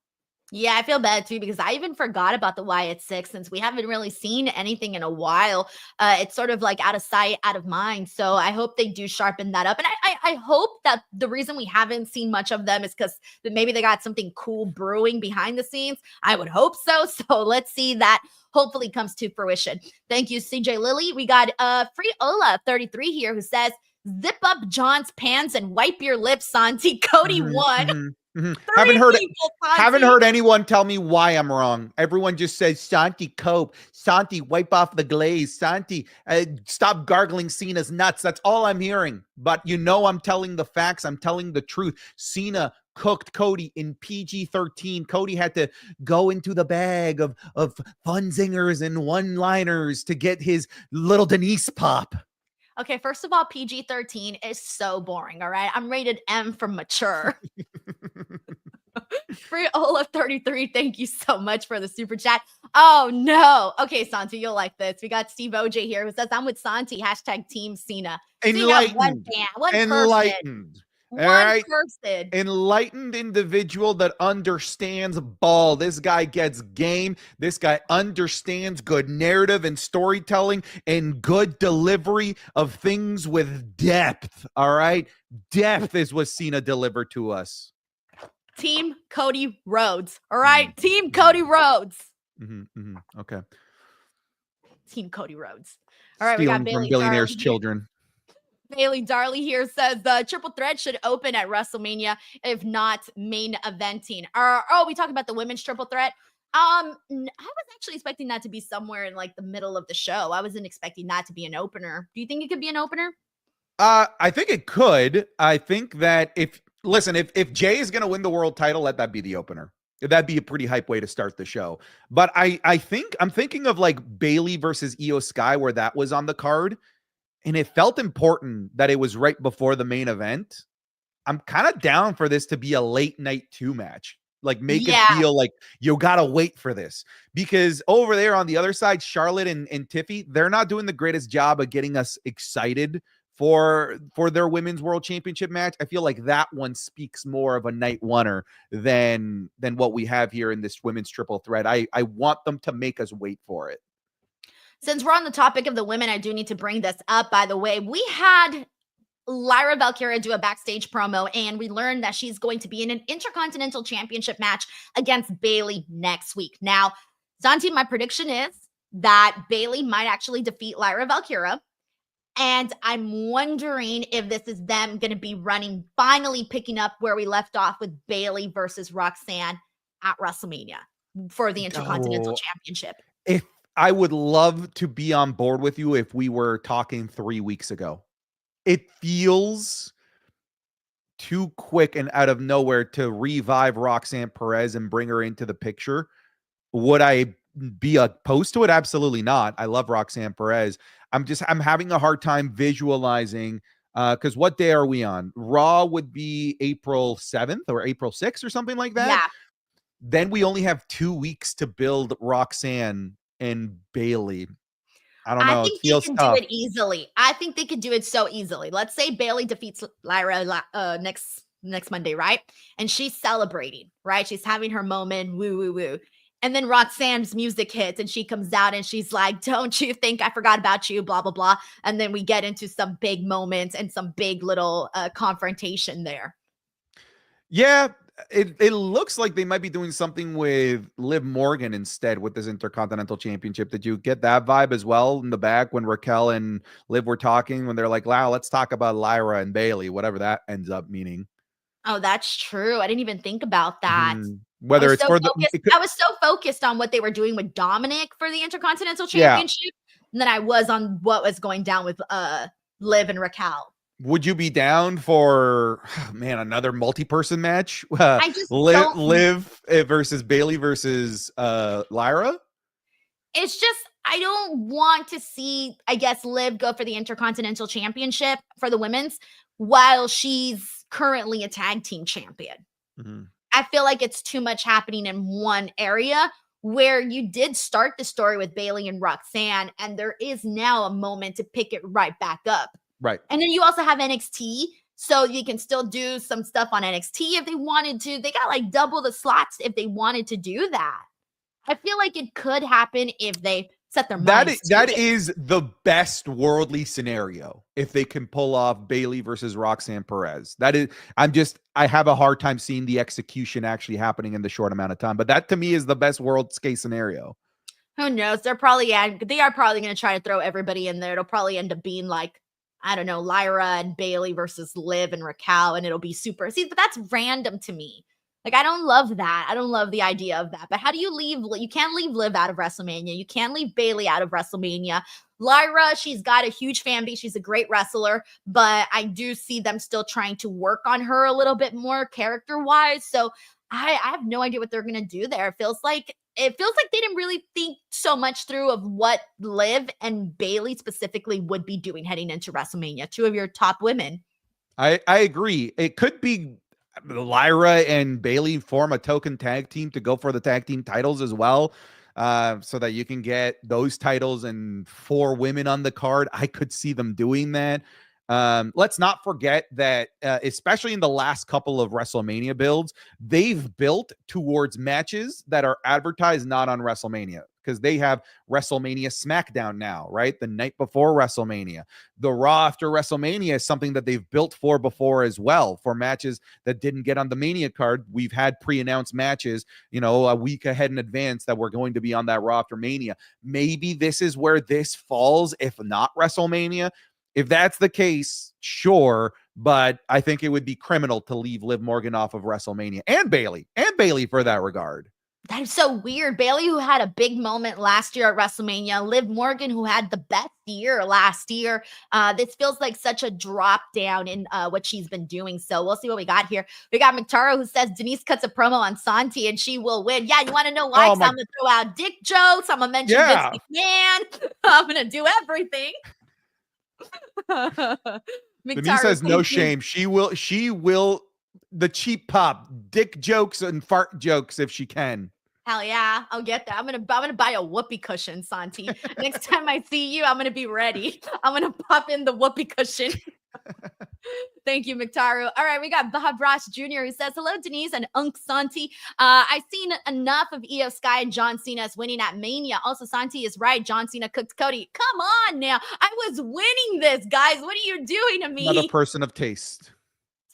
Yeah, I feel bad too, because I even forgot about the Wyatt Six, since we haven't really seen anything in a while. It's sort of like out of sight, out of mind. So I hope they do sharpen that up. And I hope that the reason we haven't seen much of them is because maybe they got something cool brewing behind the scenes. I would hope so. So let's see that hopefully comes to fruition. Thank you, CJ Lilly. We got Free Ola 33 here, who says, zip up John's pants and wipe your lips, Santi. Cody won. Haven't heard anyone tell me why I'm wrong. Everyone just says, Santi, cope. Santi, wipe off the glaze. Santi, stop gargling Cena's nuts. That's all I'm hearing. But you know I'm telling the facts. I'm telling the truth. Cena cooked Cody in PG-13. Cody had to go into the bag of fun zingers and one-liners to get his little Denise pop. Okay, first of all, PG-13 is so boring, all right? I'm rated M for mature. Free Olaf 33, thank you so much for the super chat. Oh, no. Okay, Santi, you'll like this. We got Steve OJ here who says, I'm with Santi, hashtag Team Cena. Enlightened. Enlightened. All right. Enlightened individual that understands ball. This guy gets game. This guy understands good narrative and storytelling and good delivery of things with depth. All right. Depth is what Cena delivered to us. Team Cody Rhodes. All right. Team Cody Rhodes. Okay. Team Cody Rhodes. All right. Stealing we got from Bailey billionaires' children. Bailey Darley here says the triple threat should open at WrestleMania, if not main eventing. We talked about the women's triple threat. I was actually expecting that to be somewhere in like the middle of the show. I wasn't expecting that to be an opener. Do you think it could be an opener? I think it could. I think that if Jay is going to win the world title, let that be the opener. That'd be a pretty hype way to start the show. But I'm thinking of like Bailey versus Iyo Sky, where that was on the card. And it felt important that it was right before the main event. I'm kind of down for this to be a late night 2 match. Like make it feel like you got to wait for this. Because over there on the other side, Charlotte and Tiffy, they're not doing the greatest job of getting us excited for their women's world championship match. I feel like that one speaks more of a night oneer than what we have here in this women's triple threat. I want them to make us wait for it. Since we're on the topic of the women, I do need to bring this up, by the way. We had Lyra Valkyria do a backstage promo, and we learned that she's going to be in an Intercontinental Championship match against Bayley next week. Now, Santi, my prediction is that Bayley might actually defeat Lyra Valkyria, and I'm wondering if this is them going to be finally picking up where we left off with Bayley versus Roxanne at WrestleMania for the Intercontinental Championship. I would love to be on board with you if we were talking 3 weeks ago. It feels too quick and out of nowhere to revive Roxanne Perez and bring her into the picture. Would I be opposed to it? Absolutely not. I love Roxanne Perez. I'm having a hard time visualizing because what day are we on? Raw would be April 7th or April 6th or something like that. Yeah. Then we only have 2 weeks to build Roxanne and Bayley. I don't know. I think they can do it easily. I think they could do it so easily. Let's say Bayley defeats Lyra next Monday, right? And she's celebrating, right? She's having her moment, woo, woo, woo. And then Roxanne's music hits and she comes out and she's like, don't you think I forgot about you, blah, blah, blah. And then we get into some big moments and some big little confrontation there. Yeah, it looks like they might be doing something with Liv Morgan instead with this Intercontinental Championship. Did you get that vibe as well in the back when Raquel and Liv were talking, when they're like, wow, let's talk about Lyra and Bailey, whatever that ends up meaning? Oh, that's true. I didn't even think about that. Whether it's for I was so focused on what they were doing with Dominic for the Intercontinental Championship, and then I was on what was going down with Liv and Raquel. Would you be down for, man, another multi-person match? I just Liv versus Bailey versus Lyra? It's just, I don't want to see, I guess, Liv go for the Intercontinental Championship for the women's while she's currently a tag team champion. I feel like it's too much happening in one area, where you did start the story with Bailey and Roxanne, and there is now a moment to pick it right back up. Right. And then you also have NXT, so you can still do some stuff on NXT if they wanted to. They got like double the slots if they wanted to do that. I feel like it could happen if they set their minds. That is the best worldly scenario if they can pull off Bailey versus Roxanne Perez. That is, I have a hard time seeing the execution actually happening in the short amount of time. But that to me is the best worst case scenario. Who knows? They are probably going to try to throw everybody in there. It'll probably end up being like, I don't know, Lyra and Bailey versus Liv and Raquel, and it'll be super. See, but that's random to me. Like, I don't love that. I don't love the idea of that. But how do you leave? You can't leave Liv out of WrestleMania. You can't leave Bailey out of WrestleMania. Lyra, she's got a huge fan base. She's a great wrestler, but I do see them still trying to work on her a little bit more character-wise. So I have no idea what they're going to do there. It feels like they didn't really think so much through of what Liv and Bailey specifically would be doing heading into WrestleMania. Two of your top women. I agree. It could be Lyra and Bailey form a token tag team to go for the tag team titles as well, so that you can get those titles and 4 women on the card. I could see them doing that. Let's not forget that, especially in the last couple of WrestleMania builds, they've built towards matches that are advertised not on WrestleMania, because they have WrestleMania SmackDown now, right? The night before WrestleMania. The Raw after WrestleMania is something that they've built for before as well, for matches that didn't get on the Mania card. We've had pre-announced matches, a week ahead in advance that were going to be on that Raw after Mania. Maybe this is where this falls, if not WrestleMania. If that's the case, sure, but I think it would be criminal to leave Liv Morgan off of WrestleMania, and Bailey for that regard. That is so weird. Bailey, who had a big moment last year at WrestleMania, Liv Morgan, who had the best year last year. This feels like such a drop down in what she's been doing. So we'll see what we got here. We got McTaro, who says Denise cuts a promo on Santi and she will win. Yeah, you want to know why? I'm going to throw out dick jokes. I'm going to mention Vince McMahon. I'm going to do everything. Denise has no shame. She will the cheap pop dick jokes and fart jokes if she can. Hell yeah, I'll get that. I'm gonna buy a whoopee cushion, Santi. Next time I see you, I'm gonna be ready. I'm gonna pop in the whoopee cushion. Thank you, McTaru. All right, we got Bob Ross Jr. who says, hello, Denise and Unc Santi. I've seen enough of Iyo Sky and John Cena's winning at Mania. Also, Santi is right. John Cena cooked Cody. Come on now. I was winning this, guys. What are you doing to me? Another person of taste.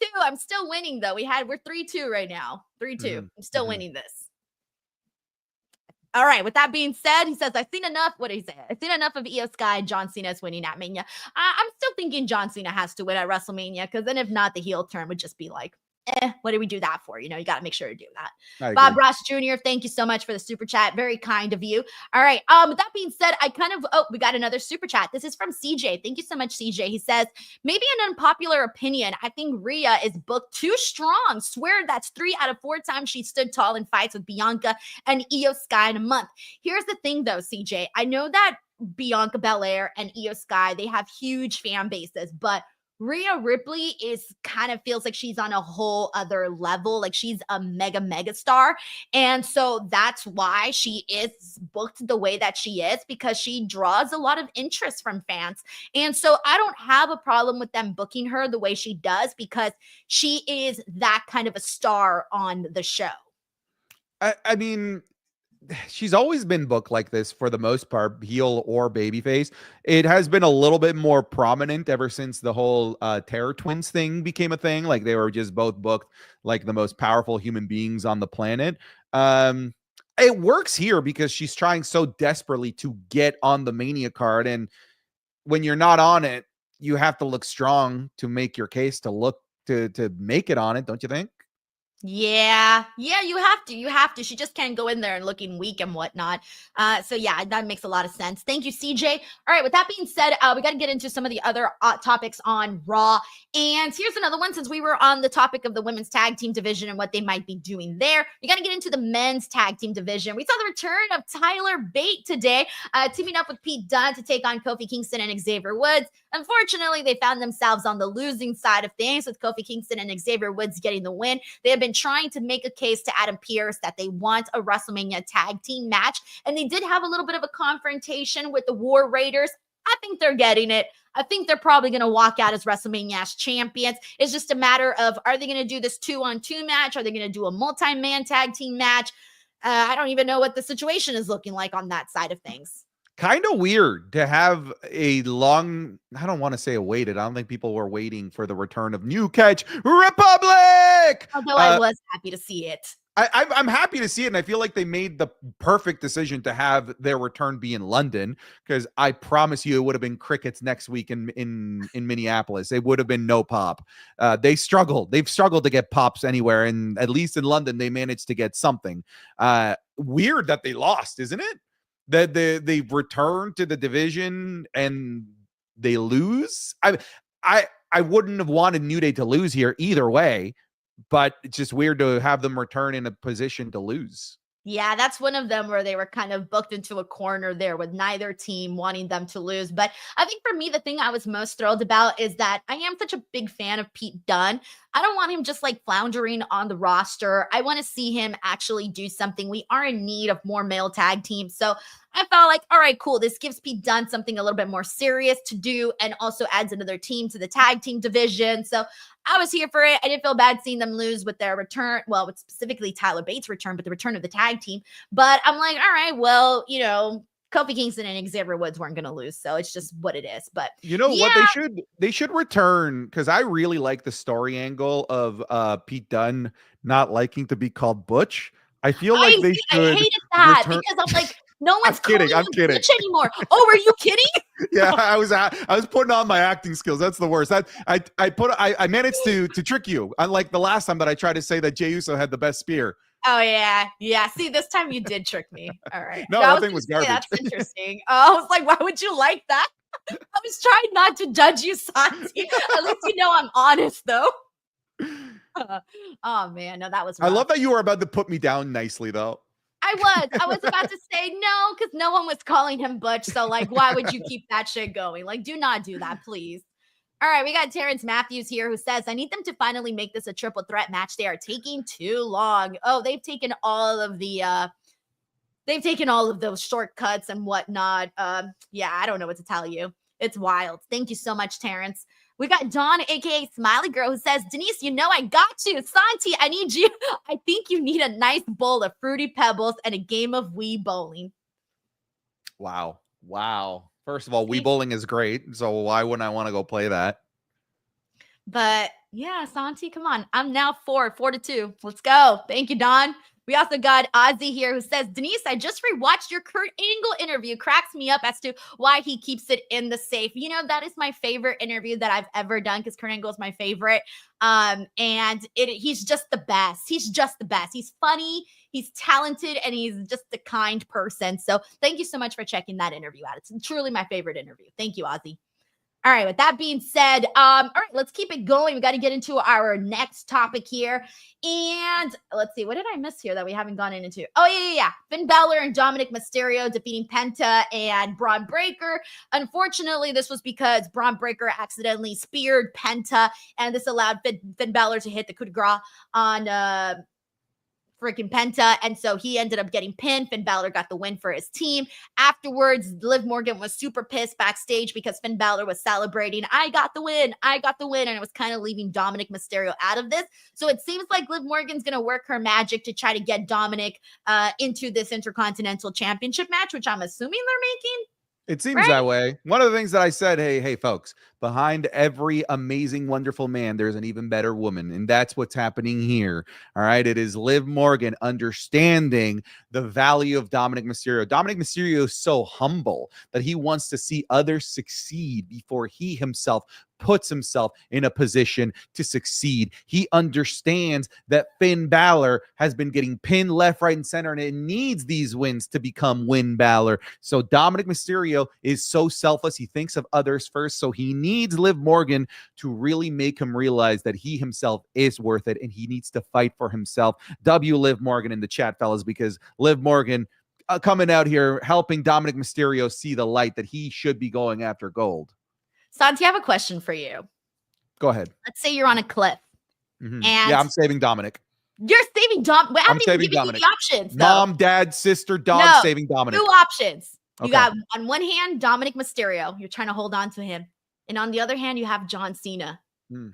2. I'm still winning, though. We're 3-2 right now. 3-2. I'm still winning this. All right. With that being said, he says, I've seen enough. What did he say? I've seen enough of Iyo Sky and John Cena's winning at Mania. I'm still thinking John Cena has to win at WrestleMania, because then if not, the heel turn would just be like, what do we do that for? You got to make sure to do that. Bob Ross Jr., thank you so much for the super chat. Very kind of you. All right. With that being said, we got another super chat. This is from CJ. Thank you so much, CJ. He says, maybe an unpopular opinion. I think Rhea is booked too strong. Swear that's 3 out of 4 times she stood tall in fights with Bianca and Iyo Sky in a month. Here's the thing though, CJ. I know that Bianca Belair and Iyo Sky, they have huge fan bases, but Rhea Ripley feels like she's on a whole other level. Like she's a mega star. And so that's why she is booked the way that she is, because she draws a lot of interest from fans. And so I don't have a problem with them booking her the way she does, because she is that kind of a star on the show. I mean, she's always been booked like this for the most part, heel or babyface. It has been a little bit more prominent ever since the whole Terror Twins thing became a thing. Like they were just both booked like the most powerful human beings on the planet. It works here because she's trying so desperately to get on the Mania card, and when you're not on it, you have to look strong to make your case to make it on it, don't you think? Yeah, you have to. She just can't go in there and looking weak and whatnot. So yeah, that makes a lot of sense. Thank you, CJ. All right, with that being said, we got to get into some of the other topics on Raw. And here's another one, since we were on the topic of the women's tag team division and what they might be doing there. We got to get into the men's tag team division. We saw the return of Tyler Bate today, teaming up with Pete Dunne to take on Kofi Kingston and Xavier Woods. Unfortunately, they found themselves on the losing side of things, with Kofi Kingston and Xavier Woods getting the win. They have been trying to make a case to Adam Pearce that they want a WrestleMania tag team match, and they did have a little bit of a confrontation with the War Raiders. I think they're getting it. I think they're probably going to walk out as WrestleMania's champions. It's just a matter of, are they going to do this 2-on-2 match? Are they going to do a multi-man tag team match? I don't even know what the situation is looking like on that side of things. Kind of weird to have a long, I don't want to say awaited. I don't think people were waiting for the return of New Catch Republic. Although I was happy to see it. I'm happy to see it, and I feel like they made the perfect decision to have their return be in London, because I promise you it would have been crickets next week in Minneapolis. It would have been no pop. They've struggled to get pops anywhere, and at least in London they managed to get something. Weird that they lost, isn't it? That they return to the division and they lose. I wouldn't have wanted New Day to lose here either way, but it's just weird to have them return in a position to lose. Yeah, that's one of them where they were kind of booked into a corner there with neither team wanting them to lose. But I think for me, the thing I was most thrilled about is that I am such a big fan of Pete Dunne. I don't want him just like floundering on the roster. I want to see him actually do something. We are in need of more male tag teams. So I felt like, all right, cool. This gives Pete Dunne something a little bit more serious to do, and also adds another team to the tag team division. So I was here for it. I didn't feel bad seeing them lose with their return. Well, with specifically Tyler Bates' return, but the return of the tag team. But I'm like, all right, well, you know, Kofi Kingston and Xavier Woods weren't going to lose, so it's just what it is. But you know what, they should return, because I really like the story angle of Pete Dunne not liking to be called Butch. I feel like they should. I hated that because I'm like, no one's calling him Butch anymore. Oh, are you kidding? Yeah, I was putting on my acting skills. That's the worst. I managed to trick you, unlike the last time that I tried to say that Jey Uso had the best spear. Oh, yeah. See, this time you did trick me. All right. No, that thing was garbage. That's interesting. I was like, why would you like that? I was trying not to judge you, Santi. At least you know I'm honest, though. Oh, man. No, that was rough. I love that you were about to put me down nicely, though. I was about to say no, because no one was calling him Butch. So, like, why would you keep that shit going? Like, do not do that, please. All right, we got Terrence Matthews here who says, I need them to finally make this a triple threat match. They are taking too long. Oh, they've taken all of those shortcuts and whatnot. Yeah, I don't know what to tell you. It's wild. Thank you so much, Terrence. We got Dawn, aka Smiley Girl, who says, Denise, you know I got you. Santi, I need you. I think you need a nice bowl of Fruity Pebbles and a game of Wii bowling. Wow. First of all, Wii bowling is great, so why wouldn't I want to go play that? But yeah, Santi, come on. I'm now 4-2. Let's go. Thank you, Don. We also got Ozzy here who says, Denise, I just rewatched your Kurt Angle interview. Cracks me up as to why he keeps it in the safe. You know, that is my favorite interview that I've ever done, because Kurt Angle is my favorite. He's just the best. He's funny. He's talented, and he's just a kind person. So thank you so much for checking that interview out. It's truly my favorite interview. Thank you, Ozzy. All right, with that being said, all right, let's keep it going. We got to get into our next topic here. And let's see, what did I miss here that we haven't gone into? Oh, yeah. Finn Balor and Dominic Mysterio defeating Penta and Braun Breaker. Unfortunately, this was because Braun Breaker accidentally speared Penta, and this allowed Finn Balor to hit the coup de grace on freaking Penta. And so he ended up getting pinned. Finn Balor got the win for his team. Afterwards, Liv Morgan was super pissed backstage because Finn Balor was celebrating, I got the win. And it was kind of leaving Dominic Mysterio out of this. So it seems like Liv Morgan's going to work her magic to try to get Dominic into this Intercontinental Championship match, which I'm assuming they're making. It seems that way. One of the things that I said, hey, folks, behind every amazing, wonderful man, there's an even better woman. And that's what's happening here. All right. It is Liv Morgan understanding the value of Dominic Mysterio. Dominic Mysterio is so humble that he wants to see others succeed before he himself puts himself in a position to succeed. He understands that Finn Balor has been getting pinned left, right, and center, and it needs these wins to become Win Balor. So Dominic Mysterio is so selfless. He thinks of others first. So he needs Liv Morgan to really make him realize that he himself is worth it, and he needs to fight for himself. W Liv Morgan in the chat, fellas, because Liv Morgan coming out here helping Dominic Mysterio see the light that he should be going after gold. Santi, I have a question for you. Go ahead. Let's say you're on a cliff. And Yeah, I'm saving Dominic. You're saving Dom. I haven't even given you Dominic. the options. Though. Mom, dad, sister, dog, saving Dominic. 2 options. You Okay. got on one hand Dominic Mysterio. You're trying to hold on to him, and on the other hand you have John Cena.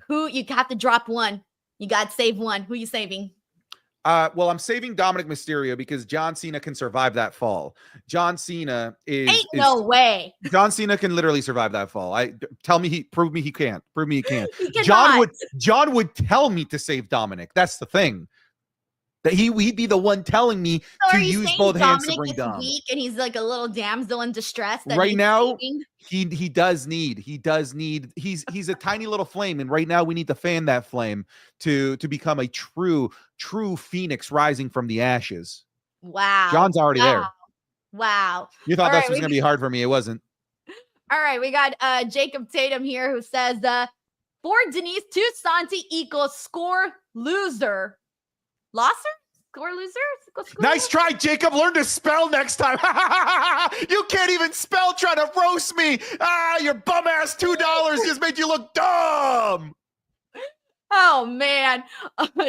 Who you have to drop one. You got to save one. Who you saving? Well, I'm saving Dominic Mysterio because John Cena can survive that fall. John Cena is no way. John Cena can literally survive that fall. Prove me he can't. Prove me he can't. He cannot. John would tell me to save Dominic. That's the thing. That he'd be the one telling me to use both hands to bring Dom. Weak and he's like a little damsel in distress. Right now, he does need. He's a tiny little flame, and right now we need to fan that flame to become a true phoenix rising from the ashes. Wow. John's already there. Wow. You thought All this was gonna be hard for me. It wasn't. All right, we got Jacob Tatum here who says for Denise 2 Santi equals score loser. Losser? Score loser? Nice try, Jacob. Learn to spell next time. You can't even spell trying to roast me. Your bum ass $2 just made you look dumb. Oh man.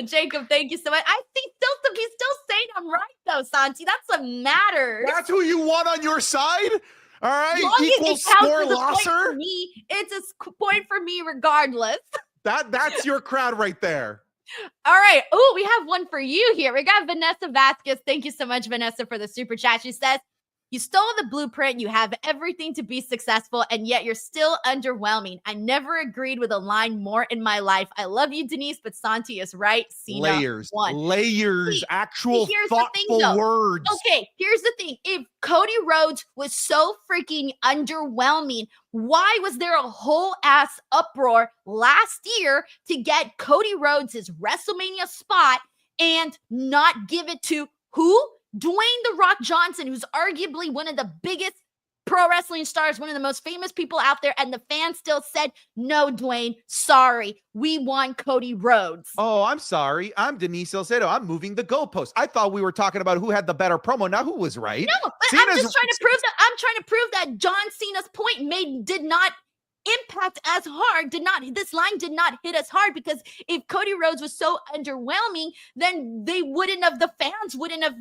Jacob, thank you so much. He's still saying I'm right though, Santi. That's what matters. That's who you want on your side? All right. Long Equal as it counts score as a point losser. for me, it's a point for me regardless. That's your crowd right there. All right. Oh, we have one for you here. We got Vanessa Vasquez. Thank you so much, Vanessa, for the super chat. She says, you stole the blueprint. You have everything to be successful, and yet you're still underwhelming. I never agreed with a line more in my life. I love you, Denise, but Santi is right. Cena Layers, won. actual Here's thoughtful the thing, words. Okay, here's the thing. If Cody Rhodes was so freaking underwhelming, why was there a whole ass uproar last year to get Cody Rhodes his WrestleMania spot and not give it to who? Dwayne "The Rock" Johnson, who's arguably one of the biggest pro wrestling stars, one of the most famous people out there, and the fans still said, no, Dwayne, sorry, we want Cody Rhodes. Oh, I'm sorry. I'm Denise Salcedo. I'm moving the goalpost. I thought we were talking about who had the better promo, not who was right. No, but I'm trying to prove that John Cena's point did not impact as hard, this line did not hit as hard, because if Cody Rhodes was so underwhelming, then the fans wouldn't have,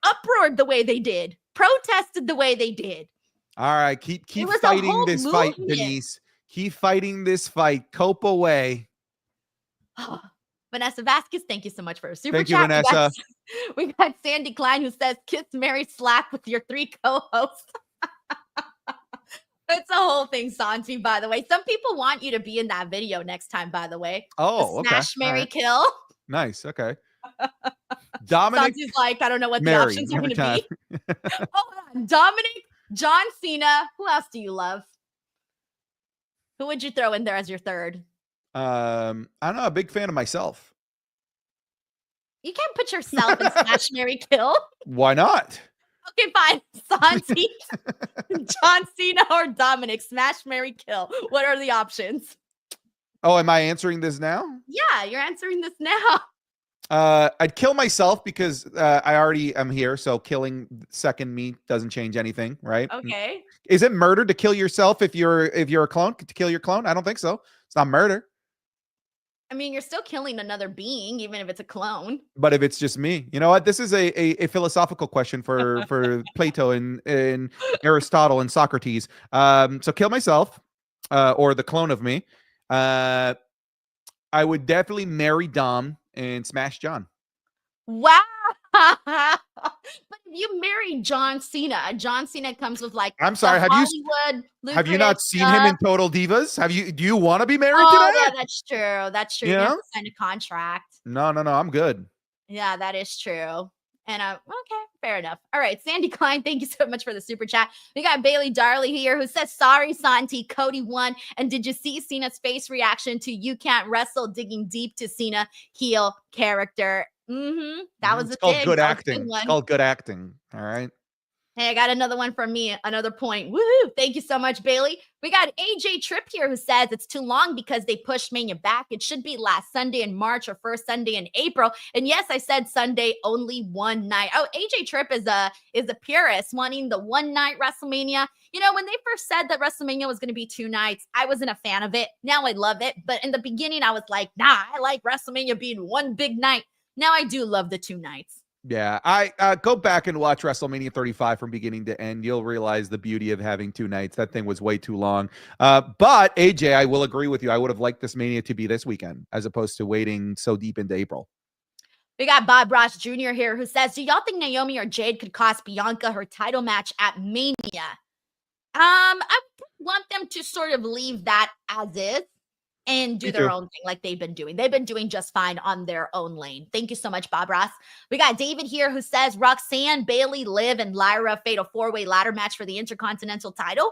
uproared the way they did, protested the way they did. All right, keep fighting this fight, Denise. Keep fighting this fight. Cope away. Vanessa Vasquez, thank you so much for a super Thank you, chat. Vanessa. We got Sandy Klein who says, kiss, marry, slap with your 3 co-hosts. It's a whole thing, Santi, by the way. Some people want you to be in that video next time, by the way. Oh, the Smash, Marry, right. Kill. Nice. Okay. Dominic. Santi's like, I don't know what the Mary, options are going to be. be. Hold on. Dominic, John Cena. Who else do you love? Who would you throw in there as your third? I don't know. A big fan of myself. You can't put yourself in Smash, Marry, Kill. Why not? Okay, fine. Santi, John Cena, or Dominic. Smash, Marry, Kill. What are the options? Oh, am I answering this now? Yeah, you're answering this now. I'd kill myself because I already am here. So killing second me doesn't change anything, right? Okay. Is it murder to kill yourself if you're a clone? To kill your clone? I don't think so. It's not murder. I mean, you're still killing another being, even if it's a clone. But if it's just me, you know what? This is a philosophical question for Plato and Aristotle and Socrates. So kill myself, or the clone of me. I would definitely marry Dom and smash John. Wow. But if you marry John Cena comes with like I'm sorry, have you not seen him in Total Divas? Do you want to be married to that? Yeah, that's true. That's true. You Yeah? have to sign a contract. No, I'm good. Yeah, that is true. And okay, fair enough. All right, Sandy Klein, thank you so much for the super chat. We got Bailey Darley here who says, sorry, Santi, Cody won. And did you see Cena's face reaction to "you can't wrestle," digging deep to Cena heel character? That was It's called dig. good That was a acting. good one. It's called good acting. All right. Hey, I got another one from me, another point. Woohoo! Thank you so much, Bailey. We got AJ Tripp here who says it's too long because they pushed Mania back. It should be last Sunday in March or first Sunday in April. And yes, I said Sunday, only one night. Oh, AJ Tripp is a purist, wanting the one night WrestleMania. You know, when they first said that WrestleMania was going to be 2 nights, I wasn't a fan of it. Now I love it. But in the beginning, I was like, nah, I like WrestleMania being one big night. Now I do love the 2 nights. Yeah, I go back and watch WrestleMania 35 from beginning to end. You'll realize the beauty of having 2 nights. That thing was way too long. But AJ, I will agree with you. I would have liked this Mania to be this weekend as opposed to waiting so deep into April. We got Bob Ross Jr. here who says, do y'all think Naomi or Jade could cost Bianca her title match at Mania? I want them to sort of leave that as is and do their own thing like they've been doing. They've been doing just fine on their own lane. Thank you so much, Bob Ross. We got David here who says Roxanne, Bailey, Liv, and Lyra fatal 4-way ladder match for the Intercontinental title.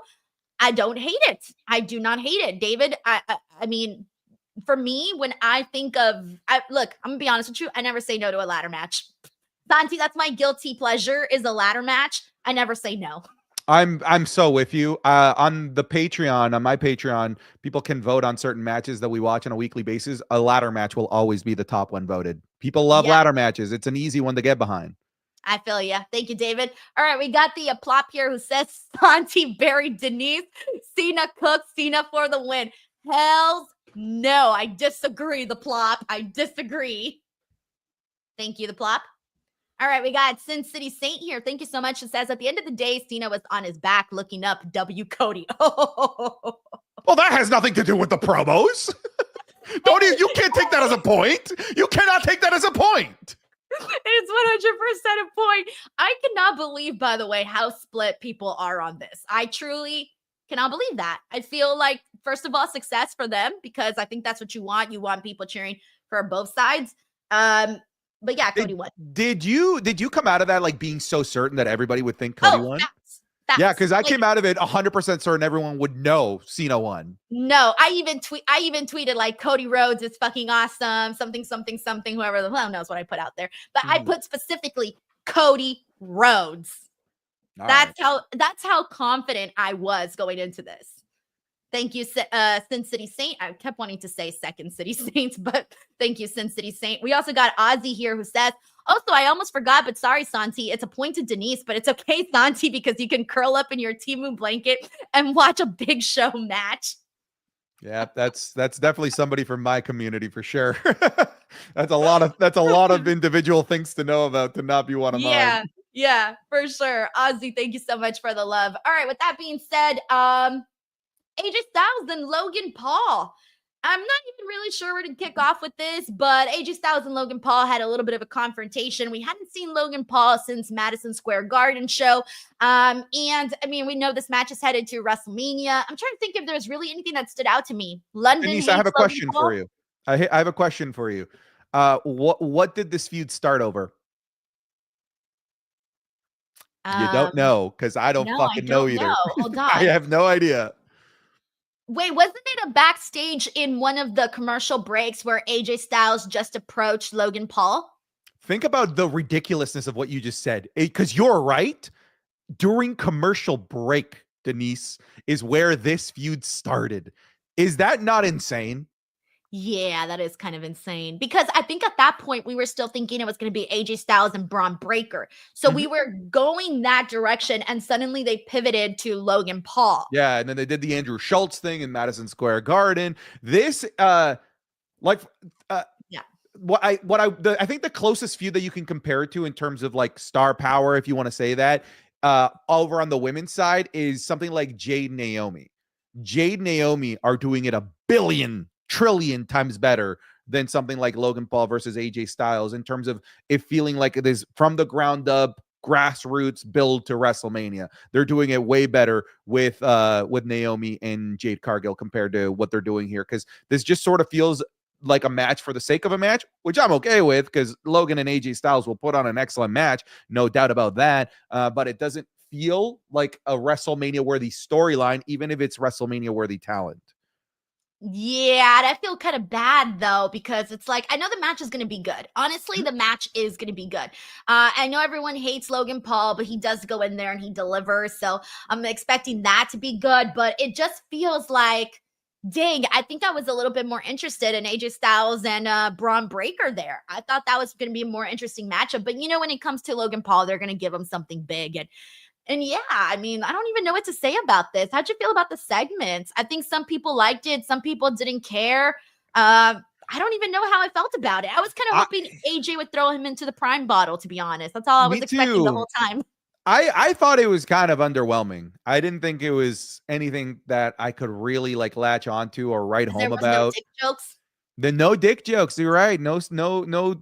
I don't hate it. I do not hate it. David, I mean, for me, when I think of, look, I'm going to be honest with you. I never say no to a ladder match. Santi, that's my guilty pleasure is a ladder match. I never say no. I'm so with you. On the Patreon, on my Patreon, people can vote on certain matches that we watch on a weekly basis. A ladder match will always be the top one voted. People love ladder matches. It's an easy one to get behind. I feel you. Thank you, David. All right, we got the plop here who says Santi buried Denise. Cena cooks, Cena for the win. Hells no. I disagree, the plop. I disagree. Thank you, the plop. All right, we got Sin City Saint here. Thank you so much. It says, at the end of the day, Cena was on his back looking up W. Cody. Oh. Well, that has nothing to do with the promos. You can't take that as a point. You cannot take that as a point. It's 100% a point. I cannot believe, by the way, how split people are on this. I truly cannot believe that. I feel like, first of all, success for them because I think that's what you want. You want people cheering for both sides. But yeah, Cody won. Did you come out of that like being so certain that everybody would think Cody won? Facts. Yeah, because I came out of it 100% certain everyone would know Cena won. No, I even tweeted like Cody Rhodes is fucking awesome, something, whoever the hell knows what I put out there. But I put specifically Cody Rhodes. That's how confident I was going into this. Thank you, Sin City Saint. I kept wanting to say Second City Saints, but thank you, Sin City Saint. We also got Ozzy here who says, also, I almost forgot, but sorry, Santi. It's a point to Denise, but it's okay, Santi, because you can curl up in your Temu blanket and watch a Big Show match. Yeah, that's definitely somebody from my community for sure. That's a lot of individual things to know about to not be one of mine. Yeah, for sure. Ozzy, thank you so much for the love. All right, with that being said, AJ Styles and Logan Paul. I'm not even really sure where to kick off with this, but AJ Styles and Logan Paul had a little bit of a confrontation. We hadn't seen Logan Paul since Madison Square Garden show. And I mean, we know this match is headed to WrestleMania. I'm trying to think if there's really anything that stood out to me. London. Denise, I have a question for you. I have a question for you. What did this feud start over? You don't know, because I don't fucking know either. Hold on. I have no idea. Wait, wasn't it a backstage in one of the commercial breaks where AJ Styles just approached Logan Paul? Think about the ridiculousness of what you just said, because you're right. During commercial break, Denise, is where this feud started. Is that not insane? Yeah, that is kind of insane because I think at that point we were still thinking it was going to be AJ Styles and Braun Breaker. So we were going that direction and suddenly they pivoted to Logan Paul. Yeah, and then they did the Andrew Schultz thing in Madison Square Garden. This Like, yeah. I think the closest feud that you can compare it to in terms of like star power, if you want to say that, over on the women's side is something like Jade Naomi. Jade Naomi are doing it a billion trillion times better than something like Logan Paul versus AJ Styles in terms of it feeling like it is from the ground up, grassroots build to WrestleMania. They're doing it way better with Naomi and Jade Cargill compared to what they're doing here, because this just sort of feels like a match for the sake of a match, which I'm okay with, because Logan and AJ Styles will put on an excellent match, no doubt about that. But it doesn't feel like a WrestleMania worthy storyline, even if it's WrestleMania worthy talent. Yeah, and I feel kind of bad though, because it's like, I know the match is going to be good. Honestly, the match is going to be good. I know everyone hates Logan Paul, but he does go in there and he delivers. So I'm expecting that to be good, but it just feels like, dang, I think I was a little bit more interested in AJ Styles and Braun Breaker there. I thought that was going to be a more interesting matchup, but you know, when it comes to Logan Paul, they're going to give him something big. And yeah, I mean, I don't even know what to say about this. How'd you feel about the segments? I think some people liked it. Some people didn't care. I don't even know how I felt about it. I was kind of hoping AJ would throw him into the prime bottle, to be honest. That's all I was expecting the whole time. I thought it was kind of underwhelming. I didn't think it was anything that I could really like latch onto or write home about. No dick jokes? No dick jokes. You're right. No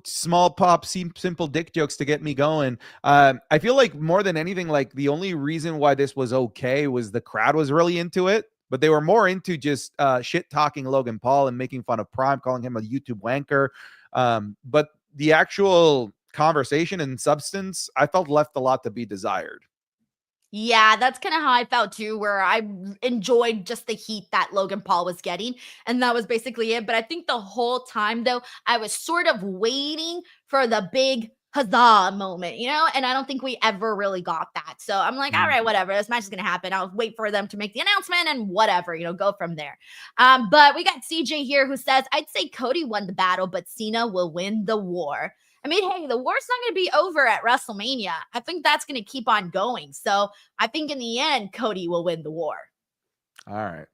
small pop, simple dick jokes to get me going. I feel like more than anything, like the only reason why this was okay was the crowd was really into it, but they were more into just shit talking Logan Paul and making fun of Prime, calling him a YouTube wanker. But the actual conversation and substance, I felt left a lot to be desired. Yeah, that's kind of how I felt too, where I enjoyed just the heat that Logan Paul was getting. And that was basically it. But I think the whole time, though, I was sort of waiting for the big huzzah moment, you know? And I don't think we ever really got that. So I'm like, all right, whatever. This match is going to happen. I'll wait for them to make the announcement and whatever, you know, go from there. But we got CJ here who says, I'd say Cody won the battle, but Cena will win the war. I mean, hey, the war's not going to be over at WrestleMania. I think that's going to keep on going. So I think in the end, Cody will win the war. All right.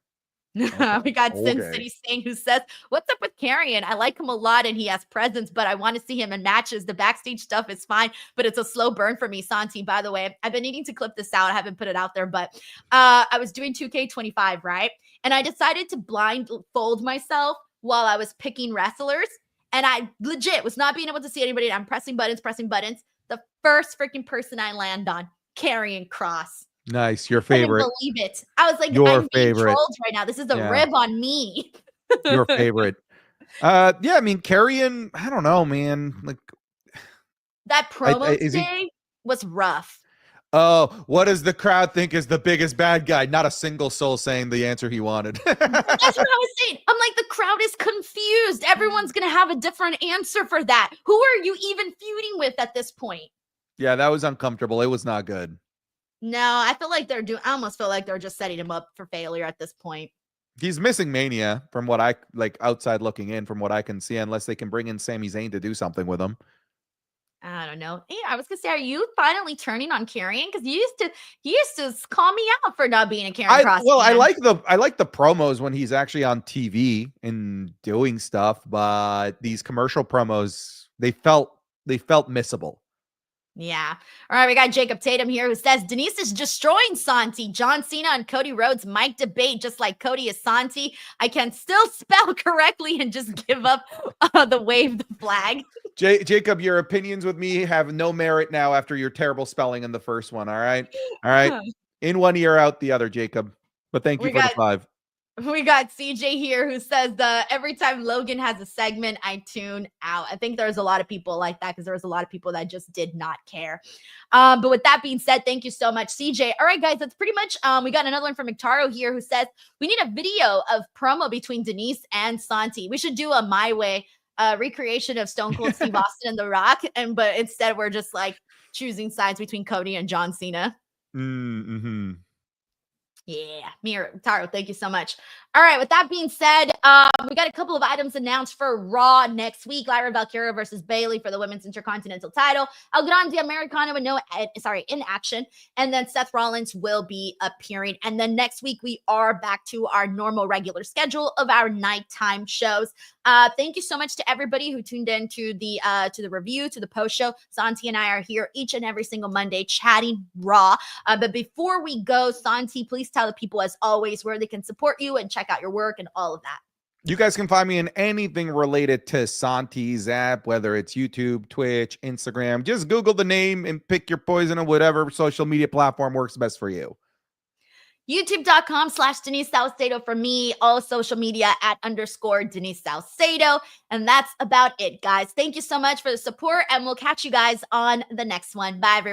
Okay. We got Sin City Stain who says, what's up with Karrion? I like him a lot and he has presence, but I want to see him in matches. The backstage stuff is fine, but it's a slow burn for me. Santi, by the way, I've been needing to clip this out. I haven't put it out there, but I was doing 2K25, right? And I decided to blindfold myself while I was picking wrestlers. And I legit was not being able to see anybody. I'm pressing buttons. The first freaking person I land on, Karrion Kross. Nice. Your favorite. I couldn't believe it. I was like, your I'm being favorite. trolled right now. This is a rib on me. Your favorite. Yeah, I mean, Karrion, I don't know, man. Like that promo today was rough. Oh, what does the crowd think is the biggest bad guy? Not a single soul saying the answer he wanted. That's what I was saying. I'm like, the crowd is confused. Everyone's going to have a different answer for that. Who are you even feuding with at this point? Yeah, that was uncomfortable. It was not good. No, I feel like I almost feel like they're just setting him up for failure at this point. He's missing Mania from what I like outside looking in, from what I can see, unless they can bring in Sami Zayn to do something with him. I don't know. Yeah, I was gonna say, are you finally turning on Karrion? Because you used to call me out for not being a Karrion Kross. Well, fan. I like the promos when he's actually on TV and doing stuff, but these commercial promos, they felt missable. Yeah. All right, we got Jacob Tatum here who says Denise is destroying Santi. John Cena and Cody Rhodes mic debate just like Cody is Santi. I can still spell correctly and just give up the wave the flag. Jacob, your opinions with me have no merit now after your terrible spelling in the first one. All right. In one ear, out the other, Jacob. But thank you for the 5. We got CJ here who says every time Logan has a segment, I tune out. I think there's a lot of people like that because there was a lot of people that just did not care. But with that being said, thank you so much, CJ. All right, guys, that's pretty much, we got another one from McTaro here who says, we need a video of promo between Denise and Santi. We should do a My Way recreation of Stone Cold Steve Austin and The Rock. But instead we're just like choosing sides between Cody and John Cena. Mm-hmm. Yeah, Taro, thank you so much. All right, with that being said, we got a couple of items announced for Raw next week. Lyra Valkyria versus Bayley for the Women's Intercontinental title. El Grande Americano in action. And then Seth Rollins will be appearing. And then next week, we are back to our normal regular schedule of our nighttime shows. Thank you so much to everybody who tuned in to the review, to the post show. Santi and I are here each and every single Monday chatting Raw. But before we go, Santi, please tell the people, as always, where they can support you and check out your work and all of that. You guys can find me in anything related to Santi Zap, whether it's YouTube, Twitch, Instagram. Just Google the name and pick your poison on whatever social media platform works best for you. YouTube.com/Denise Salcedo for me. All social media @_Denise Salcedo. And that's about it, guys. Thank you so much for the support, and we'll catch you guys on the next one. Bye, everyone.